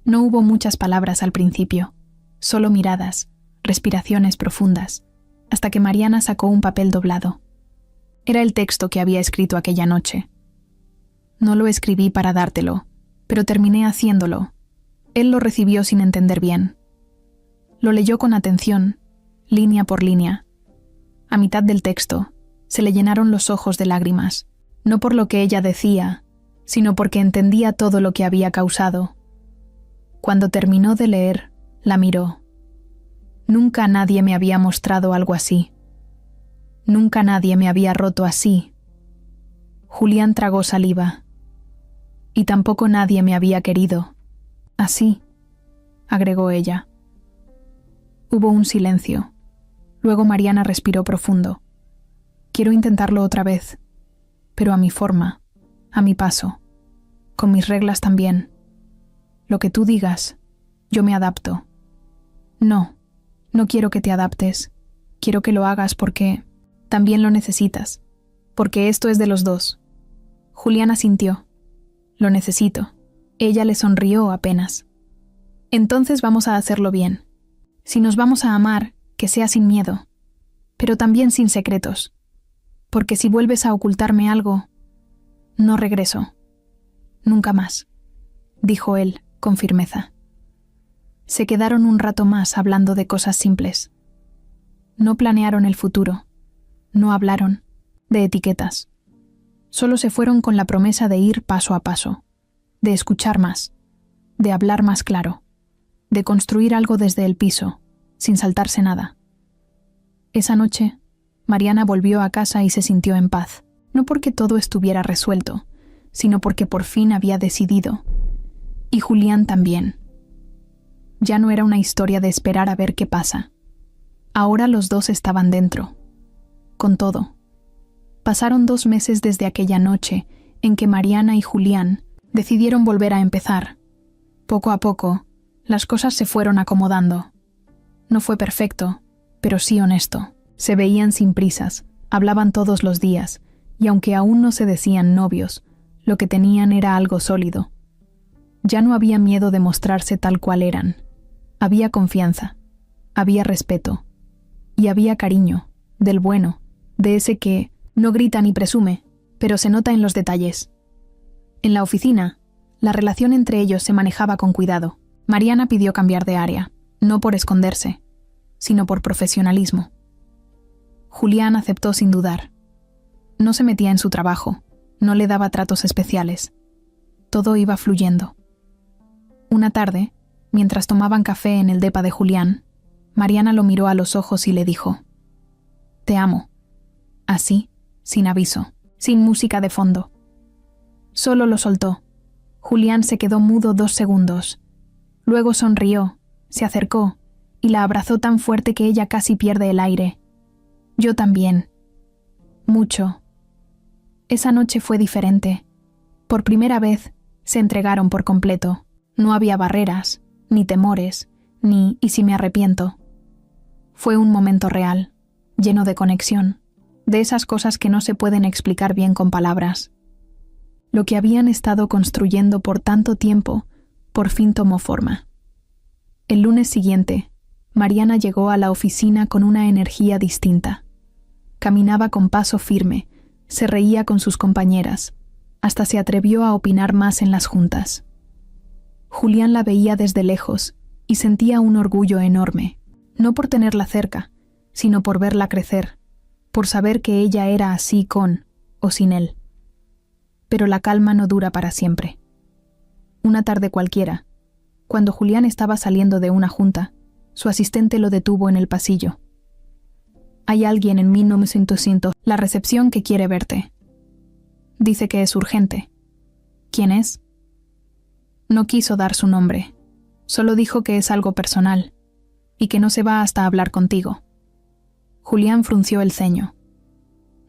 [SPEAKER 1] No hubo muchas palabras al principio, solo miradas, respiraciones profundas, hasta que Mariana sacó un papel doblado. Era el texto que había escrito aquella noche. No lo escribí para dártelo, pero terminé haciéndolo. Él lo recibió sin entender bien. Lo leyó con atención, línea por línea. A mitad del texto, se le llenaron los ojos de lágrimas, no por lo que ella decía, sino porque entendía todo lo que había causado. Cuando terminó de leer, la miró. Nunca nadie me había mostrado algo así. Nunca nadie me había roto así. Julián tragó saliva. Y tampoco nadie me había querido. Así, agregó ella. Hubo un silencio. Luego Mariana respiró profundo. Quiero intentarlo otra vez, pero a mi forma, a mi paso, con mis reglas también. Lo que tú digas, yo me adapto. No, no quiero que te adaptes. Quiero que lo hagas porque también lo necesitas, porque esto es de los dos. Julián asintió. Lo necesito. Ella le sonrió apenas. Entonces vamos a hacerlo bien. Si nos vamos a amar, que sea sin miedo, pero también sin secretos. Porque si vuelves a ocultarme algo, no regreso. Nunca más, dijo él con firmeza. Se quedaron un rato más hablando de cosas simples. No planearon el futuro, no hablaron de etiquetas. Solo se fueron con la promesa de ir paso a paso, de escuchar más, de hablar más claro, de construir algo desde el piso, sin saltarse nada. Esa noche, Mariana volvió a casa y se sintió en paz, no porque todo estuviera resuelto, sino porque por fin había decidido. Y Julián también. Ya no era una historia de esperar a ver qué pasa. Ahora los dos estaban dentro, con todo. Pasaron 2 meses desde aquella noche en que Mariana y Julián decidieron volver a empezar. Poco a poco, las cosas se fueron acomodando. No fue perfecto, pero sí honesto. Se veían sin prisas, hablaban todos los días, y aunque aún no se decían novios, lo que tenían era algo sólido. Ya no había miedo de mostrarse tal cual eran. Había confianza, había respeto, y había cariño, del bueno, de ese que no grita ni presume, pero se nota en los detalles. En la oficina, la relación entre ellos se manejaba con cuidado. Mariana pidió cambiar de área, no por esconderse, sino por profesionalismo. Julián aceptó sin dudar. No se metía en su trabajo, no le daba tratos especiales. Todo iba fluyendo. Una tarde, mientras tomaban café en el depa de Julián, Mariana lo miró a los ojos y le dijo: «Te amo». Así, sin aviso, sin música de fondo. Solo lo soltó. Julián se quedó mudo 2 segundos. Luego sonrió, se acercó y la abrazó tan fuerte que ella casi pierde el aire. Yo también. Mucho. Esa noche fue diferente. Por primera vez, se entregaron por completo. No había barreras, ni temores, ni «¿y si me arrepiento?». Fue un momento real, lleno de conexión, de esas cosas que no se pueden explicar bien con palabras. Lo que habían estado construyendo por tanto tiempo, por fin tomó forma. El lunes siguiente, Mariana llegó a la oficina con una energía distinta. Caminaba con paso firme, se reía con sus compañeras, hasta se atrevió a opinar más en las juntas. Julián la veía desde lejos y sentía un orgullo enorme, no por tenerla cerca, sino por verla crecer, por saber que ella era así con o sin él. Pero la calma no dura para siempre. Una tarde cualquiera, cuando Julián estaba saliendo de una junta, su asistente lo detuvo en el pasillo. «Hay alguien en 1900, la recepción, que quiere verte. Dice que es urgente». «¿Quién es?». No quiso dar su nombre, solo dijo que es algo personal y que no se va hasta hablar contigo. Julián frunció el ceño.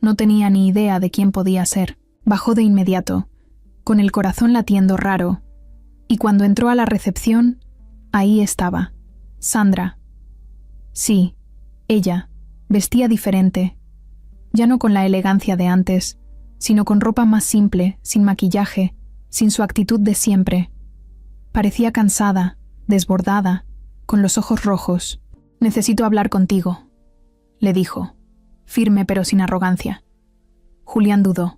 [SPEAKER 1] No tenía ni idea de quién podía ser. Bajó de inmediato, con el corazón latiendo raro, y cuando entró a la recepción, ahí estaba, Sandra. Sí, ella, vestía diferente, ya no con la elegancia de antes, sino con ropa más simple, sin maquillaje, sin su actitud de siempre. Parecía cansada, desbordada, con los ojos rojos. «Necesito hablar contigo», le dijo, firme pero sin arrogancia. Julián dudó.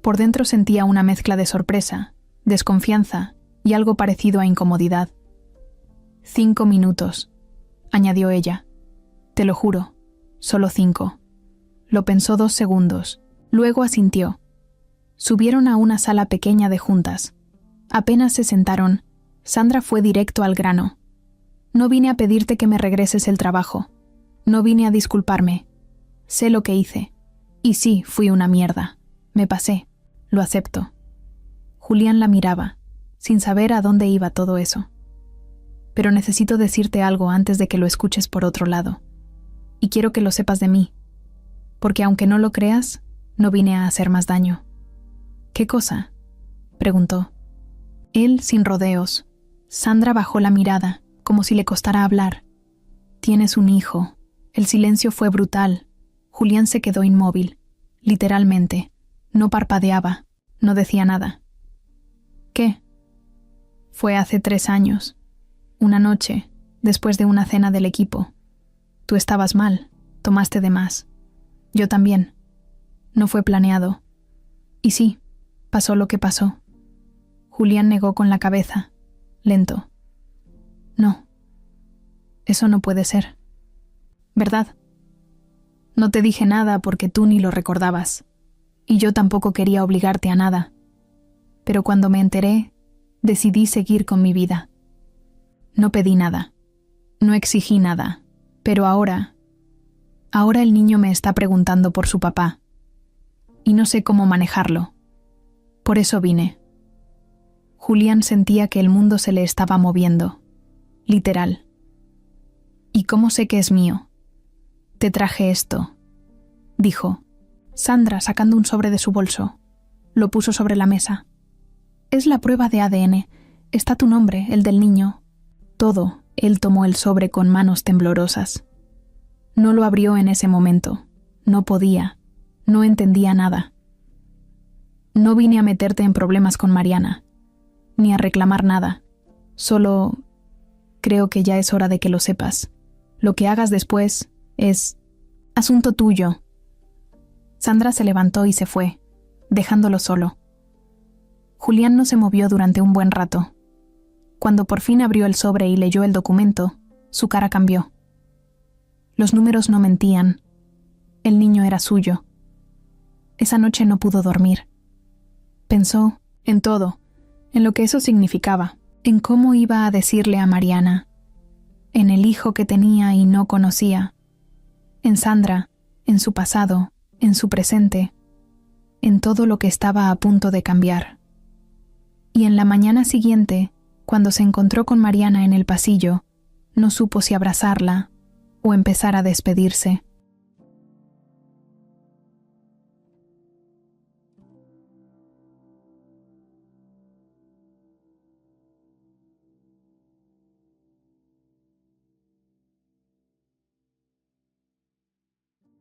[SPEAKER 1] Por dentro sentía una mezcla de sorpresa, desconfianza y algo parecido a incomodidad. 5 minutos, añadió ella. Te lo juro, solo 5. Lo pensó 2 segundos, luego asintió. Subieron a una sala pequeña de juntas. Apenas se sentaron, Sandra fue directo al grano. No vine a pedirte que me regreses el trabajo. No vine a disculparme. Sé lo que hice. Y sí, fui una mierda. Me pasé. Lo acepto. Julián la miraba, sin saber a dónde iba todo eso. Pero necesito decirte algo antes de que lo escuches por otro lado. Y quiero que lo sepas de mí. porque aunque no lo creas, no vine a hacer más daño. ¿Qué cosa?, preguntó. Él sin rodeos. Sandra bajó la mirada, como si le costara hablar. Tienes un hijo. El silencio fue brutal. Julián se quedó inmóvil, literalmente. No parpadeaba, no decía nada. ¿Qué? Fue hace 3 años. Una noche, después de una cena del equipo. Tú estabas mal, tomaste de más. Yo también. No fue planeado. Y sí, pasó lo que pasó. Julián negó con la cabeza, lento. No. Eso no puede ser. ¿Verdad? No te dije nada porque tú ni lo recordabas. Y yo tampoco quería obligarte a nada. Pero cuando me enteré, decidí seguir con mi vida. No pedí nada. No exigí nada. Pero ahora el niño me está preguntando por su papá. Y no sé cómo manejarlo. Por eso vine. Julián sentía que el mundo se le estaba moviendo. Literal. ¿Y cómo sé que es mío? Te traje esto, dijo. Sandra, sacando un sobre de su bolso, lo puso sobre la mesa. Es la prueba de ADN. Está tu nombre, el del niño. Todo. Él tomó el sobre con manos temblorosas. No lo abrió en ese momento. No podía. No entendía nada. No vine a meterte en problemas con Mariana, ni a reclamar nada. Solo creo que ya es hora de que lo sepas. Lo que hagas después es asunto tuyo. Sandra se levantó y se fue, dejándolo solo. Julián no se movió durante un buen rato. Cuando por fin abrió el sobre y leyó el documento, su cara cambió. Los números no mentían. El niño era suyo. Esa noche no pudo dormir. Pensó en todo, en lo que eso significaba, en cómo iba a decirle a Mariana, en el hijo que tenía y no conocía, en Sandra, en su pasado, en su presente, en todo lo que estaba a punto de cambiar. Y en la mañana siguiente, cuando se encontró con Mariana en el pasillo, no supo si abrazarla o empezar a despedirse.